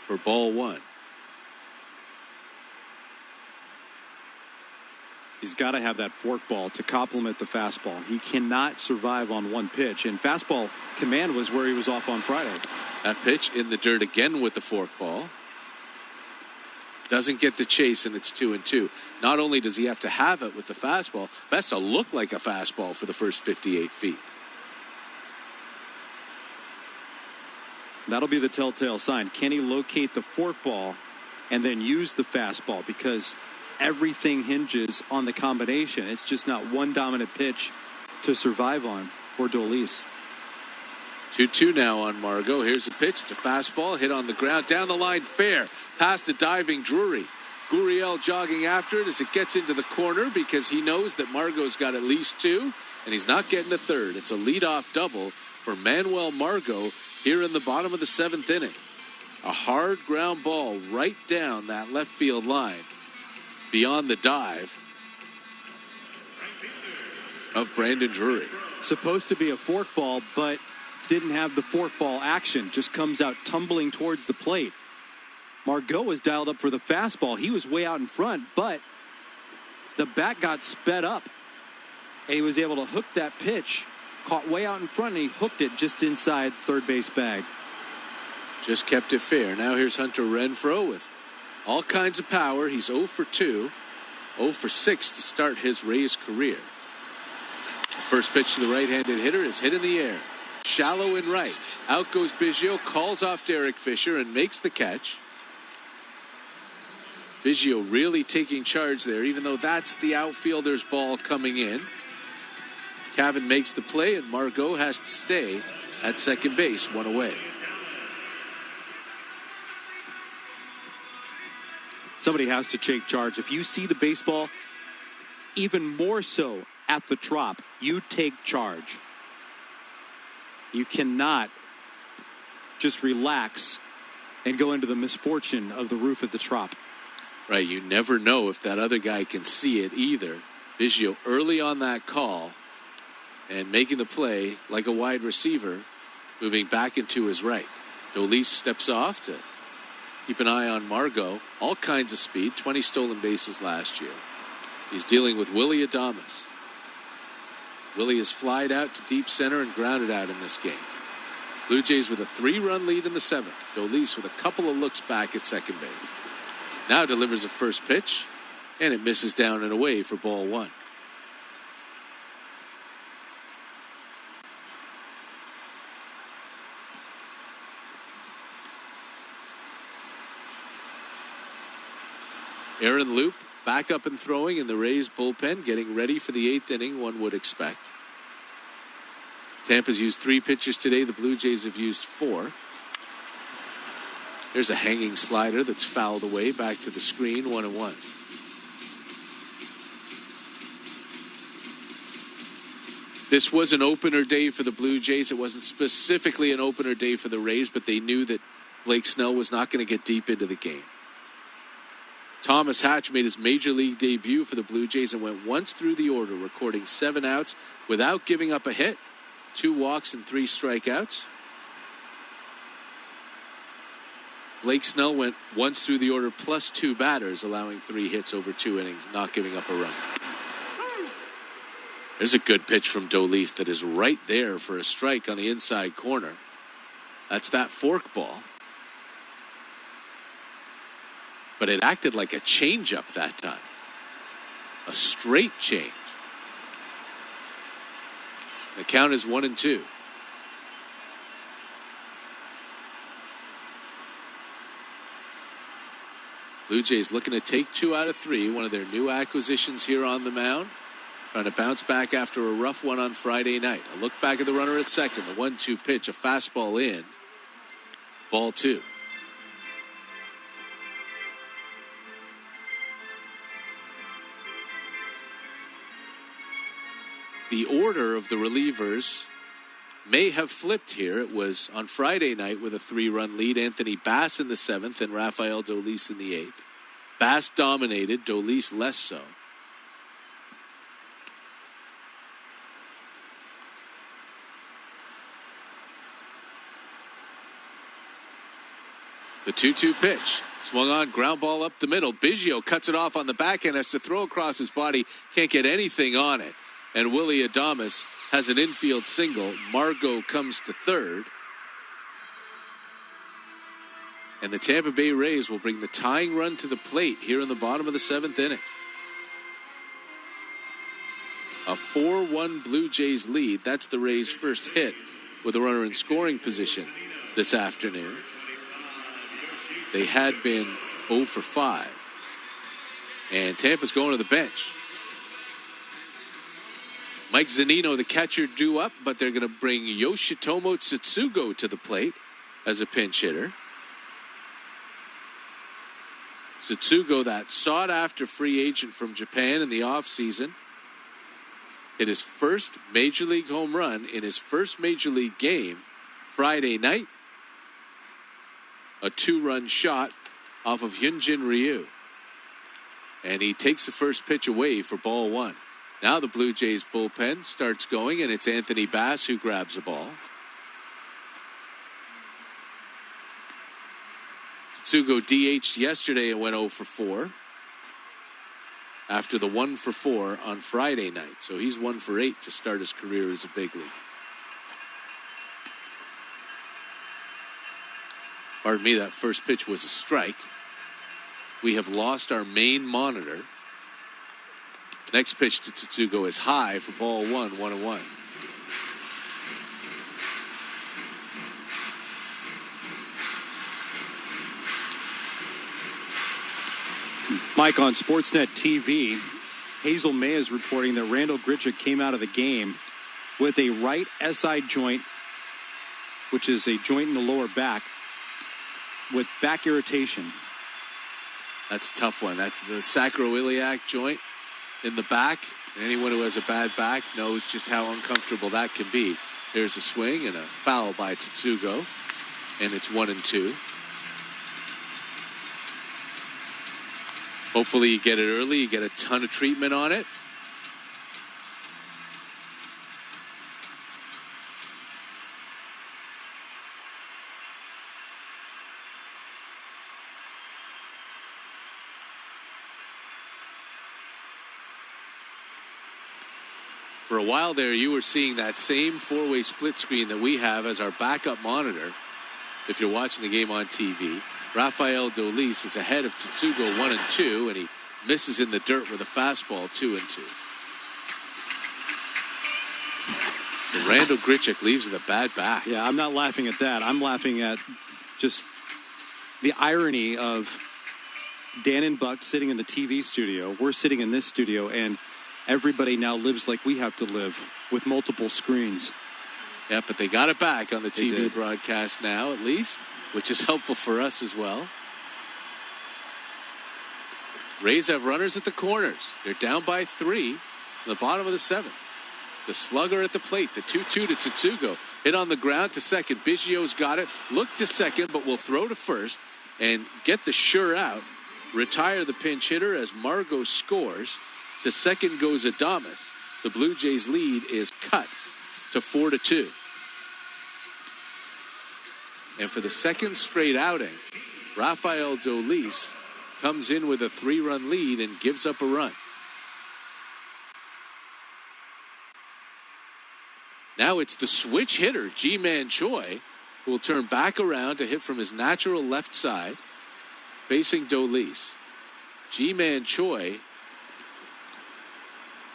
for ball one. He's got to have that forkball to complement the fastball. He cannot survive on one pitch, and fastball command was where he was off on Friday. That pitch in the dirt again with the forkball. Doesn't get the chase, and it's 2-2. Not only does he have to have it with the fastball, but has to look like a fastball for the first 58 feet. That'll be the telltale sign. Can he locate the forkball and then use the fastball? Because everything hinges on the combination. It's just not one dominant pitch to survive on for Dolis. 2-2 now on Margot. Here's the pitch. It's a fastball hit on the ground. Down the line, fair. Past the diving Drury. Gurriel jogging after it as it gets into the corner because he knows that Margot's got at least two, and he's not getting a third. It's a leadoff double for Manuel Margot here in the bottom of the seventh inning. A hard ground ball right down that left field line beyond the dive of Brandon Drury. Supposed to be a forkball, but didn't have the forkball action. Just comes out tumbling towards the plate. Margot was dialed up for the fastball. He was way out in front, but the bat got sped up, and he was able to hook that pitch. Caught way out in front, and he hooked it just inside third base bag. Just kept it fair. Now here's Hunter Renfroe with all kinds of power. He's 0 for 2, 0 for 6 to start his Rays career. The first pitch to the right-handed hitter is hit in the air. Shallow and right. Out goes Biggio, calls off Derek Fisher, and makes the catch. Biggio really taking charge there, even though that's the outfielder's ball coming in. Cavan makes the play, and Margot has to stay at second base, one away. Somebody has to take charge. If you see the baseball, even more so at the Trop, you take charge. You cannot just relax and go into the misfortune of the roof of the Trop. Right, you never know if that other guy can see it either. Biggio early on that call and making the play like a wide receiver, moving back into his right. Dolis steps off to keep an eye on Margot. All kinds of speed, 20 stolen bases last year. He's dealing with Willie Adames. Willie is flied out to deep center and grounded out in this game. Blue Jays with a 3-run lead in the seventh. Dolis with a couple of looks back at second base. Now delivers a first pitch, and it misses down and away for ball one. Aaron Loop back up and throwing in the Rays bullpen, getting ready for the eighth inning, one would expect. Tampa's used 3 pitches today. The Blue Jays have used 4. There's a hanging slider that's fouled away back to the screen, 1-1. This was an opener day for the Blue Jays. It wasn't specifically an opener day for the Rays, but they knew that Blake Snell was not going to get deep into the game. Thomas Hatch made his major league debut for the Blue Jays and went once through the order, recording 7 outs without giving up a hit, 2 walks and 3 strikeouts. Blake Snell went once through the order plus 2 batters, allowing 3 hits over 2 innings, not giving up a run. There's a good pitch from Dolis that is right there for a strike on the inside corner. That's that forkball. But it acted like a changeup that time. A straight change. The count is 1-2. Blue Jays looking to take 2 out of 3, one of their new acquisitions here on the mound. Trying to bounce back after a rough one on Friday night. A look back at the runner at second. The 1-2 pitch, a fastball in. Ball 2. The order of the relievers may have flipped here. It was on Friday night with a 3-run lead. Anthony Bass in the 7th and Rafael Dolis in the 8th. Bass dominated, Dolis less so. The 2-2 pitch. Swung on, ground ball up the middle. Biggio cuts it off on the backhand, has to throw across his body. Can't get anything on it. And Willie Adames has an infield single. Margot comes to third. And the Tampa Bay Rays will bring the tying run to the plate here in the bottom of the 7th inning. A 4-1 Blue Jays lead. That's the Rays' first hit with a runner in scoring position this afternoon. They had been 0 for 5. And Tampa's going to the bench. Mike Zunino, the catcher, due up, but they're going to bring Yoshitomo Tsutsugo to the plate as a pinch hitter. Tsutsugo, that sought-after free agent from Japan in the offseason, hit his first Major League home run in his first Major League game Friday night. A 2-run shot off of Hyunjin Ryu. And he takes the first pitch away for ball 1. Now the Blue Jays bullpen starts going, and it's Anthony Bass who grabs the ball. Tsutsugo DH'd yesterday and went 0 for 4 after the 1 for 4 on Friday night. So he's 1 for 8 to start his career as a big league. Pardon me, that first pitch was a strike. We have lost our main monitor. Next pitch to Tsutsugo is high for ball 1, 1-1. Mike, on Sportsnet TV, Hazel May is reporting that Randall Grichuk came out of the game with a right SI joint, which is a joint in the lower back, with back irritation. That's a tough one. That's the sacroiliac joint in the back. And anyone who has a bad back knows just how uncomfortable that can be. There's a swing and a foul by Tsutsugo, and it's 1-2. Hopefully you get it early. You get a ton of treatment on it. For a while there, you were seeing that same 4-way split screen that we have as our backup monitor. If you're watching the game on TV, Rafael Dolis is ahead of Tsutsugo 1-2, and he misses in the dirt with a fastball 2-2. So Randall Grichuk leaves with a bad back. Yeah, I'm not laughing at that. I'm laughing at just the irony of Dan and Buck sitting in the TV studio. We're sitting in this studio, and everybody now lives like we have to live with multiple screens. Yeah, but they got it back on the TV broadcast now, at least, which is helpful for us as well. Rays have runners at the corners. They're down by 3 in the bottom of the 7th. The slugger at the plate, the 2-2 to Tsutsugo. Hit on the ground to second. Biggio's got it. Look to second, but will throw to first and get the sure out. Retire the pinch hitter as Margot scores. To second goes Adames. The Blue Jays lead is cut to 4-2. And for the second straight outing, Rafael Dolis comes in with a 3-run lead and gives up a run. Now it's the switch hitter, Ji-Man Choi, who will turn back around to hit from his natural left side, facing Dolis. Ji-Man Choi,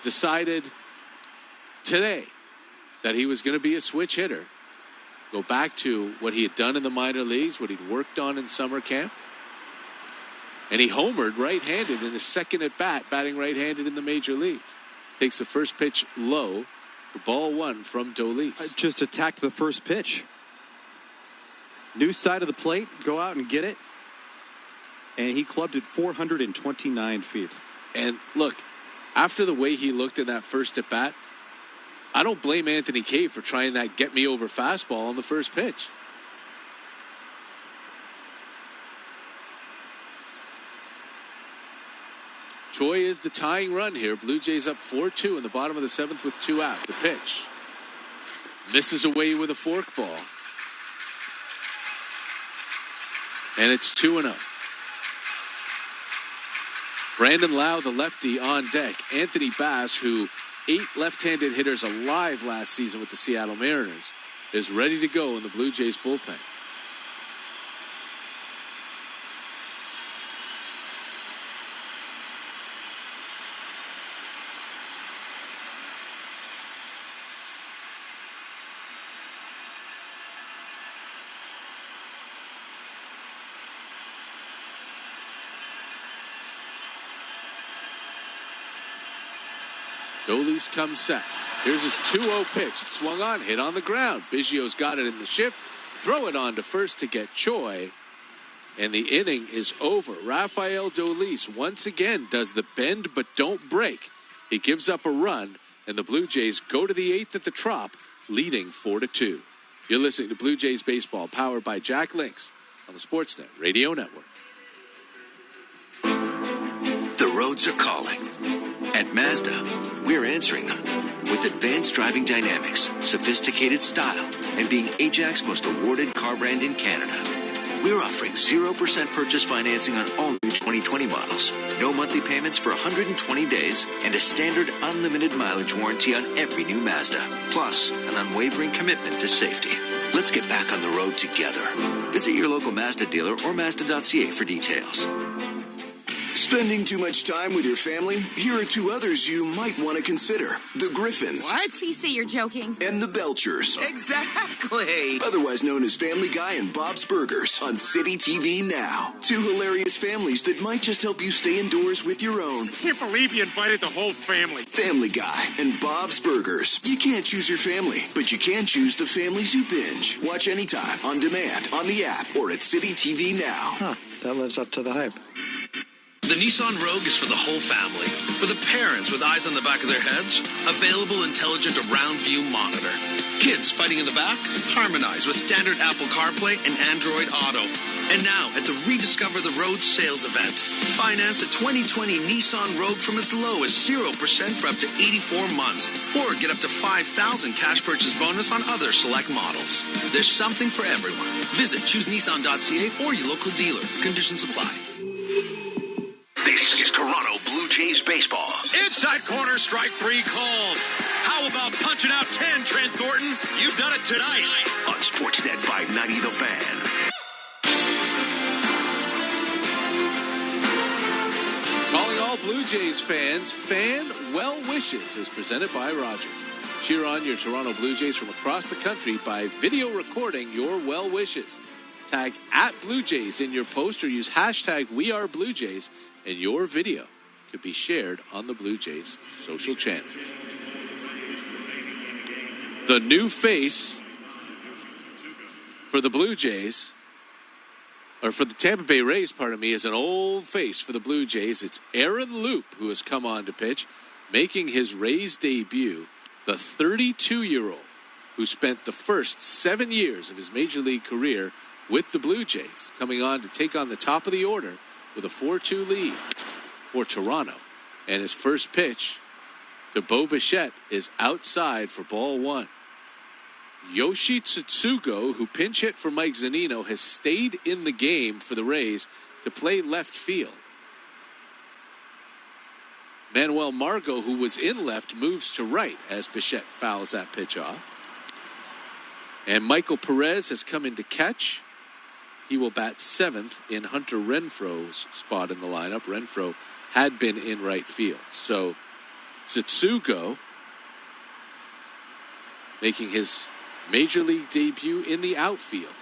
decided today, that he was going to be a switch hitter. Go back to what he had done in the minor leagues, what he'd worked on in summer camp. And he homered right-handed in his second at bat, batting right-handed in the major leagues. Takes the first pitch low for ball one from Dolis. Just attacked the first pitch. New side of the plate, go out and get it. And he clubbed it 429 feet. And look, after the way he looked in that first at bat, I don't blame Anthony Cave for trying that get me over fastball on the first pitch. Choi is the tying run here. Blue Jays up 4-2 in the bottom of the seventh with 2 out. The pitch misses away with a fork ball. And it's 2-0. Brandon Lau, the lefty, on deck. Anthony Bass, who 8 left-handed hitters alive last season with the Seattle Mariners, is ready to go in the Blue Jays bullpen. Dolis comes set. Here's his 2-0 pitch. Swung on, hit on the ground. Biggio's got it in the shift. Throw it on to first to get Choi. And the inning is over. Rafael Dolis once again does the bend but don't break. He gives up a run, and the Blue Jays go to the 8th at the Trop, leading 4-2. You're listening to Blue Jays Baseball, powered by Jack Links on the Sportsnet Radio Network. The roads are calling. At Mazda, we're answering them with advanced driving dynamics, sophisticated style, and being Ajax's most awarded car brand in Canada. We're offering 0% purchase financing on all new 2020 models, no monthly payments for 120 days, and a standard unlimited mileage warranty on every new Mazda, plus an unwavering commitment to safety. Let's get back on the road together. Visit your local Mazda dealer or Mazda.ca for details. Spending too much time with your family? Here are 2 others you might want to consider. The Griffins. What? Please say you're joking. And the Belchers. Exactly. Otherwise known as Family Guy and Bob's Burgers on City TV now. 2 hilarious families that might just help you stay indoors with your own. Can't believe you invited the whole family. Family Guy and Bob's Burgers. You can't choose your family, but you can choose the families you binge. Watch anytime, on demand, on the app, or at City TV now. Huh, that lives up to the hype. The Nissan Rogue is for the whole family. For the parents with eyes on the back of their heads, available intelligent around view monitor. Kids fighting in the back, harmonize with standard Apple CarPlay and Android Auto. And now at the Rediscover the Road sales event, finance a 2020 Nissan Rogue from as low as 0% for up to 84 months. Or get up to $5,000 cash purchase bonus on other select models. There's something for everyone. Visit choosenissan.ca or your local dealer. Conditions apply. This is Toronto Blue Jays baseball. Inside corner, strike 3 called. How about punching out 10, Trent Thornton? You've done it tonight. On Sportsnet 590 The Fan. Calling all Blue Jays fans, Fan Well Wishes is presented by Rogers. Cheer on your Toronto Blue Jays from across the country by video recording your well wishes. Tag @BlueJays in your post or use hashtag #WeAreBlueJays, and your video could be shared on the Blue Jays social channels. The new face for the Blue Jays, or for the Tampa Bay Rays, pardon me, is an old face for the Blue Jays. It's Aaron Loop, who has come on to pitch, making his Rays debut, the 32-year-old who spent the first 7 years of his Major League career with the Blue Jays, coming on to take on the top of the order with a 4-2 lead for Toronto. And his first pitch to Bo Bichette is outside for ball 1. Yoshi Tsutsugo, who pinch hit for Mike Zunino, has stayed in the game for the Rays to play left field. Manuel Margot, who was in left, moves to right as Bichette fouls that pitch off. And Michael Perez has come in to catch. He will bat 7th in Hunter Renfroe's spot in the lineup. Renfroe had been in right field. So Tsutsugo making his major league debut in the outfield.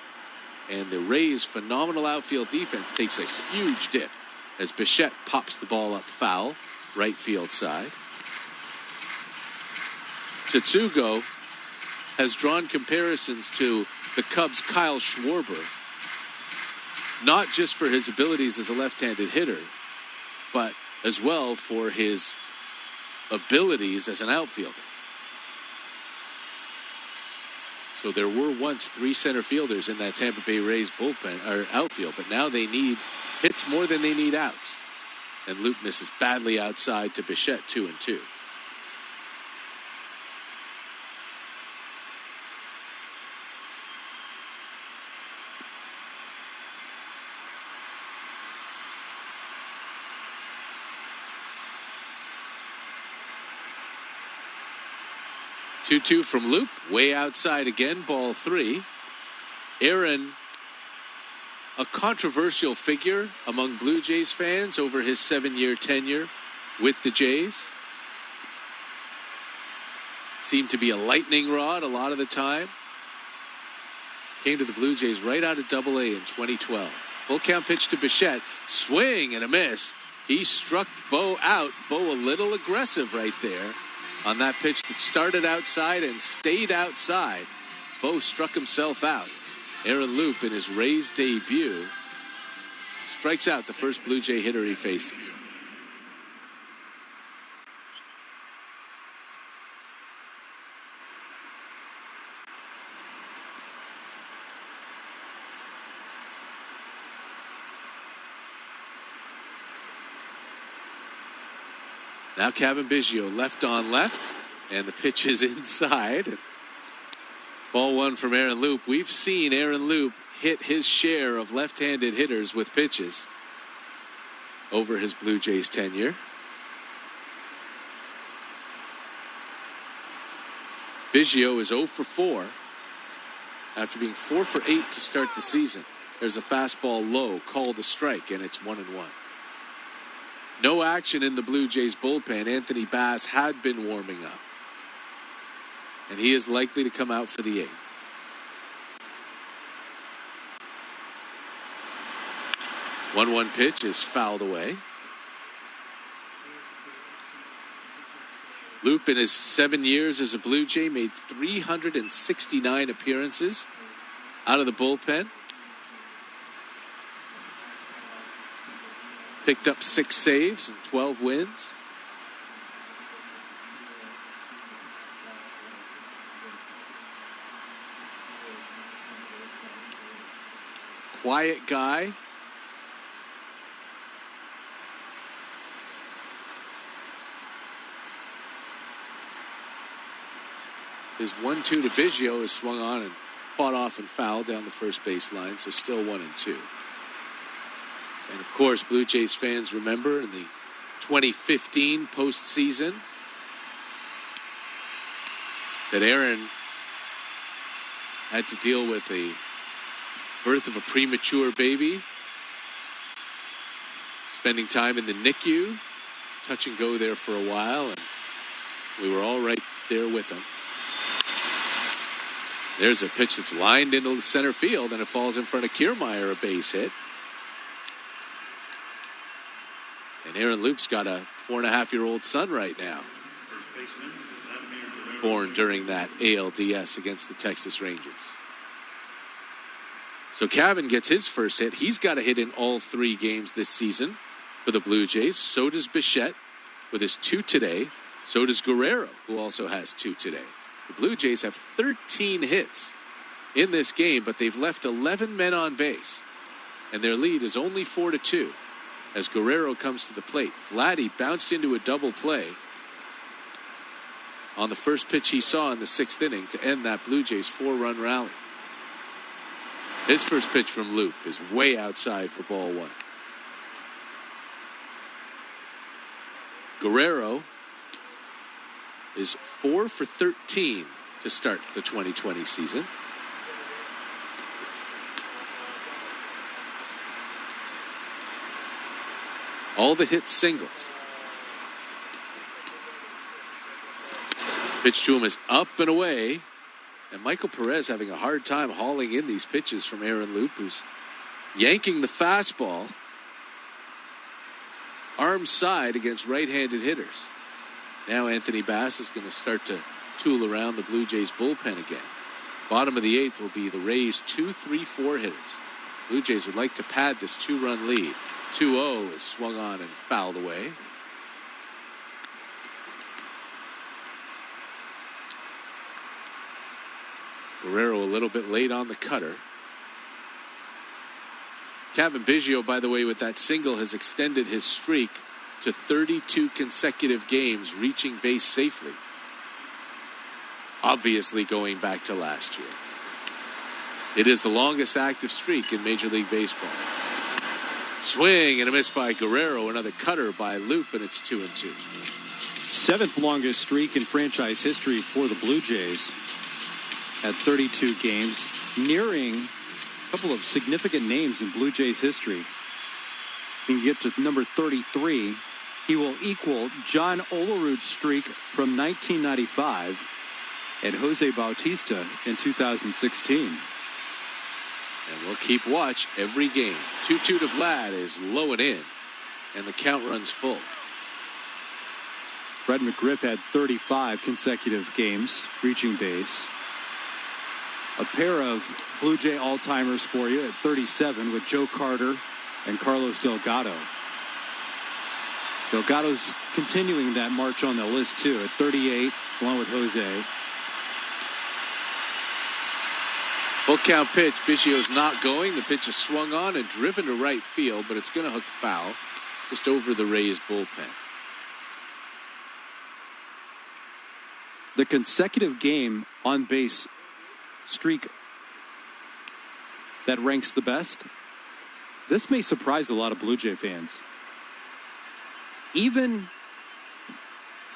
And the Rays' phenomenal outfield defense takes a huge dip as Bichette pops the ball up foul, right field side. Tsutsugo has drawn comparisons to the Cubs' Kyle Schwarber, not just for his abilities as a left-handed hitter, but as well for his abilities as an outfielder. So there were once 3 center fielders in that Tampa Bay Rays bullpen or outfield, but now they need hits more than they need outs. And Loup misses badly outside to Bichette, 2-2. Two from Loup, way outside again, ball 3. Aaron, a controversial figure among Blue Jays fans over his 7-year tenure with the Jays. Seemed to be a lightning rod a lot of the time. Came to the Blue Jays right out of Double-A in 2012. Full count pitch to Bichette, swing and a miss. He struck Bo out. Bo a little aggressive right there. On that pitch that started outside and stayed outside, Bo struck himself out. Aaron Loup, in his Rays debut, strikes out the first Blue Jay hitter he faces. Now Kevin Biggio left on left, and the pitch is inside. Ball 1 from Aaron Loup. We've seen Aaron Loup hit his share of left-handed hitters with pitches over his Blue Jays tenure. Biggio is 0 for 4 after being 4 for 8 to start the season. There's a fastball low, called a strike, and it's 1-1. No action in the Blue Jays bullpen. Anthony Bass had been warming up, and he is likely to come out for the 8th. One pitch is fouled away. Loup, in his 7 years as a Blue Jay, made 369 appearances out of the bullpen. Picked up 6 saves and 12 wins. Quiet guy. His 1-2 to Biggio is swung on and fought off and fouled down the first baseline, so still 1-2. And of course, Blue Jays fans remember in the 2015 postseason that Aaron had to deal with the birth of a premature baby, spending time in the NICU, touch and go there for a while, and we were all right there with him. There's a pitch that's lined into the center field, and it falls in front of Kiermaier, a base hit. And Aaron Loup's got a 4.5-year-old son right now, born during that ALDS against the Texas Rangers. So Cavan gets his first hit. He's got a hit in all 3 games this season for the Blue Jays. So does Bichette with his 2 today. So does Guerrero, who also has 2 today. The Blue Jays have 13 hits in this game, but they've left 11 men on base. And their lead is only 4-2 as Guerrero comes to the plate. Vladdy bounced into a double play on the first pitch he saw in the 6th inning to end that Blue Jays 4-run rally. His first pitch from Loup is way outside for ball 1. Guerrero is 4 for 13 to start the 2020 season. All the hits singles. Pitch to him is up and away. And Michael Perez having a hard time hauling in these pitches from Aaron Loup, who's yanking the fastball arm side against right-handed hitters. Now Anthony Bass is going to start to tool around the Blue Jays bullpen again. Bottom of the 8th will be the Rays' 2-3-4 hitters. Blue Jays would like to pad this 2-run lead. 2-0 is swung on and fouled away. Guerrero a little bit late on the cutter. Kevin Biggio, by the way, with that single has extended his streak to 32 consecutive games reaching base safely. Obviously going back to last year. It is the longest active streak in Major League Baseball. Swing and a miss by Guerrero. Another cutter by Loup, and it's 2-2. 7th longest streak in franchise history for the Blue Jays at 32 games, nearing a couple of significant names in Blue Jays history. He can get to number 33. He will equal John Olerud's streak from 1995 and Jose Bautista in 2016. And we'll keep watch every game. 2-2 to Vlad is low and in, and the count runs full. Fred McGriff had 35 consecutive games reaching base. A pair of Blue Jay all-timers for you at 37 with Joe Carter and Carlos Delgado. Delgado's continuing that march on the list, too, at 38, along with Jose. Full count pitch. Biggio's not going. The pitch is swung on and driven to right field, but it's going to hook foul just over the Rays bullpen. The consecutive game on base streak that ranks the best. This may surprise a lot of Blue Jay fans. Even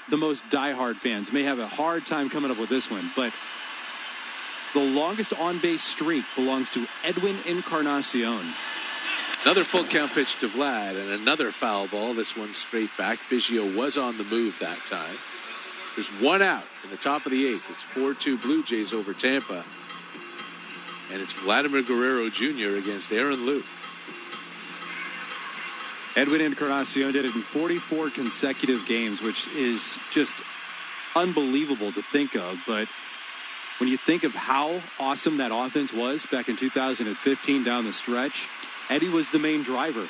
the most diehard fans may have a hard time coming up with this one, but the longest on-base streak belongs to Edwin Encarnacion. Another full count pitch to Vlad and another foul ball. This one straight back. Biggio was on the move that time. There's one out in the top of the 8th. It's 4-2 Blue Jays over Tampa. And it's Vladimir Guerrero Jr. against Aaron Loup. Edwin Encarnacion did it in 44 consecutive games, which is just unbelievable to think of. But when you think of how awesome that offense was back in 2015 down the stretch, Eddie was the main driver.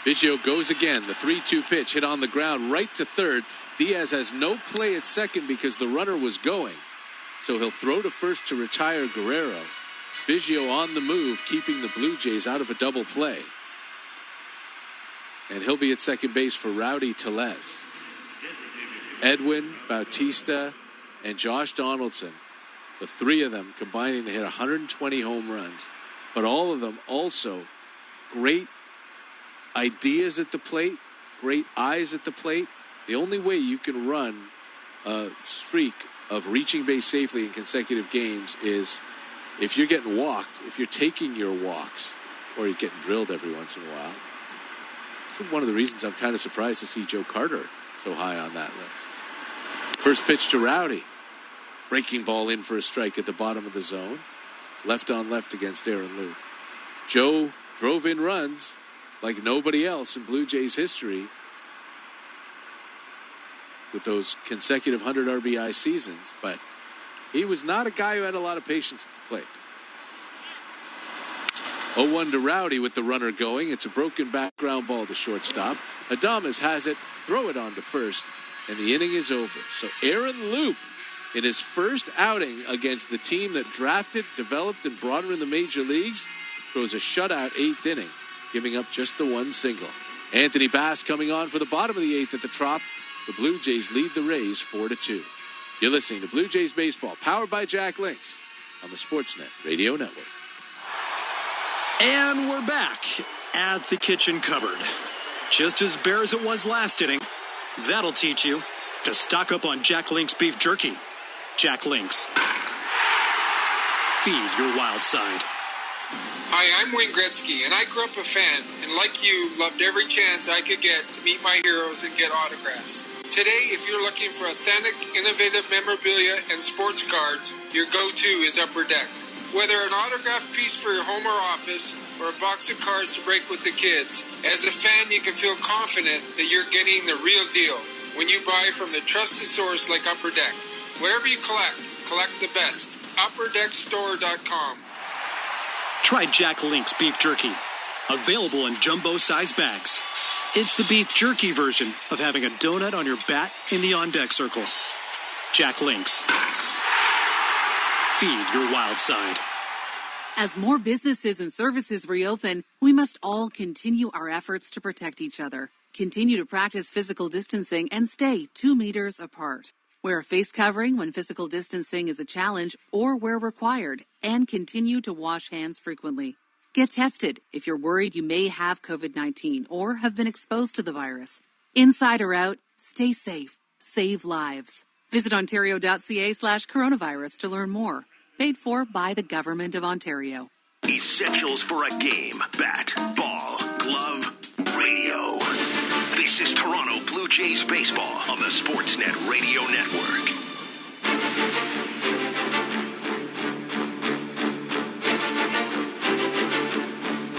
Biggio goes again. The 3-2 pitch hit on the ground right to third. Diaz has no play at second because the runner was going. So he'll throw to first to retire Guerrero. Biggio on the move, keeping the Blue Jays out of a double play. And he'll be at second base for Rowdy Tellez. Edwin, Bautista, and Josh Donaldson, the three of them combining to hit 120 home runs. But all of them also great ideas at the plate, great eyes at the plate. The only way you can run a streak of reaching base safely in consecutive games is if you're getting walked, if you're taking your walks, or you're getting drilled every once in a while. That's one of the reasons I'm kind of surprised to see Joe Carter so high on that list. First pitch to Rowdy. Breaking ball in for a strike at the bottom of the zone. Left on left against Aaron Loup. Joe drove in runs like nobody else in Blue Jays history with those consecutive 100 RBI seasons, but he was not a guy who had a lot of patience at the plate. 0-1 to Rowdy with the runner going. It's a broken back ground ball to shortstop. Adames has it, throw it on to first, and the inning is over. So Aaron Loup, in his first outing against the team that drafted, developed, and brought him in the major leagues, throws a shutout 8th inning, giving up just the one single. Anthony Bass coming on for the bottom of the 8th at the Trop. The Blue Jays lead the Rays 4-2. You're listening to Blue Jays Baseball, powered by Jack Links on the Sportsnet Radio Network. And we're back at the kitchen cupboard. Just as bare as it was last inning, that'll teach you to stock up on Jack Links beef jerky. Jack Links. Feed your wild side. Hi, I'm Wayne Gretzky, and I grew up a fan, and like you, loved every chance I could get to meet my heroes and get autographs. Today, if you're looking for authentic, innovative memorabilia and sports cards, your go-to is Upper Deck. Whether an autographed piece for your home or office, or a box of cards to break with the kids, as a fan, you can feel confident that you're getting the real deal when you buy from the trusted source like Upper Deck. Whatever you collect the best. UpperDeckStore.com. Try Jack Link's beef jerky. Available in jumbo-sized bags. It's the beef jerky version of having a donut on your bat in the on-deck circle. Jack Link's. Feed your wild side. As more businesses and services reopen, we must all continue our efforts to protect each other. Continue to practice physical distancing and stay 2 meters apart. Wear a face covering when physical distancing is a challenge or where required, and continue to wash hands frequently. Get tested if you're worried you may have COVID-19 or have been exposed to the virus. Inside or out, stay safe. Save lives. Visit ontario.ca/coronavirus to learn more. Paid for by the Government of Ontario. Essentials for a game. Bat, ball, glove, radio. This is Toronto Blue Jays baseball on the Sportsnet Radio Network.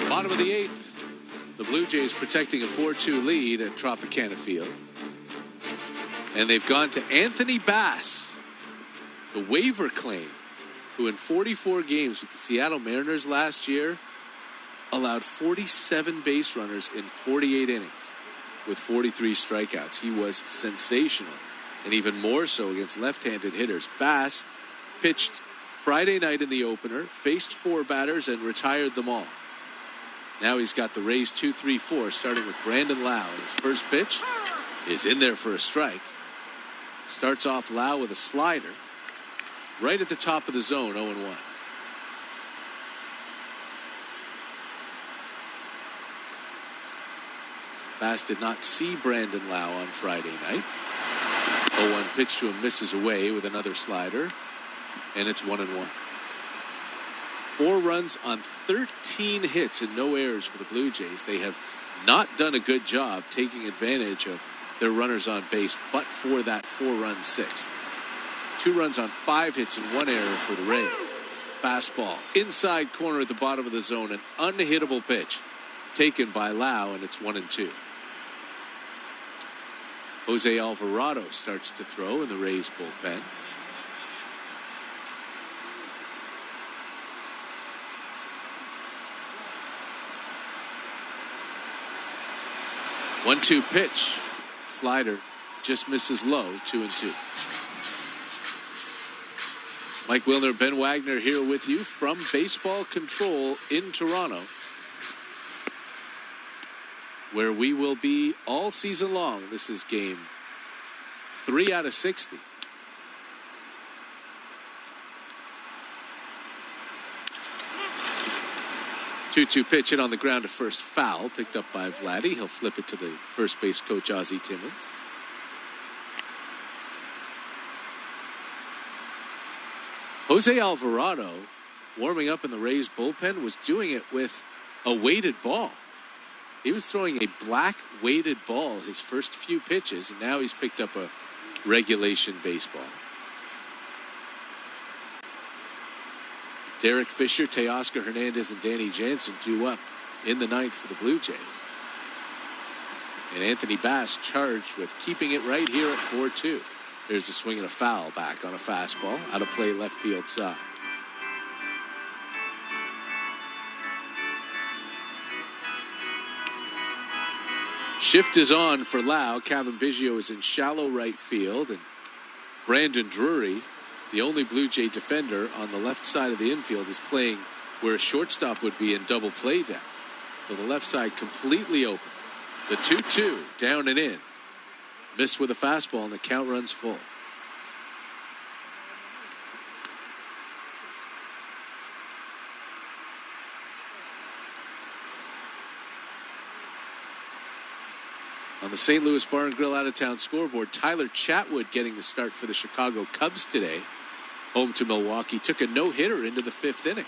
Bottom of the eighth, the Blue Jays protecting a 4-2 lead at Tropicana Field. And they've gone to Anthony Bass, the waiver claim, who in 44 games with the Seattle Mariners last year allowed 47 base runners in 48 innings with 43 strikeouts. He was sensational, and even more so against left-handed hitters. Bass pitched Friday night in the opener, faced 4 batters, and retired them all. Now he's got the Rays 2-3-4, starting with Brandon Lau. His first pitch is in there for a strike. Starts off Lau with a slider. Right at the top of the zone, 0-1. Bass did not see Brandon Lau on Friday night. 0-1 pitch to him, misses away with another slider, and it's 1-1. 4 runs on 13 hits and no errors for the Blue Jays. They have not done a good job taking advantage of their runners on base, but for that 4-run sixth. 2 runs on 5 hits and 1 error for the Rays. Fastball inside corner at the bottom of the zone, an unhittable pitch taken by Lau, and it's 1-2. Jose Alvarado starts to throw in the Rays bullpen. One-two pitch. Slider just misses low, 2-2. Mike Wilner, Ben Wagner here with you from Baseball Control in Toronto, where we will be all season long. This is game 3 out of 60. Two-two pitch hit on the ground to first, foul, picked up by Vladdy. He'll flip it to the first base coach, Ozzie Timmons. Jose Alvarado, warming up in the Rays bullpen, was doing it with a weighted ball. He was throwing a black weighted ball his first few pitches, and now he's picked up a regulation baseball. Derek Fisher, Teoscar Hernandez, and Danny Jansen due up in the 9th for the Blue Jays. And Anthony Bass charged with keeping it right here at 4-2. There's a swing and a foul back on a fastball. Out of play left field side. Shift is on for Lau. Kevin Biggio is in shallow right field. And Brandon Drury, the only Blue Jay defender on the left side of the infield, is playing where a shortstop would be in double play down. So the left side completely open. The 2-2 down and in. Missed with a fastball, and the count runs full. On the St. Louis Bar and Grill out-of-town scoreboard, Tyler Chatwood getting the start for the Chicago Cubs today. Home to Milwaukee. Took a no-hitter into the 5th inning.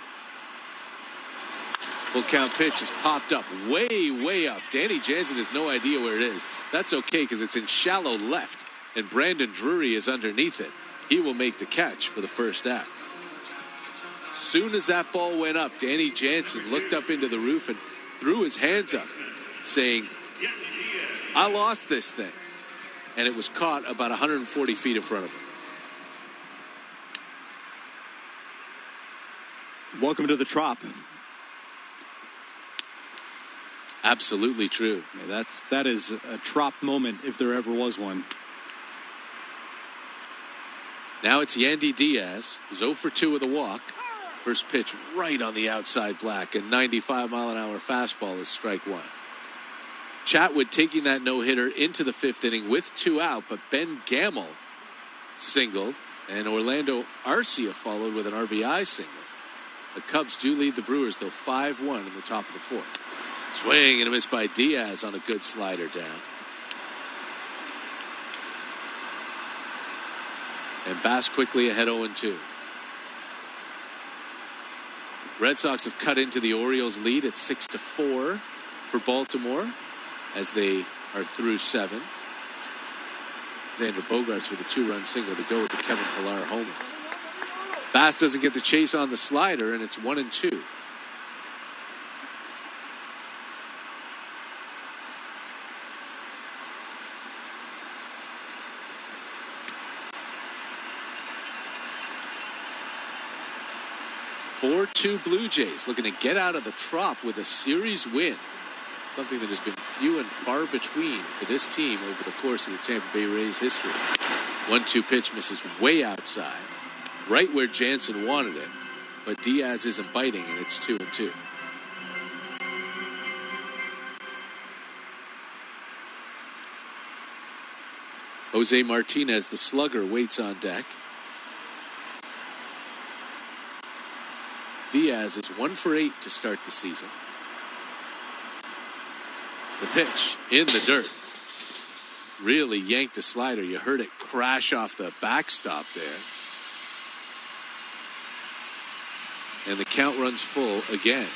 Full count pitch has popped up way, way up. Danny Jansen has no idea where it is. That's okay because it's in shallow left. and Brandon Drury is underneath it, he will make the catch for the first out. Soon as that ball went up, Danny Jansen looked up into the roof and threw his hands up, saying, I lost this thing. And it was caught about 140 feet in front of him. Welcome to the Trop. Absolutely true. Yeah, that is a Trop moment if there ever was one. Now it's Yandy Diaz, who's 0 for 2 with a walk. First pitch right on the outside black, and 95-mile-an-hour fastball is strike one. Chatwood taking that no-hitter into the 5th inning with 2 out, but Ben Gamel singled, and Orlando Arcia followed with an RBI single. The Cubs do lead the Brewers, though, 5-1 in the top of the 4th. Swing and a miss by Diaz on a good slider down. And Bass quickly ahead 0-2. Red Sox have cut into the Orioles' lead at 6-4 for Baltimore as they are through 7. Xander Bogaerts with a 2-run single to go with the Kevin Pillar homer. Bass doesn't get the chase on the slider, and it's 1-2. Two Blue Jays looking to get out of the Trop with a series win. Something that has been few and far between for this team over the course of the Tampa Bay Rays history. 1-2 pitch misses way outside, right where Jansen wanted it, but Diaz isn't biting, and it's 2-2. Jose Martinez, the slugger, waits on deck. Diaz is 1 for 8 to start the season. The pitch in the dirt. Really yanked a slider. You heard it crash off the backstop there. And the count runs full again.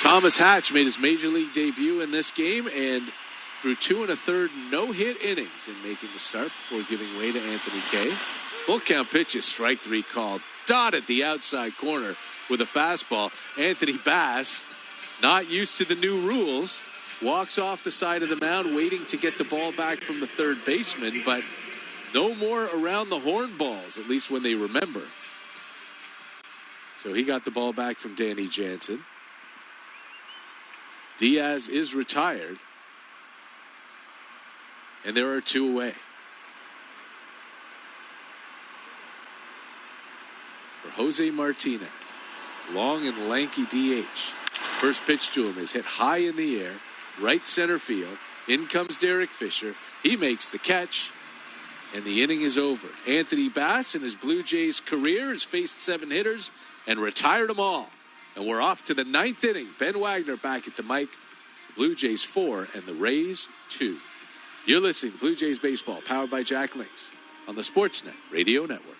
Thomas Hatch made his major league debut in this game and threw 2 1/3 no-hit innings in making the start before giving way to Anthony Kay. Full count pitches, strike 3 called. Dotted the outside corner with a fastball. Anthony Bass, not used to the new rules, walks off the side of the mound waiting to get the ball back from the third baseman, but no more around the horn balls, at least when they remember. So he got the ball back from Danny Jansen. Diaz is retired, and there are 2 away. For Jose Martinez, long and lanky DH. First pitch to him is hit high in the air, right center field. In comes Derek Fisher. He makes the catch, and the inning is over. Anthony Bass in his Blue Jays career has faced 7 hitters and retired them all. And we're off to the 9th inning. Ben Wagner back at the mic. The Blue Jays 4 and the Rays 2. You're listening to Blue Jays Baseball, powered by Jack Links on the Sportsnet Radio Network.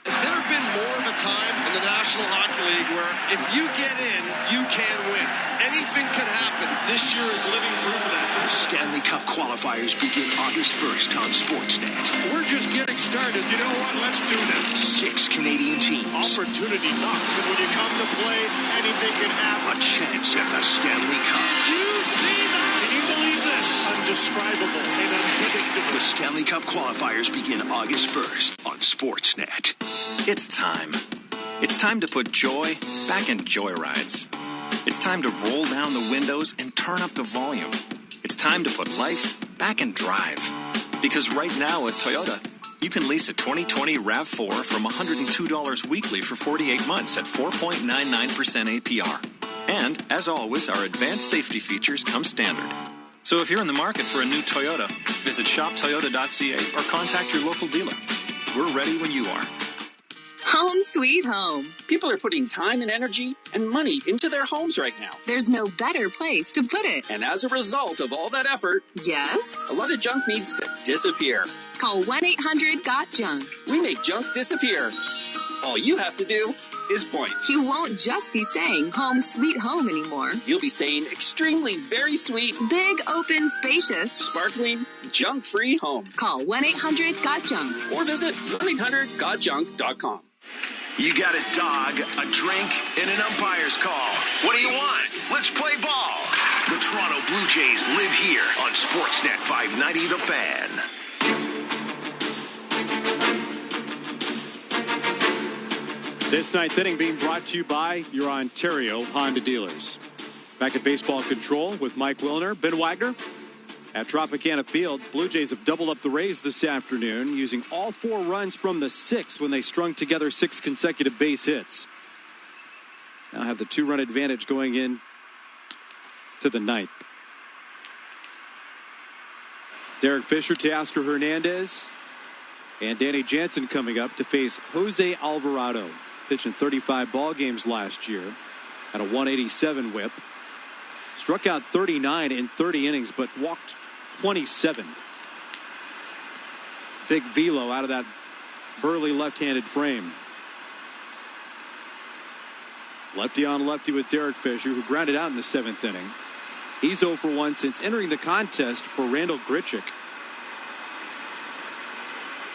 Has there been more of a time in the National Hockey League where if you get in, you can win? Anything can happen. This year is living proof of that. The Stanley Cup qualifiers begin August 1st on Sportsnet. We're just getting started. You know what? Let's do this. 6 Canadian teams. Opportunity knocks, because when you come to play, anything can happen. A chance at the Stanley Cup. You see that? Can you believe this? Undescribable and unpredictable. The Stanley Cup qualifiers begin August 1st on Sportsnet. It's time. It's time to put joy back in joyrides. It's time to roll down the windows and turn up the volume. It's time to put life back in drive. Because right now at Toyota, you can lease a 2020 RAV4 from $102 weekly for 48 months at 4.99% APR. And, as always, our advanced safety features come standard. So if you're in the market for a new Toyota, visit shoptoyota.ca or contact your local dealer. We're ready when you are. Home sweet home. People are putting time and energy and money into their homes right now. There's no better place to put it. And as a result of all that effort, yes, a lot of junk needs to disappear. Call 1-800-GOT-JUNK. We make junk disappear. All you have to do his point. You won't just be saying home sweet home anymore. You'll be saying extremely very sweet, Big, open, spacious, sparkling, junk-free home. Call 1-800-GOT-JUNK. Or visit 1-800-GOTJUNK.com. You got a dog, a drink, and an umpire's call. What do you want? Let's play ball. The Toronto Blue Jays live here on Sportsnet 590 The Fan. This ninth inning being brought to you by your Ontario Honda dealers. Back at baseball control with Mike Wilner, Ben Wagner. At Tropicana Field, Blue Jays have doubled up the Rays this afternoon, using all 4 runs from the 6th when they strung together 6 consecutive base hits. Now have the 2-run advantage going in to the 9th. Derek Fisher, Teoscar Hernandez, and Danny Jansen coming up to face Jose Alvarado. Pitched in 35 ball games last year at a 187 whip. Struck out 39 in 30 innings, but walked 27. Big velo out of that burly left-handed frame. Lefty on lefty with Derek Fisher, who grounded out in the 7th inning. He's 0 for 1 since entering the contest for Randall Grichuk.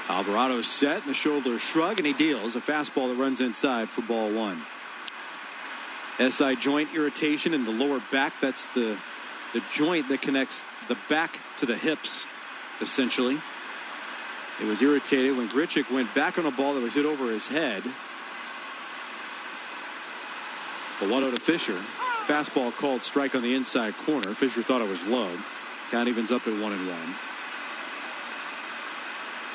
Alvarado's set, and the shoulder shrug, and he deals a fastball that runs inside for ball 1. SI joint irritation in the lower back. That's the joint that connects the back to the hips, essentially. It was irritated when Grichuk went back on a ball that was hit over his head. The 1-0 to Fisher. Fastball called strike on the inside corner. Fisher thought it was low. Count evens up at 1-1.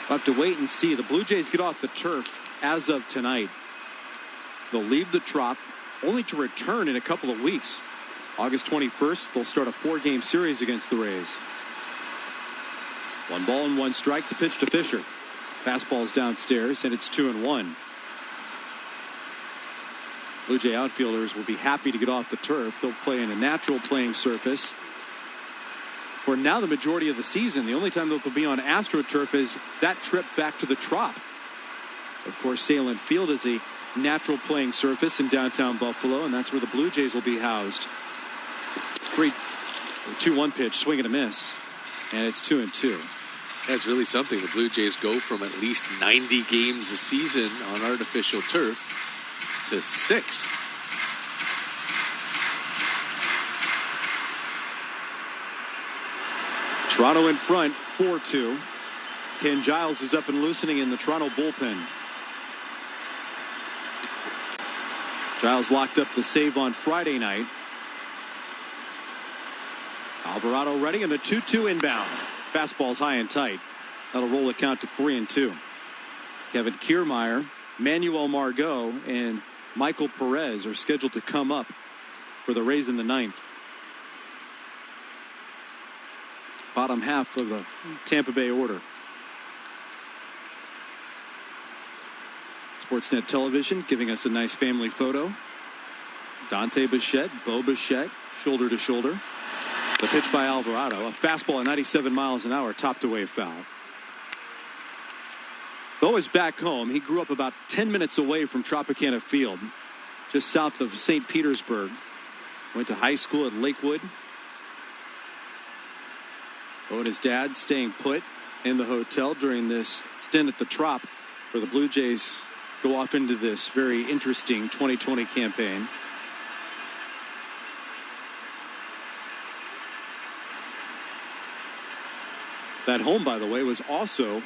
We'll have to wait and see. The Blue Jays get off the turf as of tonight. They'll leave the Trop only to return in a couple of weeks. August 21st, they'll start a 4-game series against the Rays. 1 ball and 1 strike. The pitch to Fisher. Fastball's downstairs, and it's 2-1. Blue Jay outfielders will be happy to get off the turf. They'll play in a natural playing surface for now the majority of the season. The only time they'll be on AstroTurf is that trip back to the Trop. Of course, Salem Field is a natural playing surface in downtown Buffalo, and that's where the Blue Jays will be housed. Great 2-1 pitch, swing and a miss, and it's 2-2. That's really something. The Blue Jays go from at least 90 games a season on artificial turf to 6. Toronto in front, 4-2. Ken Giles is up and loosening in the Toronto bullpen. Giles locked up the save on Friday night. Alvarado ready, and the 2-2 inbound. Fastball's high and tight. That'll roll the count to 3-2. Kevin Kiermaier, Manuel Margot, and Michael Perez are scheduled to come up for the Rays in the 9th. Bottom half of the Tampa Bay order. Sportsnet Television giving us a nice family photo. Dante Bichette, Bo Bichette, shoulder to shoulder. The pitch by Alvarado, a fastball at 97 miles an hour, topped away foul. Bo is back home. He grew up about 10 minutes away from Tropicana Field, just south of St. Petersburg. Went to high school at Lakewood. Bo and his dad staying put in the hotel during this stint at the Trop, where the Blue Jays go off into this very interesting 2020 campaign. That home, by the way, was also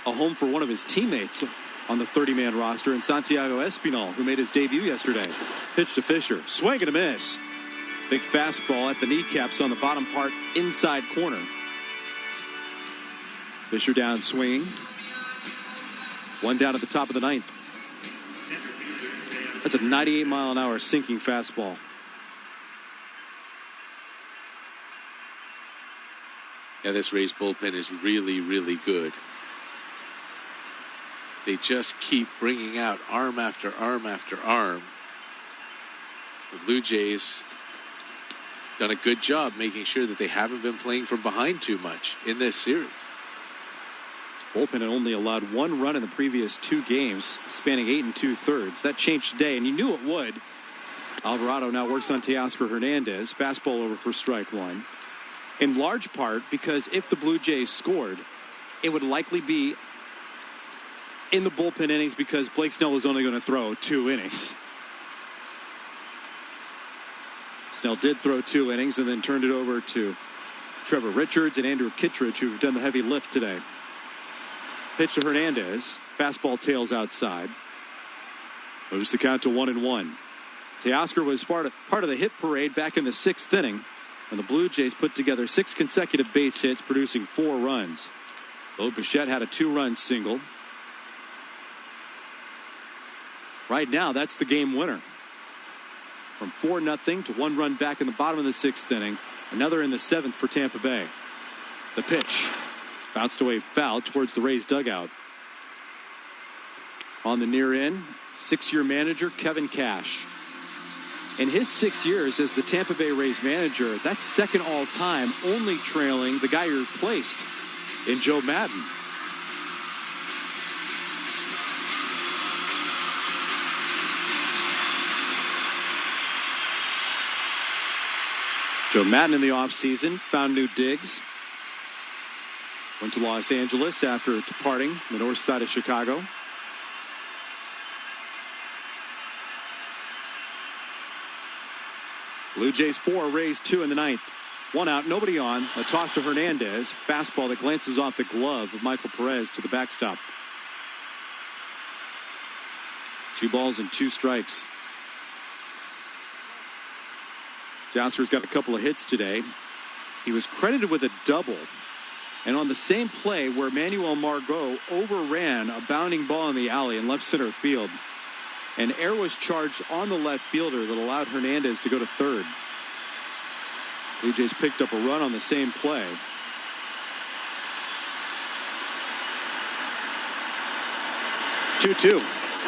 a home for one of his teammates on the 30-man roster in Santiago Espinal, who made his debut yesterday. Pitch to Fisher. Swing and a miss. Big fastball at the kneecaps on the bottom part, inside corner. Fisher down swinging. 1 down at the top of the 9th. That's a 98-mile-an-hour sinking fastball. Yeah, this Rays bullpen is really, really good. They just keep bringing out arm after arm after arm. The Blue Jays done a good job making sure that they haven't been playing from behind too much in this series. Bullpen had only allowed 1 run in the previous 2 games, spanning 8 2/3. That changed today, and you knew it would. Alvarado now works on Teoscar Hernandez. Fastball over for strike 1. In large part because if the Blue Jays scored, it would likely be in the bullpen innings because Blake Snell was only going to throw 2 innings. Snell did throw 2 innings and then turned it over to Trevor Richards and Andrew Kittredge, who've done the heavy lift today. Pitch to Hernandez. Fastball tails outside. Moves the count to 1-1. Teoscar was part of the hit parade back in the 6th inning, and the Blue Jays put together 6 consecutive base hits, producing 4 runs. Bo Bichette had a 2-run single. Right now, that's the game winner. From 4-0 to 1 run back in the bottom of the 6th inning. Another in the 7th for Tampa Bay. The pitch. Bounced away foul towards the Rays dugout. On the near end, 6-year manager Kevin Cash. In his 6 years as the Tampa Bay Rays manager, that's second all time, only trailing the guy who replaced in Joe Maddon. Joe Maddon in the offseason found new digs. Went to Los Angeles after departing the north side of Chicago. Blue Jays 4, Rays 2 in the 9th. 1 out, nobody on. A toss to Hernandez. Fastball that glances off the glove of Michael Perez to the backstop. 2 balls and 2 strikes. Teoscar's got a couple of hits today. He was credited with a double. And on the same play where Manuel Margot overran a bounding ball in the alley in left center field, an error was charged on the left fielder that allowed Hernandez to go to third. Blue Jays picked up a run on the same play. Two.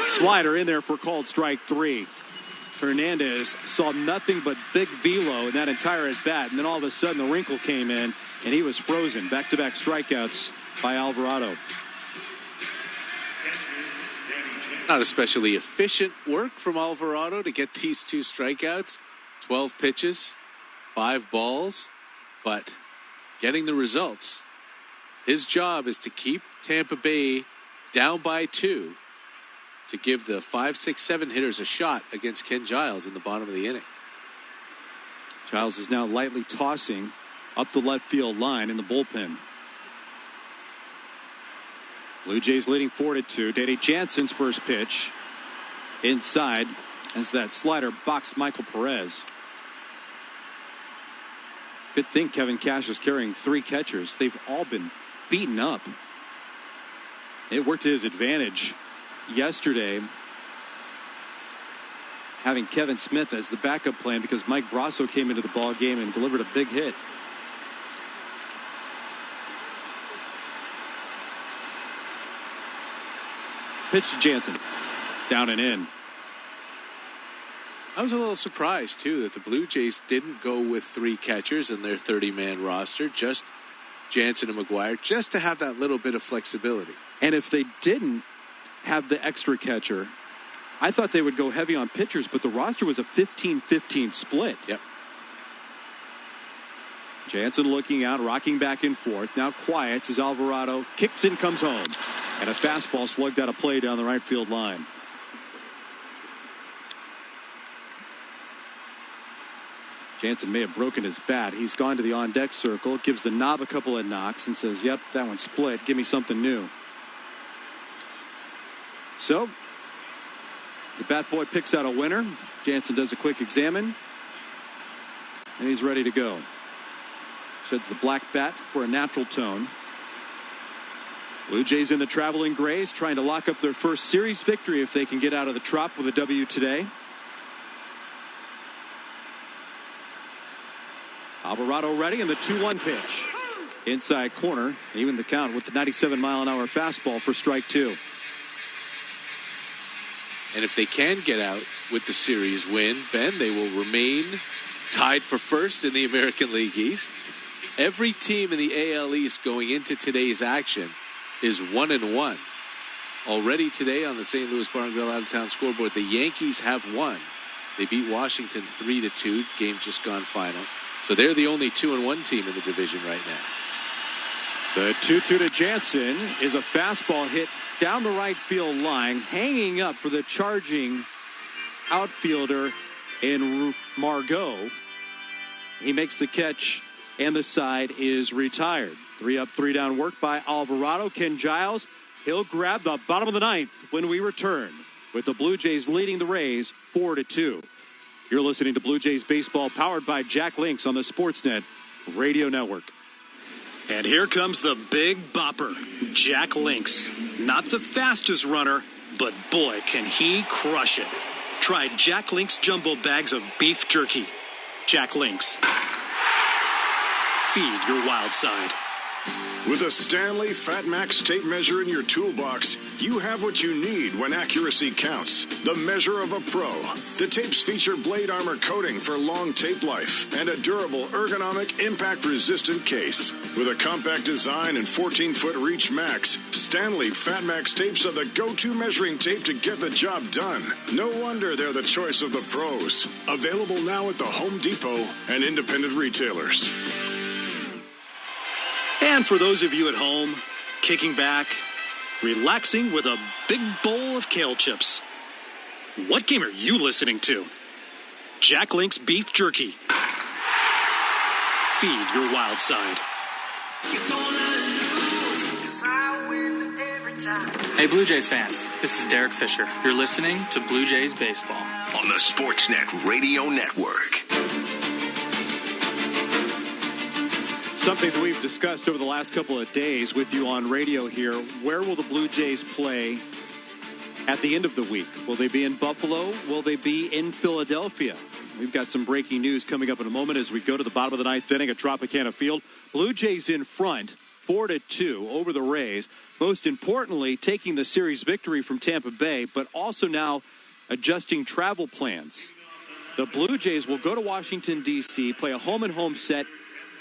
Slider in there for called strike 3. Hernandez saw nothing but big velo in that entire at bat, and then all of a sudden the wrinkle came in and he was frozen. Back-to-back strikeouts by Alvarado. Not especially efficient work from Alvarado to get these 2 strikeouts. 12 pitches, 5 balls, but getting the results. His job is to keep Tampa Bay down by 2 to give the 5, 6, 7 hitters a shot against Ken Giles in the bottom of the inning. Giles is now lightly tossing up the left field line in the bullpen. Blue Jays leading 4-2. Danny Jansen's first pitch inside as that slider boxed Michael Perez. Good thing Kevin Cash is carrying 3 catchers. They've all been beaten up. It worked to his advantage yesterday, having Kevin Smith as the backup plan because Mike Brasso came into the ball game and delivered a big hit. Pitch to Jansen. Down and in. I was a little surprised, too, that the Blue Jays didn't go with 3 catchers in their 30-man roster, just Jansen and McGuire, just to have that little bit of flexibility. And if they didn't have the extra catcher, I thought they would go heavy on pitchers, but the roster was a 15-15 split. Yep. Jansen looking out, rocking back and forth. Now quiets as Alvarado kicks in, comes home. And a fastball slugged out a play down the right field line. Jansen may have broken his bat. He's gone to the on-deck circle, gives the knob a couple of knocks, and says, yep, that one split. Give me something new. So, the bat boy picks out a winner. Jansen does a quick examine, and he's ready to go. Sheds the black bat for a natural tone. Blue Jays in the traveling grays trying to lock up their first series victory if they can get out of the Trop with a W today. Alvarado ready, and the 2-1 pitch. Inside corner, even the count with the 97-mile-an-hour fastball for strike 2. And if they can get out with the series win, Ben, they will remain tied for first in the American League East. Every team in the AL East going into today's action is 1-1. Already today on the St. Louis Bar and Grill out-of-town scoreboard, the Yankees have won. They beat Washington 3-2. Game just gone final. So they're the only 2-1 team in the division right now. The 2-2 to Jansen is a fastball hit down the right field line, hanging up for the charging outfielder in Margot. He makes the catch, and the side is retired. 3 up, 3 down work by Alvarado. Ken Giles, he'll grab the bottom of the ninth when we return, with the Blue Jays leading the Rays 4-2. You're listening to Blue Jays Baseball, powered by Jack Links on the Sportsnet Radio Network. And here comes the big bopper, Jack Links. Not the fastest runner, but boy, can he crush it. Try Jack Links jumbo bags of beef jerky. Jack Links. Feed your wild side. With a Stanley Fat Max tape measure in your toolbox, you have what you need when accuracy counts. The measure of a pro. The tapes feature blade armor coating for long tape life and a durable, ergonomic, impact-resistant case. With a compact design and 14-foot reach max, Stanley Fat Max tapes are the go-to measuring tape to get the job done. No wonder they're the choice of the pros. Available now at the Home Depot and independent retailers. And for those of you at home, kicking back, relaxing with a big bowl of kale chips. What game are you listening to? Jack Link's Beef Jerky. Feed your wild side. Hey, Blue Jays fans, this is Derek Fisher. You're listening to Blue Jays Baseball on the Sportsnet Radio Network. Something that we've discussed over the last couple of days with you on radio here. Where will the Blue Jays play at the end of the week? Will they be in Buffalo? Will they be in Philadelphia? We've got some breaking news coming up in a moment as we go to the bottom of the ninth inning at Tropicana Field. Blue Jays in front, 4-2 over the Rays. Most importantly, taking the series victory from Tampa Bay, but also now adjusting travel plans. The Blue Jays will go to Washington, D.C., play a home-and-home set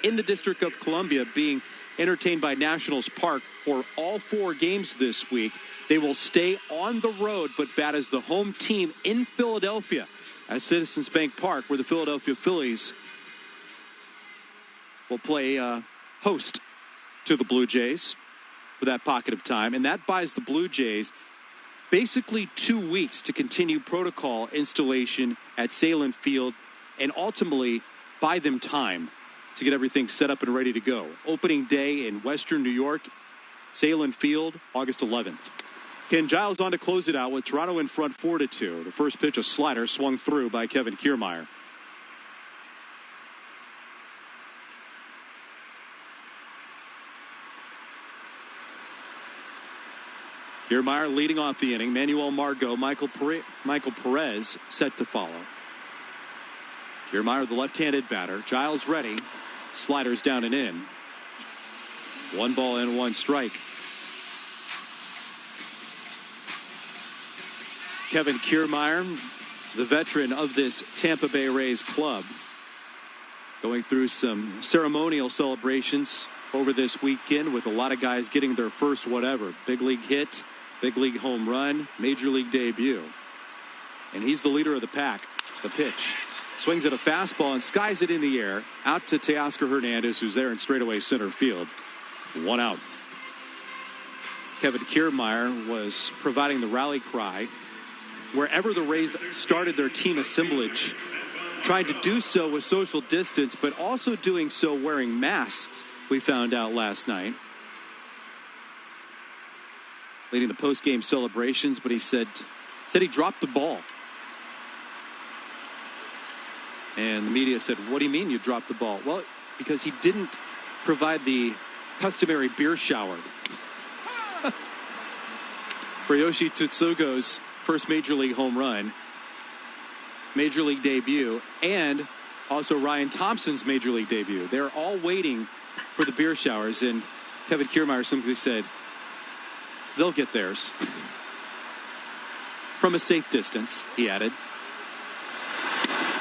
in the District of Columbia, being entertained by Nationals Park for all 4 games this week. They will stay on the road, but bat as the home team in Philadelphia at Citizens Bank Park, where the Philadelphia Phillies will play host to the Blue Jays for that pocket of time. And that buys the Blue Jays basically 2 weeks to continue protocol installation at Salem Field and ultimately buy them time to get everything set up and ready to go. Opening day in Western New York, Salem Field, August 11th. Ken Giles on to close it out with Toronto in front 4-2. The first pitch, a slider swung through by Kevin Kiermaier. Kiermaier leading off the inning. Manuel Margot, Michael Perez set to follow. Kiermaier, the left-handed batter. Giles ready. Sliders down and in. 1 ball and 1 strike. Kevin Kiermaier, the veteran of this Tampa Bay Rays club, going through some ceremonial celebrations over this weekend with a lot of guys getting their first whatever. Big league hit, big league home run, major league debut. And he's the leader of the pack. The pitch. Swings at a fastball and skies it in the air out to Teoscar Hernandez, who's there in straightaway center field. 1 out. Kevin Kiermaier was providing the rally cry wherever the Rays started their team assemblage, trying to do so with social distance, but also doing so wearing masks, we found out last night. Leading the post-game celebrations, but he said he dropped the ball. And the media said, what do you mean you dropped the ball? Well, because he didn't provide the customary beer shower. For Yoshi Tsutsugo's first Major League home run, Major League debut, and also Ryan Thompson's Major League debut. They're all waiting for the beer showers, and Kevin Kiermaier simply said, they'll get theirs. From a safe distance, he added.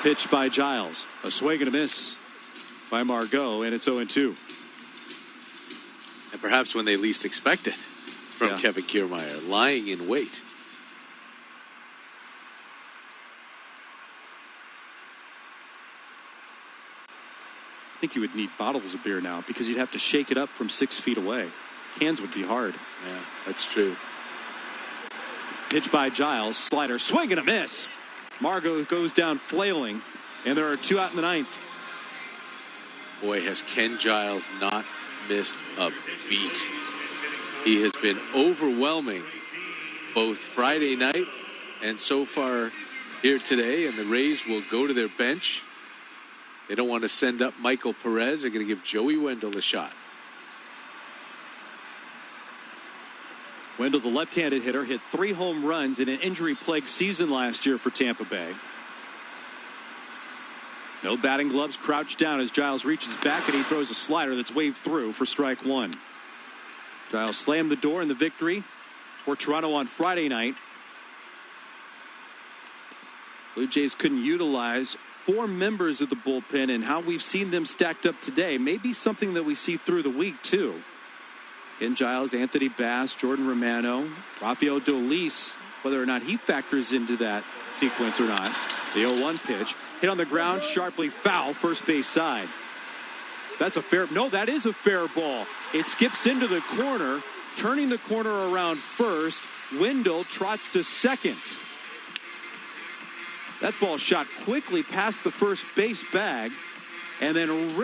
Pitch by Giles. A swing and a miss by Margot, and it's 0-2. And perhaps when they least expect it. from Kevin Kiermaier, lying in wait. I think you would need bottles of beer now because you'd have to shake it up from 6 feet away. Cans would be hard. Yeah, that's true. Pitch by Giles. Slider. Swing and a miss. Margot goes down flailing. And there are 2 out in the 9th. Boy, has Ken Giles not missed a beat. He has been overwhelming both Friday night and so far here today. And the Rays will go to their bench. They don't want to send up Michael Perez. They're going to give Joey Wendell a shot. Wendell, the left-handed hitter, hit 3 home runs in an injury-plagued season last year for Tampa Bay. No batting gloves, crouched down as Giles reaches back and he throws a slider that's waved through for strike 1. Giles slammed the door in the victory for Toronto on Friday night. Blue Jays couldn't utilize 4 members of the bullpen, and how we've seen them stacked up today may be something that we see through the week too. Ken Giles, Anthony Bass, Jordan Romano, Rafael Dolis, whether or not he factors into that sequence or not. The 0-1 pitch hit on the ground, sharply foul, first base side. That's a fair, no, that is a fair ball. It skips into the corner, turning the corner around first. Wendell trots to second. That ball shot quickly past the first base bag and then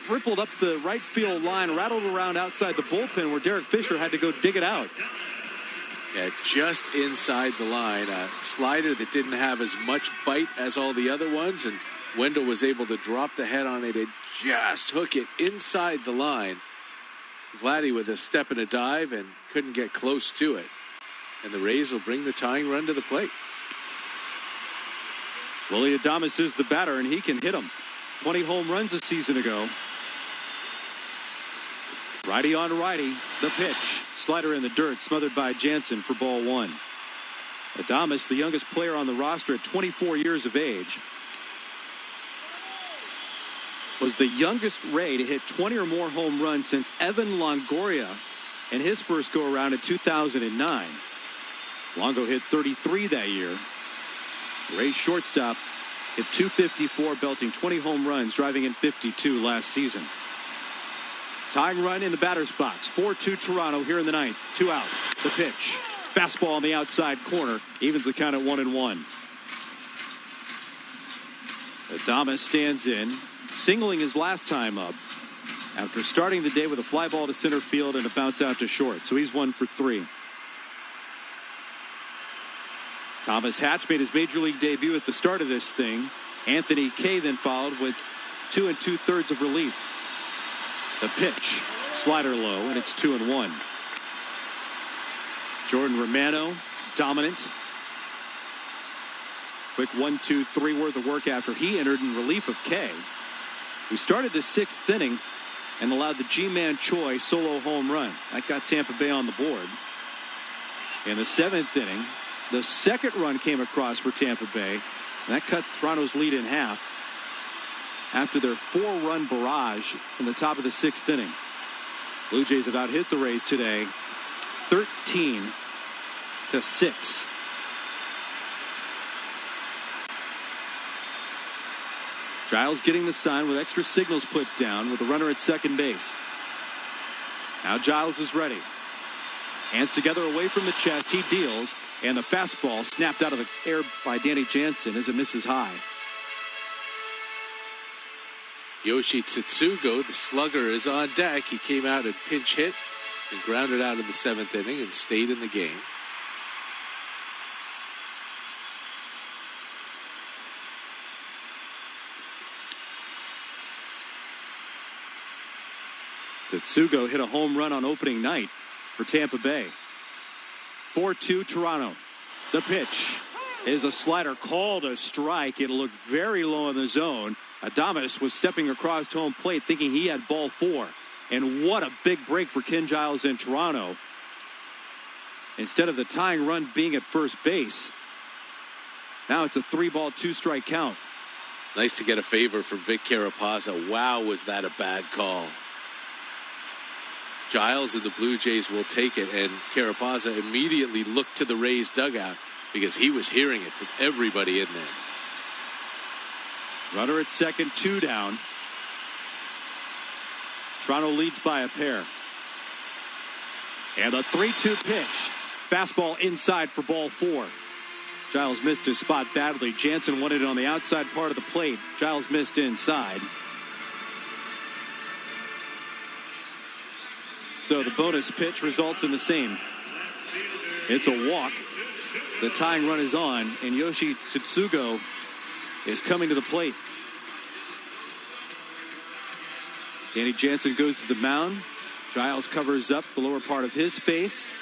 rippled up the right field line, rattled around outside the bullpen where Derek Fisher had to go dig it out. Yeah, just inside the line. A slider that didn't have as much bite as all the other ones, and Wendell was able to drop the head on it and just hook it inside the line. Vladdy with a step and a dive and couldn't get close to it. And the Rays will bring the tying run to the plate. Willie Adames is the batter, and he can hit them. 20 home runs a season ago. Righty on righty, the pitch. Slider in the dirt, smothered by Jansen for ball 1. Adames, the youngest player on the roster at 24 years of age, was the youngest Ray to hit 20 or more home runs since Evan Longoria in his first go-around in 2009. Longo hit 33 that year. Ray's shortstop hit 254, belting 20 home runs, driving in 52 last season. Tying run in the batter's box. 4-2 Toronto here in the 9th. 2 out. The pitch. Fastball on the outside corner. Evens the count at 1-1. Adames stands in, singling his last time up after starting the day with a fly ball to center field and a bounce out to short. So he's 1 for 3. Thomas Hatch made his major league debut at the start of this thing. Anthony Kay then followed with 2 2/3 of relief. The pitch, slider low, and it's 2-1. Jordan Romano, dominant. Quick 1-2-3 worth of work after he entered in relief of Kay, who started the 6th inning and allowed the G-Man Choi solo home run. That got Tampa Bay on the board. In the 7th inning, the second run came across for Tampa Bay, and that cut Toronto's lead in half after their 4-run barrage in the top of the 6th inning. Blue Jays have out-hit the Rays today 13-6. Giles getting the sign with extra signals put down with a runner at second base. Now Giles is ready. Hands together away from the chest. He deals, and the fastball snapped out of the air by Danny Jansen as it misses high. Yoshi Tsutsugo, the slugger, is on deck. He came out and pinch hit and grounded out in the 7th inning and stayed in the game. Tsutsugo hit a home run on opening night for Tampa Bay. 4-2 Toronto. The pitch is a slider called a strike. It looked very low in the zone. Adames was stepping across home plate thinking he had ball 4. And what a big break for Ken Giles in Toronto. Instead of the tying run being at first base, now it's a 3-ball, 2-strike count. Nice to get a favor from Vic Carapazza. Wow, was that a bad call. Giles and the Blue Jays will take it, and Carapazza immediately looked to the Rays dugout because he was hearing it from everybody in there. Runner at second, 2 down. Toronto leads by a pair. And a 3-2 pitch. Fastball inside for ball 4. Giles missed his spot badly. Jansen wanted it on the outside part of the plate. Giles missed inside. So the bonus pitch results in the same. It's a walk. The tying run is on, and Yoshi Tsutsugo is coming to the plate. Danny Jansen goes to the mound. Giles covers up the lower part of his face.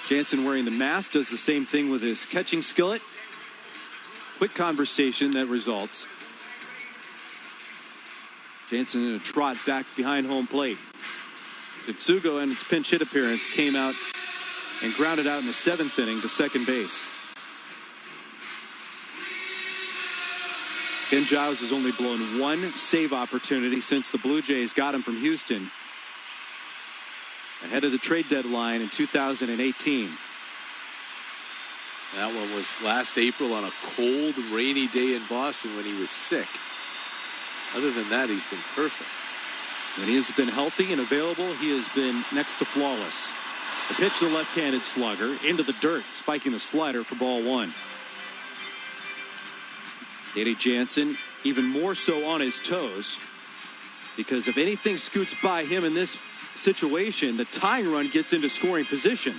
Jansen, wearing the mask, does the same thing with his catching skillet. Quick conversation that results. Jansen in a trot back behind home plate. Tsutsugo, in its pinch hit appearance, came out and grounded out in the 7th inning to second base. Ken Giles has only blown 1 save opportunity since the Blue Jays got him from Houston ahead of the trade deadline in 2018. That one was last April on a cold, rainy day in Boston when he was sick. Other than that, he's been perfect. When he has been healthy and available, he has been next to flawless. The pitch to the left-handed slugger into the dirt, spiking the slider for ball 1. Danny Jansen even more so on his toes, because if anything scoots by him in this situation, the tying run gets into scoring position.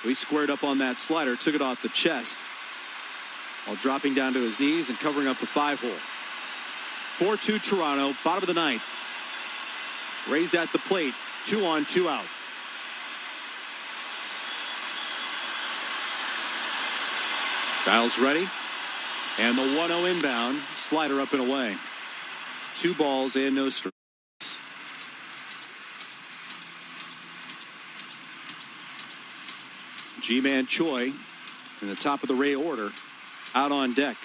So he squared up on that slider, took it off the chest while dropping down to his knees and covering up the 5-hole. 4-2 Toronto, bottom of the 9th. Rays at the plate, 2 on, 2 out. Giles ready, and the 1-0 inbound, slider up and away. 2 balls and no strikes. G-Man Choi in the top of the Ray order out on deck.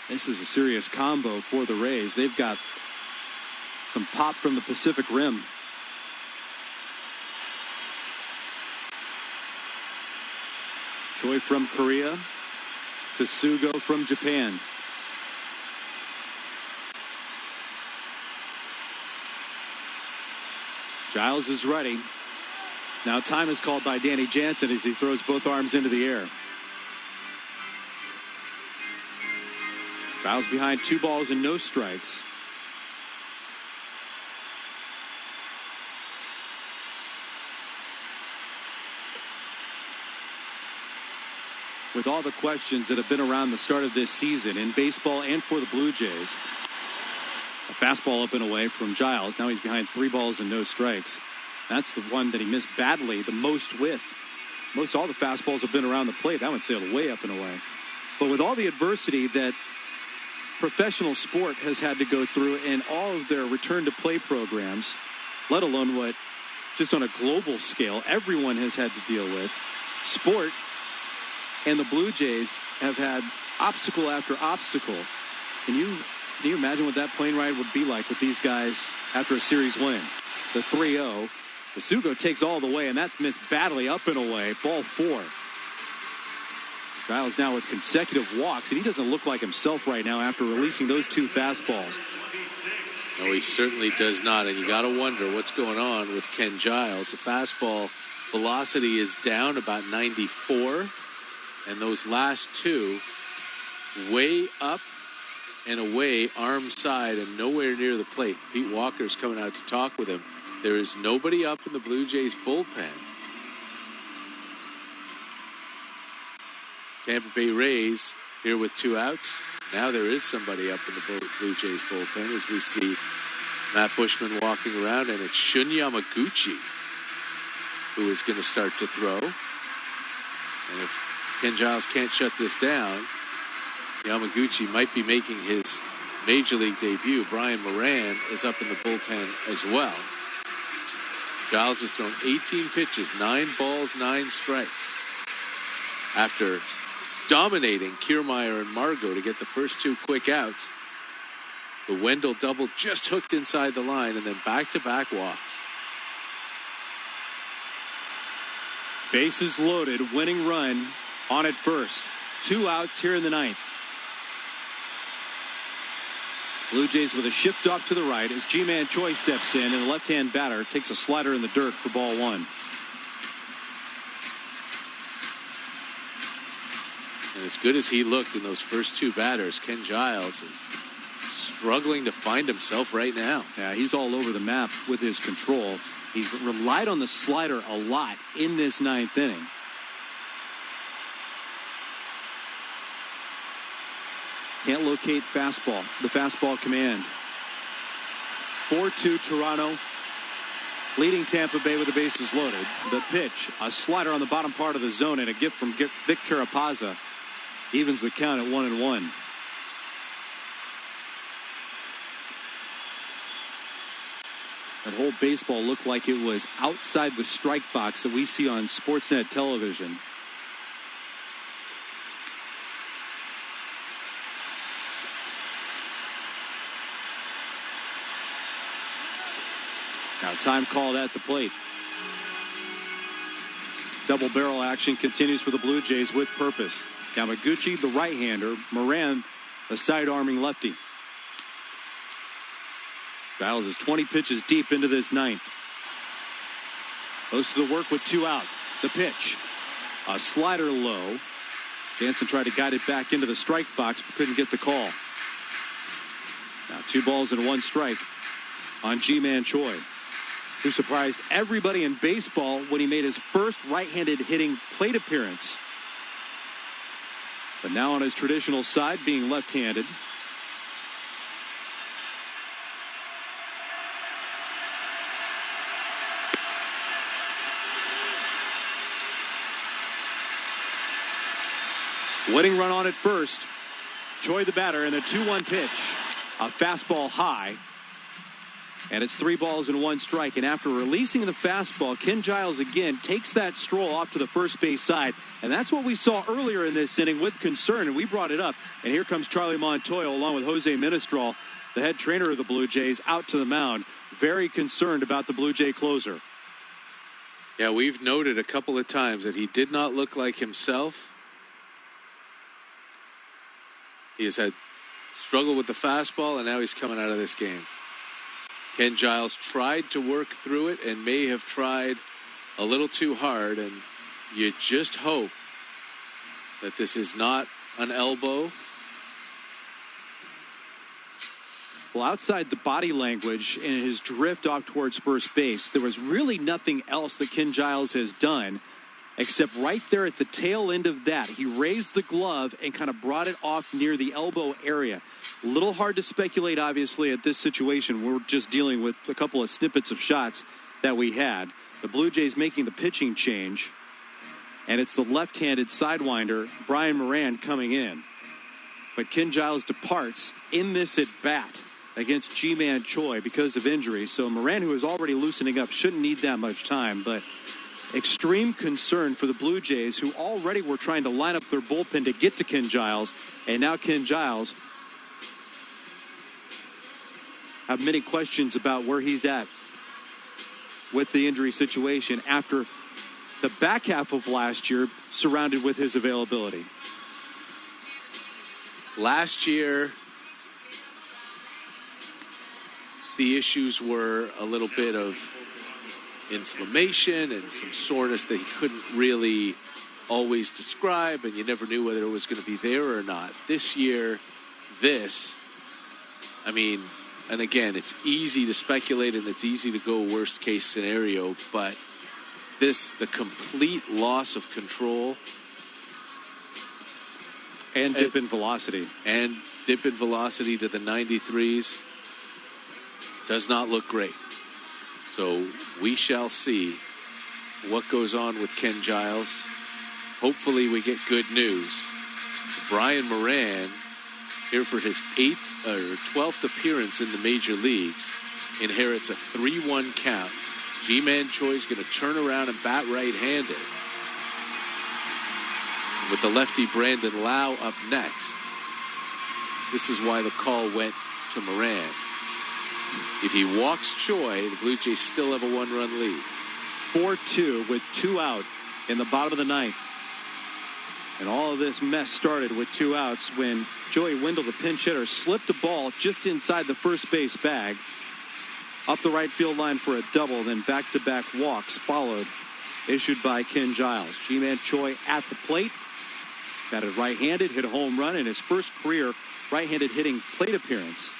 This is a serious combo for the Rays. They've got some pop from the Pacific Rim. Choi from Korea, Tsutsugo from Japan. Giles is ready. Now time is called by Danny Jansen as he throws both arms into the air. Giles behind 2 balls and no strikes. With all the questions that have been around the start of this season in baseball and for the Blue Jays, a fastball up and away from Giles. Now he's behind 3 balls and no strikes. That's the one that he missed badly the most with. Most all the fastballs have been around the plate. That one sailed way up and away. But with all the adversity that professional sport has had to go through in all of their return to play programs, let alone what just on a global scale everyone has had to deal with, sport and the Blue Jays have had obstacle after obstacle. Can you imagine what that plane ride would be like with these guys after a series win? The 3-0. Tsutsugo takes all the way, and that's missed badly up and away. Ball 4. Giles now with consecutive walks, and he doesn't look like himself right now after releasing those 2 fastballs. No, he certainly does not, and you got to wonder what's going on with Ken Giles. The fastball velocity is down about 94, and those last 2 way up and away, arm side, and nowhere near the plate. Pete Walker's coming out to talk with him. There is nobody up in the Blue Jays bullpen. Tampa Bay Rays here with 2 outs. Now there is somebody up in the Blue Jays bullpen as we see Matt Bushman walking around, and it's Shun Yamaguchi who is going to start to throw. And if Ken Giles can't shut this down, Yamaguchi might be making his major league debut. Brian Moran is up in the bullpen as well. Giles has thrown 18 pitches, 9 balls, 9 strikes. After dominating Kiermaier and Margot to get the first 2 quick outs. The Wendell double just hooked inside the line, and then back-to-back walks. Bases loaded, winning run on at first. 2 outs here in the 9th. Blue Jays with a shift off to the right as G-Man Choi steps in, and the left-hand batter takes a slider in the dirt for ball 1. And as good as he looked in those first 2 batters, Ken Giles is struggling to find himself right now. Yeah, he's all over the map with his control. He's relied on the slider a lot in this 9th inning. Can't locate fastball, the fastball command. 4-2 Toronto, leading Tampa Bay with the bases loaded. The pitch, a slider on the bottom part of the zone, and a gift from Vic Carapazza evens the count at 1-1. That whole baseball looked like it was outside the strike box that we see on Sportsnet television. Now time called at the plate. Double barrel action continues for the Blue Jays with purpose. Yamaguchi, the right-hander. Moran, the side-arming lefty. Giles is 20 pitches deep into this 9th. Most of the work with 2 out. The pitch. A slider low. Jansen tried to guide it back into the strike box but couldn't get the call. Now 2 balls and 1 strike on G-Man Choi, who surprised everybody in baseball when he made his first right-handed hitting plate appearance. But now on his traditional side, being left-handed. Winning run on at first. Choi the batter, and the 2-1 pitch. A fastball high. And it's 3 balls and 1 strike. And after releasing the fastball, Ken Giles again takes that stroll off to the first base side. And that's what we saw earlier in this inning with concern. And we brought it up. And here comes Charlie Montoyo along with Jose Ministral, the head trainer of the Blue Jays, out to the mound. Very concerned about the Blue Jay closer. Yeah, we've noted a couple of times that he did not look like himself. He has had struggle with the fastball, and now he's coming out of this game. Ken Giles tried to work through it and may have tried a little too hard, and you just hope that this is not an elbow. Well, outside the body language and his drift off towards first base, there was really nothing else that Ken Giles has done, except right there at the tail end of that, he raised the glove and kind of brought it off near the elbow area. A little hard to speculate, obviously, at this situation. We're just dealing with a couple of snippets of shots that we had. The Blue Jays making the pitching change, and it's the left-handed sidewinder, Brian Moran, coming in. But Ken Giles departs in this at-bat against G-Man Choi because of injury. So Moran, who is already loosening up, shouldn't need that much time, but extreme concern for the Blue Jays, who already were trying to line up their bullpen to get to Ken Giles, and now Ken Giles have many questions about where he's at with the injury situation after the back half of last year surrounded with his availability. Last year, the issues were a little bit of inflammation and some soreness that he couldn't really always describe, and you never knew whether it was going to be there or not. This year, and again, it's easy to speculate and it's easy to go worst case scenario, but the complete loss of control and dip in velocity to the 93s does not look great. So we shall see what goes on with Ken Giles. Hopefully we get good news. Brian Moran, here for his 12th appearance in the major leagues, inherits a 3-1 count. G-Man Choi is going to turn around and bat right-handed. with the lefty Brandon Lau up next. This is why the call went to Moran. If he walks Choi, the Blue Jays still have a 1-run lead. 4-2 with 2 out in the bottom of the 9th. And all of this mess started with 2 outs when Joey Wendle, the pinch hitter, slipped a ball just inside the first base bag, up the right field line for a double, then back-to-back walks followed, issued by Ken Giles. Ji-Man Choi at the plate, batted right-handed, hit a home run in his first career right-handed hitting plate appearance.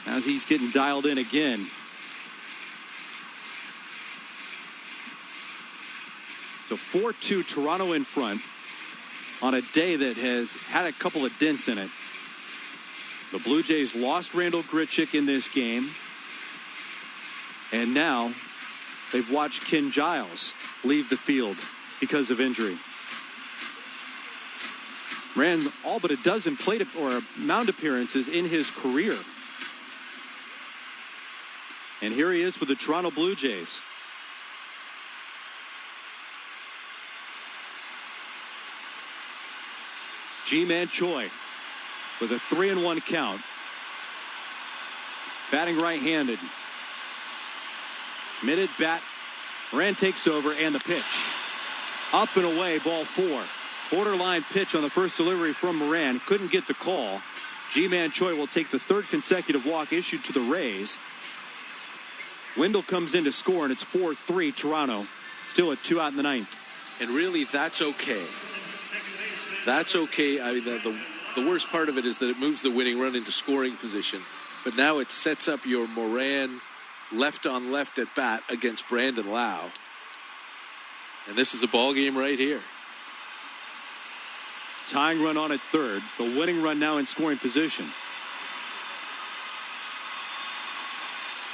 Now he's getting dialed in again. So 4-2 Toronto in front on a day that has had a couple of dents in it. The Blue Jays lost Randal Grichuk in this game. And now they've watched Ken Giles leave the field because of injury. Ran all but a dozen plate or mound appearances in his career. And here he is for the Toronto Blue Jays. Ji-Man Choi with a 3-1 count. Batting right-handed. Mid bat. Moran takes over and the pitch. Up and away, ball 4. Borderline pitch on the first delivery from Moran. Couldn't get the call. Ji-Man Choi will take the 3rd consecutive walk issued to the Rays. Wendle comes in to score, and it's 4-3 Toronto. Still at 2 out in the 9th. And really, that's okay. That's okay. I mean, the worst part of it is that it moves the winning run into scoring position. But now it sets up your Moran left on left at bat against Brandon Lau. And this is a ball game right here. Tying run on at 3rd. The winning run now in scoring position.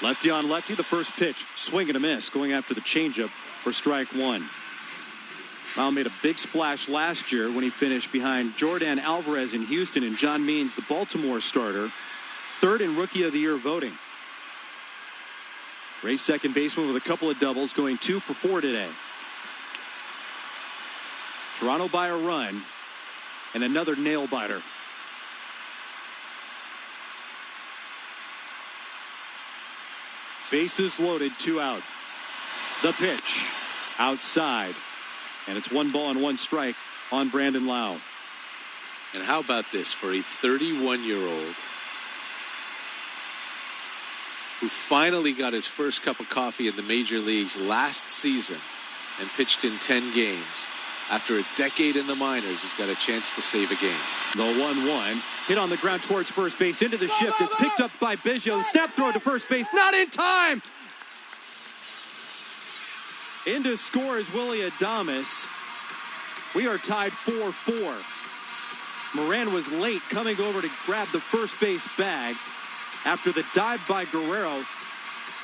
Lefty on lefty, the first pitch. Swing and a miss, going after the changeup for strike 1. Lau made a big splash last year when he finished behind Jordan Alvarez in Houston and John Means, the Baltimore starter, 3rd in Rookie of the Year voting. Rays second baseman with a couple of doubles, going 2 for 4 today. Toronto by a run and another nail biter. Bases loaded, 2 out. The pitch outside. And it's 1 ball and 1 strike on Brandon Lau. And how about this for a 31-year-old who finally got his first cup of coffee in the major leagues last season and pitched in 10 games. After a decade in the minors, he's got a chance to save a game. The 1-1 hit on the ground towards first base into the shift. It's picked up by Biggio. The snap throw to first base. Not in time. Into scores Willie Adames. We are tied 4-4. Moran was late coming over to grab the first base bag after the dive by Guerrero.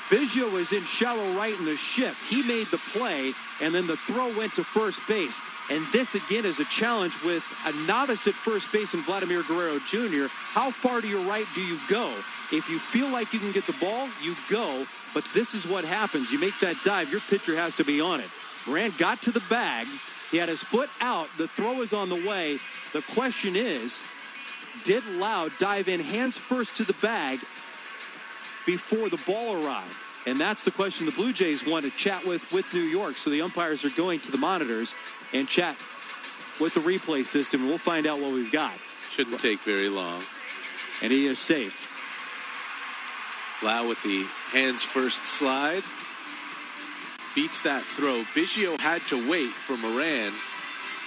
Biggio was in shallow right in the shift. He made the play, and then the throw went to first base. And this, again, is a challenge with a novice at first base in Vladimir Guerrero Jr. How far to your right do you go? If you feel like you can get the ball, you go. But this is what happens. You make that dive, your pitcher has to be on it. Moran got to the bag. He had his foot out. The throw is on the way. The question is, did Lau dive in hands first to the bag before the ball arrived? And that's the question the Blue Jays want to chat with New York. So the umpires are going to the monitors and chat with the replay system. And we'll find out what we've got. Shouldn't take very long. And he is safe. Lau with the hands first slide. Beats that throw. Biggio had to wait for Moran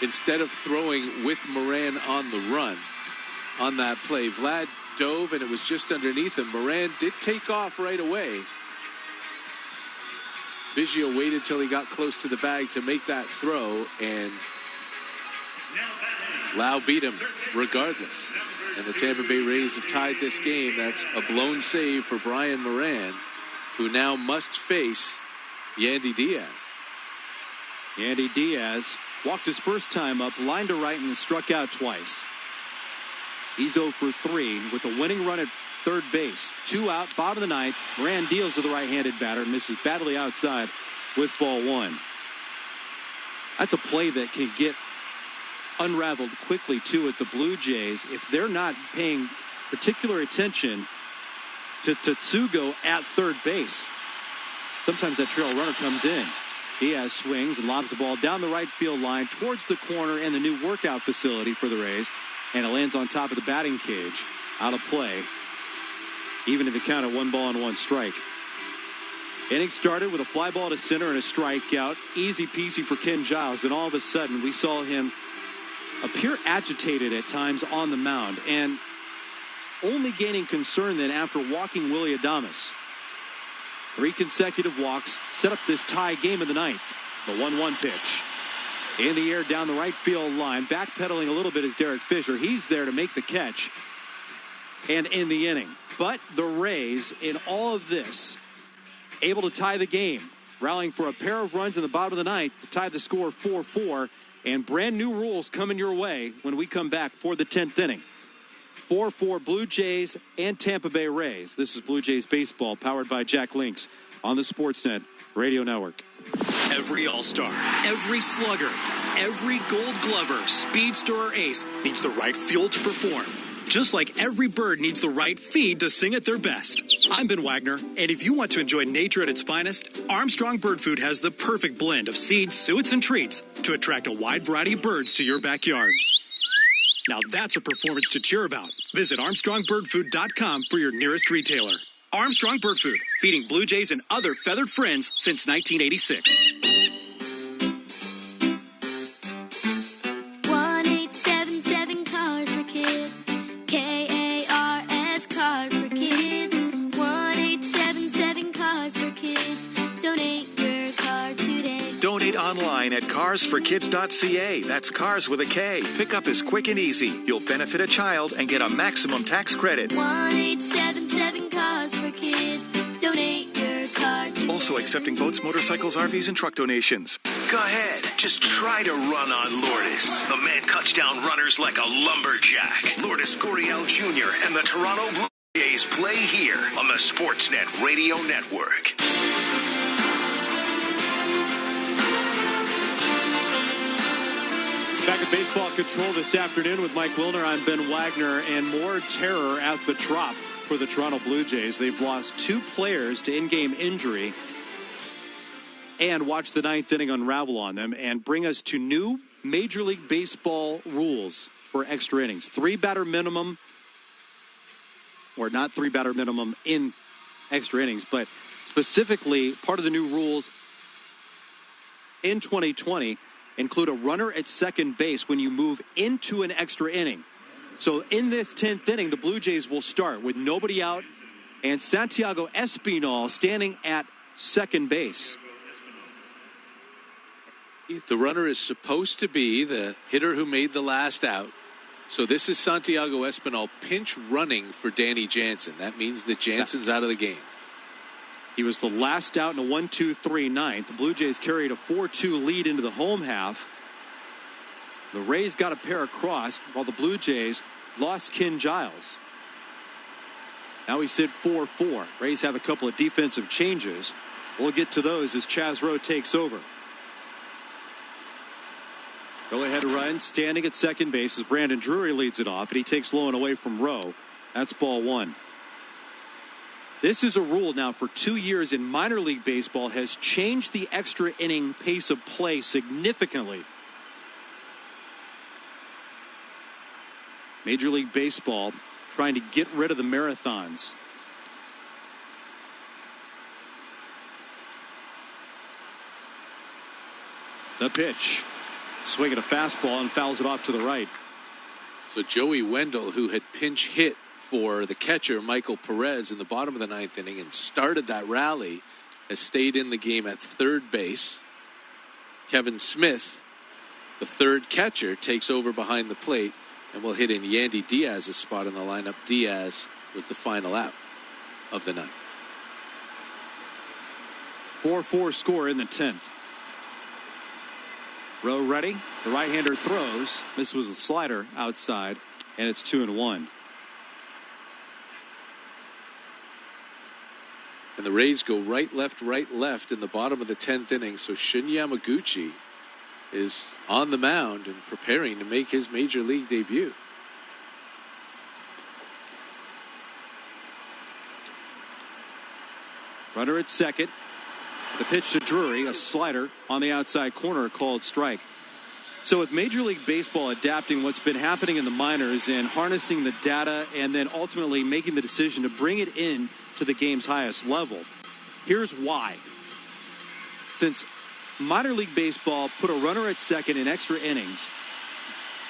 instead of throwing with Moran on the run on that play. Vlad dove and it was just underneath him. Moran did take off right away. Biggio waited till he got close to the bag to make that throw, and Lau beat him regardless. And the Tampa Bay Rays have tied this game. That's a blown save for Brian Moran, who now must face Yandy Diaz. Yandy Diaz walked his first time up, lined to right, and struck out twice. He's 0 for 3 with a winning run at third base. 2 out, bottom of the 9th. Moran deals to the right-handed batter, misses badly outside with ball 1. That's a play that can get unraveled quickly, too, at the Blue Jays if they're not paying particular attention to Tsugo at third base. Sometimes that trail runner comes in. Diaz swings and lobs the ball down the right field line towards the corner and the new workout facility for the Rays, and it lands on top of the batting cage. Out of play, even if you count it 1-1 strike. Inning started with a fly ball to center and a strikeout. Easy peasy for Ken Giles. Then all of a sudden, we saw him appear agitated at times on the mound, and only gaining concern then after walking Willy Adames. 3 consecutive walks set up this tie game of the ninth. The 1-1 pitch. In the air down the right field line. Backpedaling a little bit is Derek Fisher. He's there to make the catch and end the inning. But the Rays, in all of this, able to tie the game. Rallying for a pair of runs in the bottom of the ninth to tie the score 4-4. And brand new rules coming your way when we come back for the 10th inning. 4-4 Blue Jays and Tampa Bay Rays. This is Blue Jays baseball powered by Jack Links on the Sportsnet Radio Network. Every All-Star, every slugger, every Gold Glover, speedster, or ace needs the right fuel to perform. Just like every bird needs the right feed to sing at their best. I'm Ben Wagner, and if you want to enjoy nature at its finest, Armstrong Bird Food has the perfect blend of seeds, suets, and treats to attract a wide variety of birds to your backyard. Now that's a performance to cheer about. Visit ArmstrongBirdFood.com for your nearest retailer. Armstrong Bird Food, feeding Blue Jays and other feathered friends since 1986. 1877 Cars for Kids. KARS Cars for Kids. 1877 Cars for Kids. Donate your car today. Donate online at carsforkids.ca. That's cars with a K. Pickup is quick and easy. You'll benefit a child and get a maximum tax credit. 1877 Cars for Kids. Donate your car today. Also accepting boats, motorcycles, RVs, and truck donations. Go ahead. Just try to run on Lourdes. The man cuts down runners like a lumberjack. Lourdes Gurriel Jr. and the Toronto Blue Jays play here on the Sportsnet Radio Network. Back at Baseball Control this afternoon with Mike Wilner. I'm Ben Wagner, and more terror at the Trop for the Toronto Blue Jays. They've lost 2 players to in-game injury, and watch the 9th inning unravel on them and bring us to new Major League Baseball rules for extra innings. 3-batter minimum, or not 3-batter minimum in extra innings, but specifically part of the new rules in 2020 include a runner at second base when you move into an extra inning. So in this 10th inning, the Blue Jays will start with nobody out and Santiago Espinal standing at second base. The runner is supposed to be the hitter who made the last out. So this is Santiago Espinal pinch running for Danny Jansen. That means that Jansen's out of the game. He was the last out in a 1-2-3 ninth. The Blue Jays carried a 4-2 lead into the home half. The Rays got a pair across while the Blue Jays lost Ken Giles. Now we sit 4-4. Rays have a couple of defensive changes. We'll get to those as Chaz Rowe takes over. Go ahead run standing at second base as Brandon Drury leads it off, and he takes low and away from Rowe. That's ball 1. This is a rule now for 2 years in minor league baseball, has changed the extra inning pace of play significantly. Major League Baseball trying to get rid of the marathons. The pitch. Swinging a fastball and fouls it off to the right. So Joey Wendell, who had pinch hit for the catcher, Michael Perez, in the bottom of the 9th inning and started that rally, has stayed in the game at third base. Kevin Smith, the third catcher, takes over behind the plate and will hit in Yandy Diaz's spot in the lineup. Diaz was the final out of the 9th. 4-4 score in the 10th. Rowe ready. The right-hander throws. This was a slider outside, and it's 2-1. And the Rays go right, left in the bottom of the 10th inning. So Shun Yamaguchi is on the mound and preparing to make his major league debut. Runner at second. The pitch to Drury, a slider on the outside corner, called strike. So with Major League Baseball adapting what's been happening in the minors and harnessing the data and then ultimately making the decision to bring it in to the game's highest level, here's why. Since minor league baseball put a runner at second in extra innings,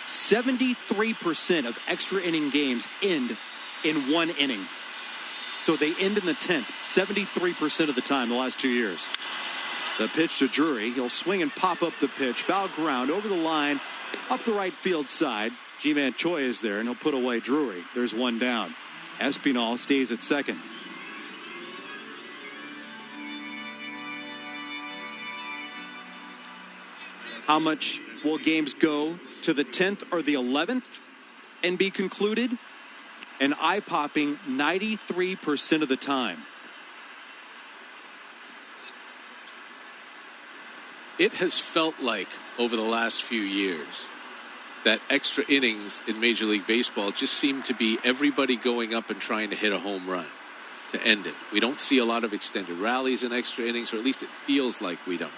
73% of extra inning games end in one inning. So they end in the 10th, 73% of the time the last 2 years. The pitch to Drury. He'll swing and pop up the pitch. Foul ground over the line, up the right field side. Ji-Man Choi is there, and he'll put away Drury. There's one down. Espinal stays at second. How much will games go to the 10th or the 11th and be concluded? An eye-popping 93% of the time. It has felt like over the last few years that extra innings in Major League Baseball just seem to be everybody going up and trying to hit a home run to end it. We don't see a lot of extended rallies in extra innings, or at least it feels like we don't.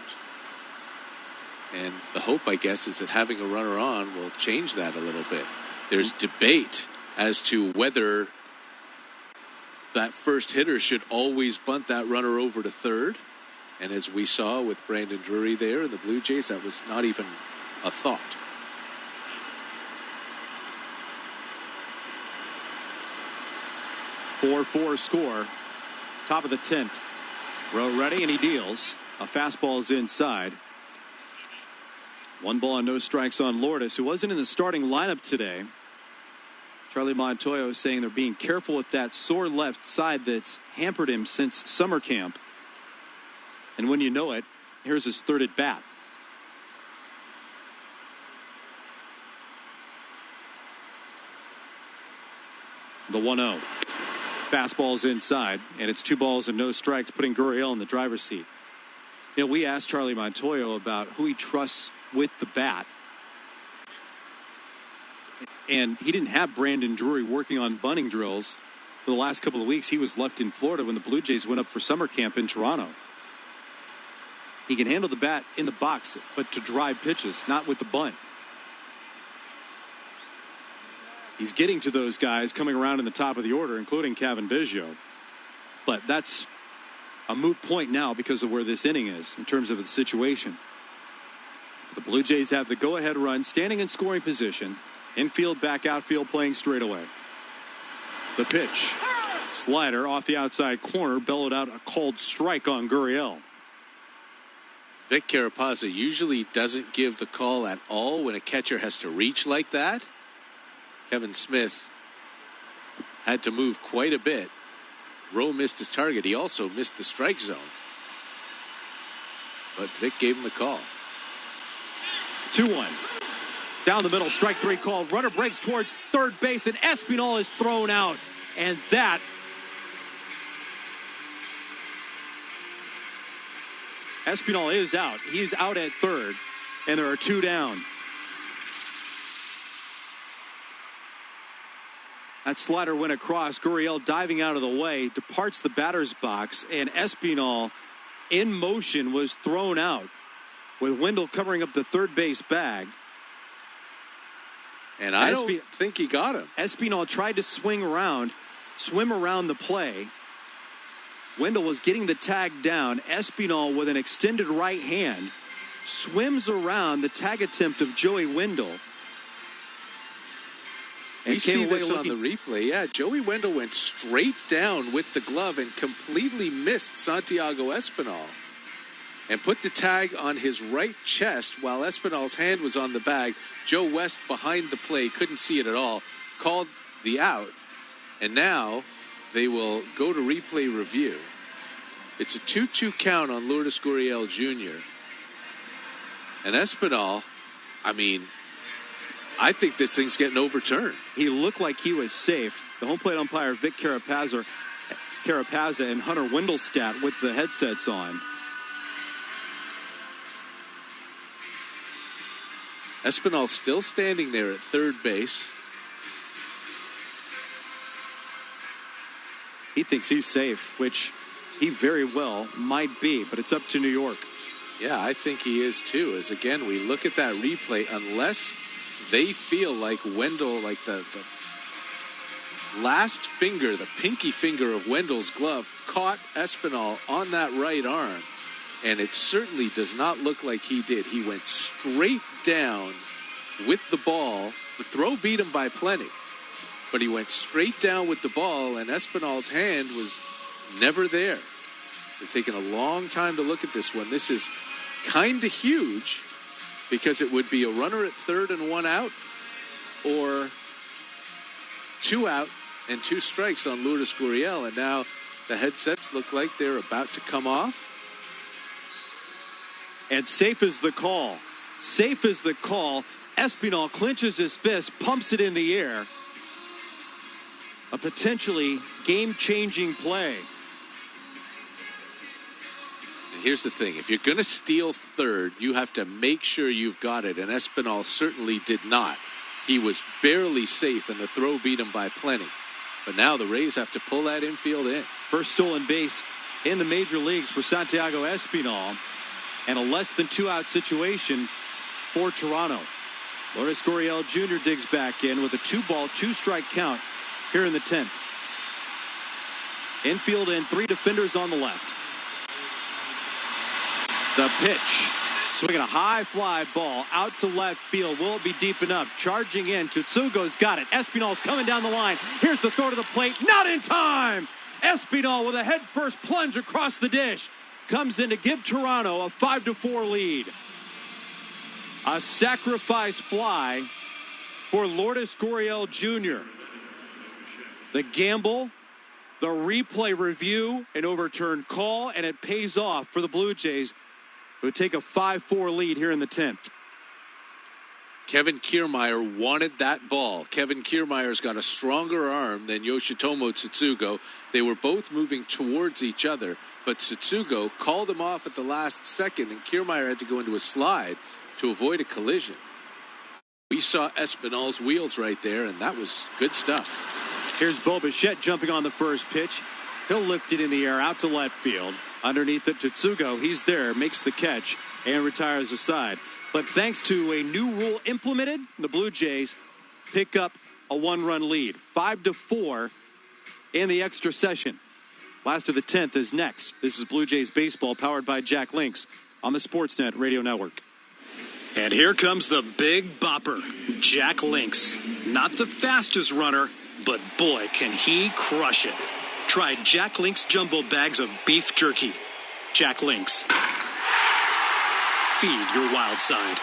And the hope, I guess, is that having a runner on will change that a little bit. There's debate as to whether that first hitter should always bunt that runner over to third. And as we saw with Brandon Drury there in the Blue Jays, that was not even a thought. Four score. Top of the 10th. Rowe ready, and he deals. A fastball is inside. 1 ball and no strikes on Lourdes, who wasn't in the starting lineup today. Charlie Montoyo saying they're being careful with that sore left side that's hampered him since summer camp. And when you know it, here's his third at bat. The 1-0. Fastball's inside, and it's 2 balls and no strikes, putting Gurriel in the driver's seat. You know, we asked Charlie Montoyo about who he trusts with the bat. And he didn't have Brandon Drury working on bunting drills for the last couple of weeks. He was left in Florida when the Blue Jays went up for summer camp in Toronto. He can handle the bat in the box, but to drive pitches, not with the bunt. He's getting to those guys coming around in the top of the order, including Kevin Biggio. But that's a moot point now because of where this inning is in terms of the situation. The Blue Jays have the go-ahead run, standing in scoring position. Infield, back outfield, playing straightaway. The pitch. Slider off the outside corner, bellowed out a called strike on Gurriel. Vic Carapazza usually doesn't give the call at all when a catcher has to reach like that. Kevin Smith had to move quite a bit. Rowe missed his target. He also missed the strike zone. But Vic gave him the call. 2-1. Down the middle, strike 3 called. Runner breaks towards third base, and Espinal is thrown out. And that Espinal is out. He's out at third, and there are 2 down. That slider went across. Gurriel diving out of the way, departs the batter's box, and Espinal in motion was thrown out with Wendell covering up the third base bag. And I don't think he got him. Espinal tried to swim around the play. Wendell was getting the tag down. Espinal with an extended right hand swims around the tag attempt of Joey Wendell. We see this on the replay. Yeah, Joey Wendell went straight down with the glove and completely missed Santiago Espinal and put the tag on his right chest while Espinal's hand was on the bag. Joe West behind the play couldn't see it at all, called the out, and now they will go to replay review. It's a 2-2 count on Lourdes Gurriel Jr. And Espinal, I think this thing's getting overturned. He looked like he was safe. The home plate umpire, Vic Carapazza and Hunter Wendelstadt with the headsets on. Espinal still standing there at third base. He thinks he's safe, which he very well might be, but it's up to New York. Yeah, I think he is too. As again, we look at that replay, unless they feel like Wendell, like the last finger, the pinky finger of Wendell's glove caught Espinal on that right arm. And it certainly does not look like he did. He went straight down with the ball. The throw beat him by plenty. But he went straight down with the ball, and Espinal's hand was never there. They're taking a long time to look at this one. This is kind of huge because it would be a runner at third and one out, or 2 out and 2 strikes on Lourdes Gurriel. And now the headsets look like they're about to come off. And safe is the call. Safe is the call. Espinal clinches his fist, pumps it in the air. A potentially game-changing play. Here's the thing. If you're going to steal third, you have to make sure you've got it. And Espinal certainly did not. He was barely safe, and the throw beat him by plenty. But now the Rays have to pull that infield in. First stolen base in the major leagues for Santiago Espinal. And a less than 2-out situation for Toronto. Lourdes Gurriel Jr. digs back in with a 2-ball, 2-strike count here in the 10th. Infield and 3 defenders on the left. The pitch. Swinging a high fly ball out to left field. Will it be deep enough? Charging in. Tetsugo's got it. Espinal's coming down the line. Here's the throw to the plate. Not in time. Espinal with a head-first plunge across the dish. Comes in to give Toronto a 5-4 lead. A sacrifice fly for Lourdes Gurriel Jr. The gamble, the replay review, an overturned call, and it pays off for the Blue Jays, who take a 5-4 lead here in the 10th. Kevin Kiermaier wanted that ball. Kevin Kiermaier's got a stronger arm than Yoshitomo Tsutsugo. They were both moving towards each other, but Tsutsugo called him off at the last second, and Kiermaier had to go into a slide to avoid a collision. We saw Espinal's wheels right there, and that was good stuff. Here's Bo Bichette jumping on the first pitch. He'll lift it in the air out to left field. Underneath it, Tetsugo, he's there, makes the catch, and retires aside. But thanks to a new rule implemented, the Blue Jays pick up a 1-run lead. 5-4 in the extra session. Last of the 10th is next. This is Blue Jays baseball powered by Jack Links on the Sportsnet Radio Network. And here comes the big bopper, Jack Links. Not the fastest runner, but boy, can he crush it. Try Jack Links jumbo bags of beef jerky. Jack Links. Feed your wild side.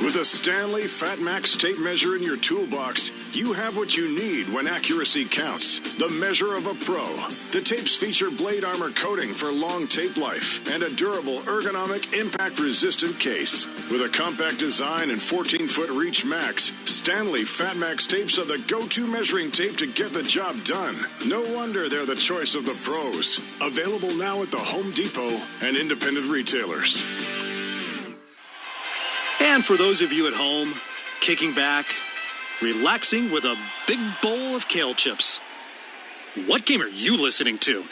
With a Stanley Fat Max tape measure in your toolbox, you have what you need when accuracy counts. The measure of a pro. The tapes feature blade armor coating for long tape life and a durable, ergonomic, impact-resistant case. With a compact design and 14-foot reach max, Stanley Fat Max tapes are the go-to measuring tape to get the job done. No wonder they're the choice of the pros. Available now at the Home Depot and independent retailers. And for those of you at home, kicking back, relaxing with a big bowl of kale chips. What game are you listening to?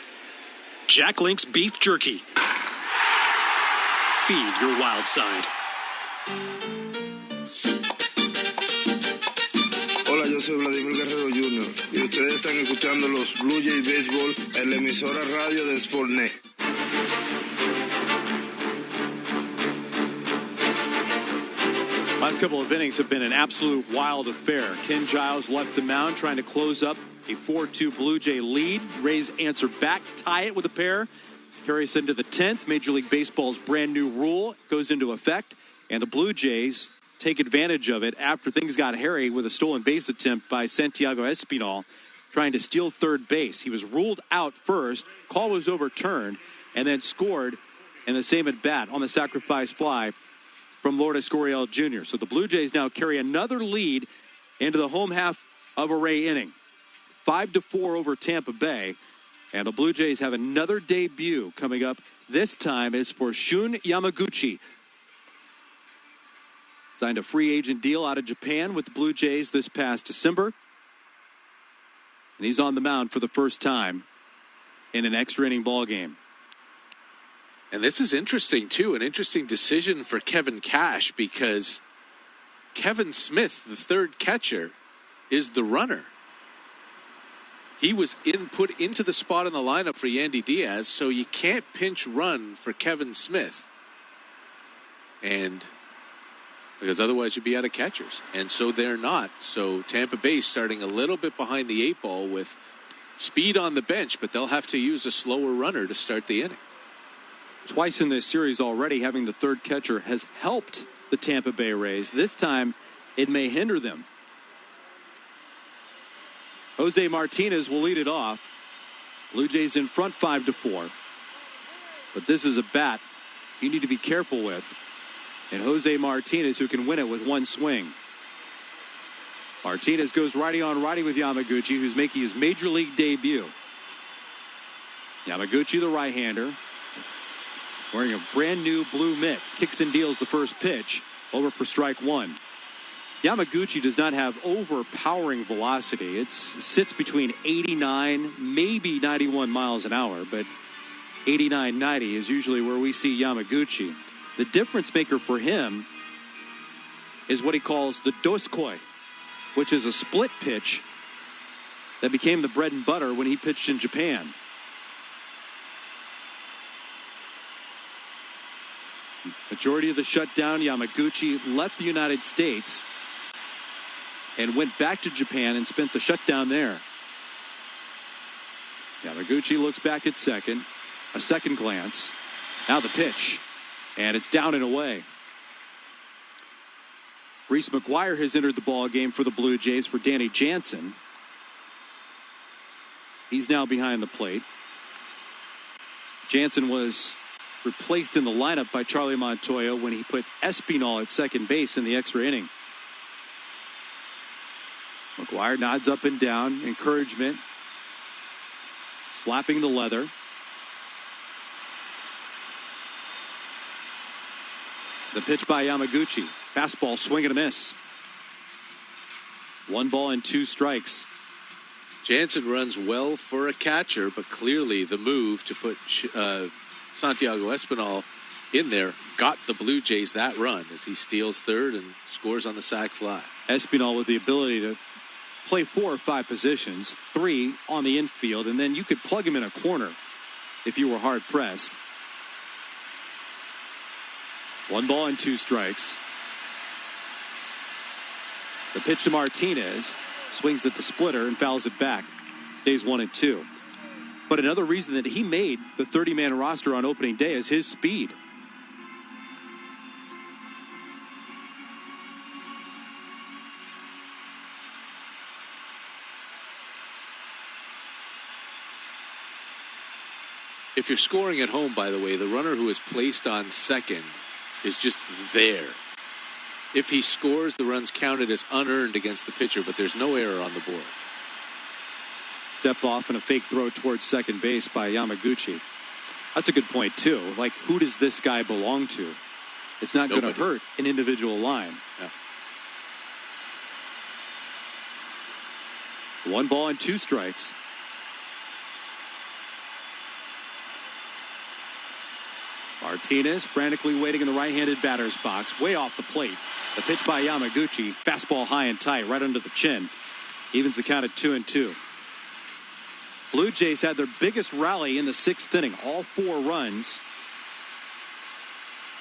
Jack Link's Beef Jerky. Feed your wild side. Hola, yo soy Vladimir Guerrero Jr. y ustedes están escuchando los Blue Jays Baseball en la emisora radio de Sportsnet. Last couple of innings have been an absolute wild affair. Ken Giles left the mound trying to close up a 4-2 Blue Jay lead. Rays answer back, tie it with a pair. Carries into the 10th. Major League Baseball's brand new rule goes into effect. And the Blue Jays take advantage of it after things got hairy with a stolen base attempt by Santiago Espinal trying to steal third base. He was ruled out first. Call was overturned and then scored in the same at bat on the sacrifice fly from Lourdes Gurriel Jr. So the Blue Jays now carry another lead into the home half of a Ray inning. 5-4 over Tampa Bay. And the Blue Jays have another debut coming up. This time it's for Shun Yamaguchi. Signed a free agent deal out of Japan with the Blue Jays this past December. And he's on the mound for the first time in an extra inning ball game. And this is interesting, too. An interesting decision for Kevin Cash because Kevin Smith, the third catcher, is the runner. He was put into the spot in the lineup for Yandy Diaz, so you can't pinch run for Kevin Smith. And because otherwise you'd be out of catchers. And so they're not. So Tampa Bay starting a little bit behind the 8 ball with speed on the bench, but they'll have to use a slower runner to start the inning. Twice in this series already, having the third catcher has helped the Tampa Bay Rays. This time, it may hinder them. Jose Martinez will lead it off. Blue Jays in front 5-4. But this is a bat you need to be careful with. And Jose Martinez, who can win it with one swing. Martinez goes righty on righty with Yamaguchi, who's making his major league debut. Yamaguchi, the right-hander, wearing a brand new blue mitt, kicks and deals the first pitch, over for strike one. Yamaguchi does not have overpowering velocity. It sits between 89, maybe 91 miles an hour, but 89, 90 is usually where we see Yamaguchi. The difference maker for him is what he calls the doskoi, which is a split pitch that became the bread and butter when he pitched in Japan. Majority of the shutdown, Yamaguchi left the United States and went back to Japan and spent the shutdown there. Yamaguchi looks back at second. A second glance. Now the pitch. And it's down and away. Reese McGuire has entered the ball game for the Blue Jays for Danny Jansen. He's now behind the plate. Jansen was replaced in the lineup by Charlie Montoya when he put Espinal at second base in the extra inning. McGuire nods up and down, encouragement, slapping the leather. The pitch by Yamaguchi. Fastball, swing and a miss. 1 ball and 2 strikes. Jansen runs well for a catcher, but clearly the move to put Santiago Espinal in there got the Blue Jays that run as he steals third and scores on the sac fly. Espinal with the ability to play 4 or 5 positions, 3 on the infield, and then you could plug him in a corner if you were hard pressed. 1 ball and 2 strikes. The pitch to Martinez, swings at the splitter and fouls it back. Stays 1-2. But another reason that he made the 30-man roster on opening day is his speed. If you're scoring at home, by the way, the runner who is placed on second is just there. If he scores, the run's counted as unearned against the pitcher, but there's no error on the board. Step off and a fake throw towards second base by Yamaguchi. That's a good point, too. Like, who does this guy belong to? It's not going to hurt an individual line. Yeah. 1 ball and 2 strikes. Martinez frantically waiting in the right-handed batter's box, way off the plate. The pitch by Yamaguchi, fastball high and tight, right under the chin. Evens the count at 2-2. Blue Jays had their biggest rally in the 6th inning. All 4 runs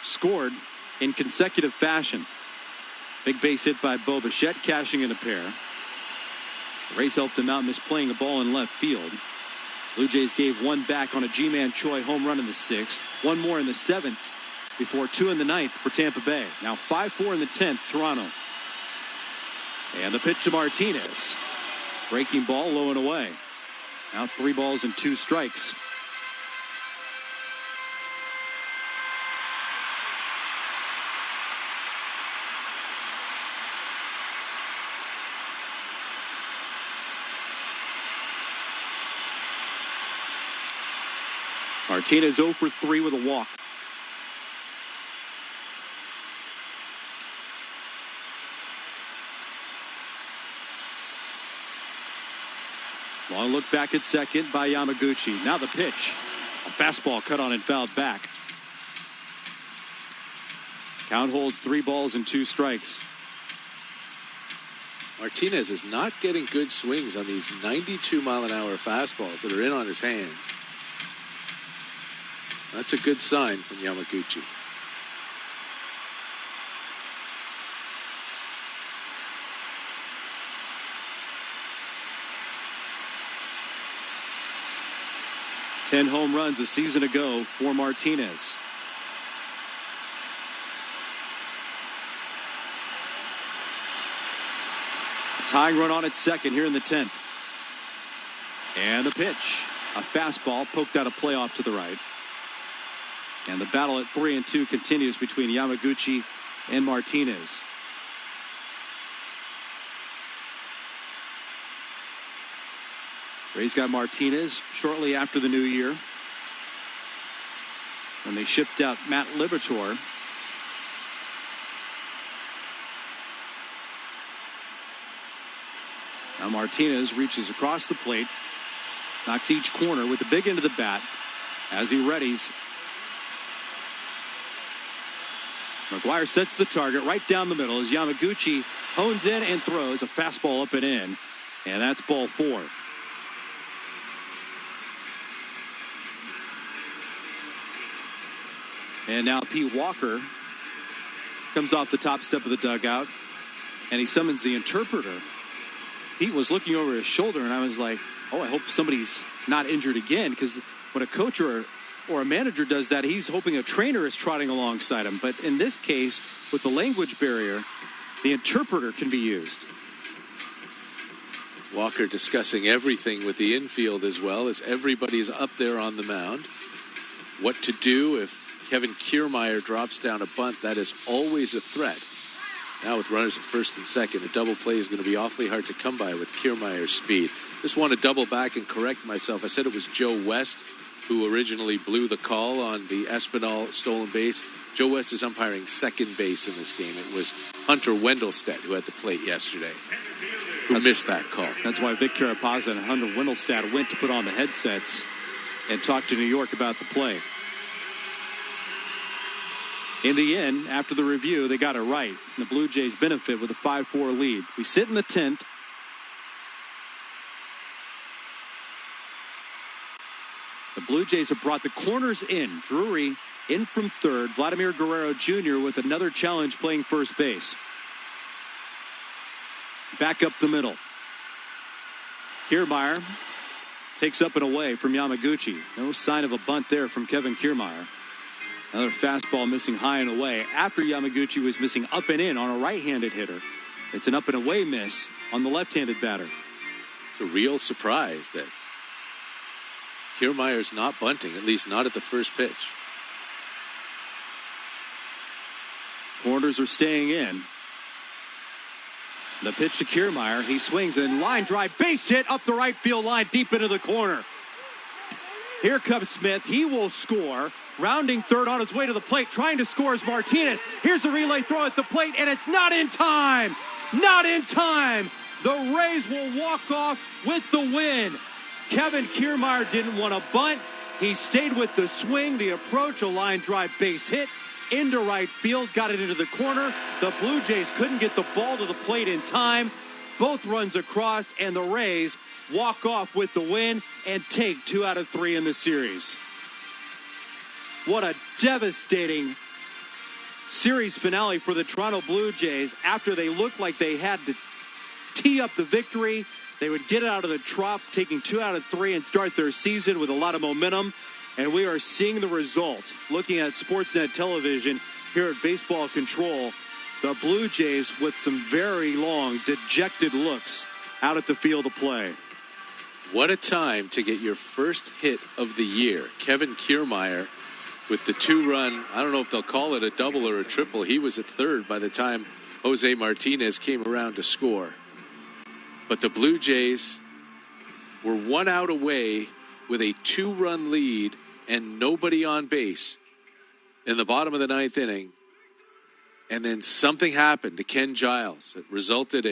scored in consecutive fashion. Big base hit by Bo Bichette, cashing in a pair. The Rays helped him out, misplaying a ball in left field. Blue Jays gave 1 back on a G-Man Choi home run in the 6th. 1 more in the 7th before 2 in the 9th for Tampa Bay. Now 5-4 in the 10th, Toronto. And the pitch to Martinez. Breaking ball low and away. Now 3 balls and 2 strikes. Martinez 0 for 3 with a walk. Long look back at second by Yamaguchi. Now the pitch. A fastball cut on and fouled back. Count holds 3 balls and 2 strikes. Martinez is not getting good swings on these 92-mile-an-hour fastballs that are in on his hands. That's a good sign from Yamaguchi. Ten home runs a season ago for Martinez. Tying run on at second here in the 10th. And the pitch. A fastball poked out a play off to the right. And the battle at 3-2 continues between Yamaguchi and Martinez. Rays got Martinez shortly after the new year when they shipped out Matt Liberatore. Now Martinez reaches across the plate, knocks each corner with the big end of the bat as he readies. McGuire sets the target right down the middle as Yamaguchi hones in and throws a fastball up and in. And that's ball 4. And now Pete Walker comes off the top step of the dugout and he summons the interpreter. Pete was looking over his shoulder and I was like, oh, I hope somebody's not injured again, because when a coach or a manager does that, he's hoping a trainer is trotting alongside him. But in this case, with the language barrier, the interpreter can be used. Walker discussing everything with the infield as well as everybody's up there on the mound. What to do if Kevin Kiermaier drops down a bunt. That is always a threat. Now with runners at first and second, a double play is going to be awfully hard to come by with Kiermaier's speed. Just want to double back and correct myself. I said it was Joe West who originally blew the call on the Espinal stolen base. Joe West is umpiring second base in this game. It was Hunter Wendelstedt who had the plate yesterday who missed that call. That's why Vic Carapazza and Hunter Wendelstedt went to put on the headsets and talk to New York about the play. In the end, after the review, they got it right. The Blue Jays benefit with a 5-4 lead. We sit in the 10th. The Blue Jays have brought the corners in. Drury in from third. Vladimir Guerrero Jr. with another challenge playing first base. Back up the middle. Kiermaier takes up and away from Yamaguchi. No sign of a bunt there from Kevin Kiermaier. Another fastball missing high and away after Yamaguchi was missing up and in on a right-handed hitter. It's an up and away miss on the left-handed batter. It's a real surprise that Kiermaier's not bunting, at least not at the first pitch. Corners are staying in. The pitch to Kiermaier. He swings and line drive, base hit up the right field line, deep into the corner. Here comes Smith. He will score. Rounding third on his way to the plate, trying to score is Martinez. Here's a relay throw at the plate, and it's not in time. Not in time. The Rays will walk off with the win. Kevin Kiermaier didn't want to bunt. He stayed with the swing, the approach, a line drive base hit into right field, got it into the corner. The Blue Jays couldn't get the ball to the plate in time. Both runs across, and the Rays walk off with the win and take 2 out of 3 in the series. What a devastating series finale for the Toronto Blue Jays. After they looked like they had to tee up the victory, they would get it out of the trop, taking 2 out of 3 and start their season with a lot of momentum. And we are seeing the result. Looking at Sportsnet television here at Baseball Control, the Blue Jays with some very long, dejected looks out at the field of play. What a time to get your first hit of the year. Kevin Kiermaier with the 2-run, I don't know if they'll call it a double or a triple. He was at third by the time Jose Martinez came around to score. But the Blue Jays were 1 out away with a 2-run lead and nobody on base in the bottom of the 9th inning. And then something happened to Ken Giles that resulted in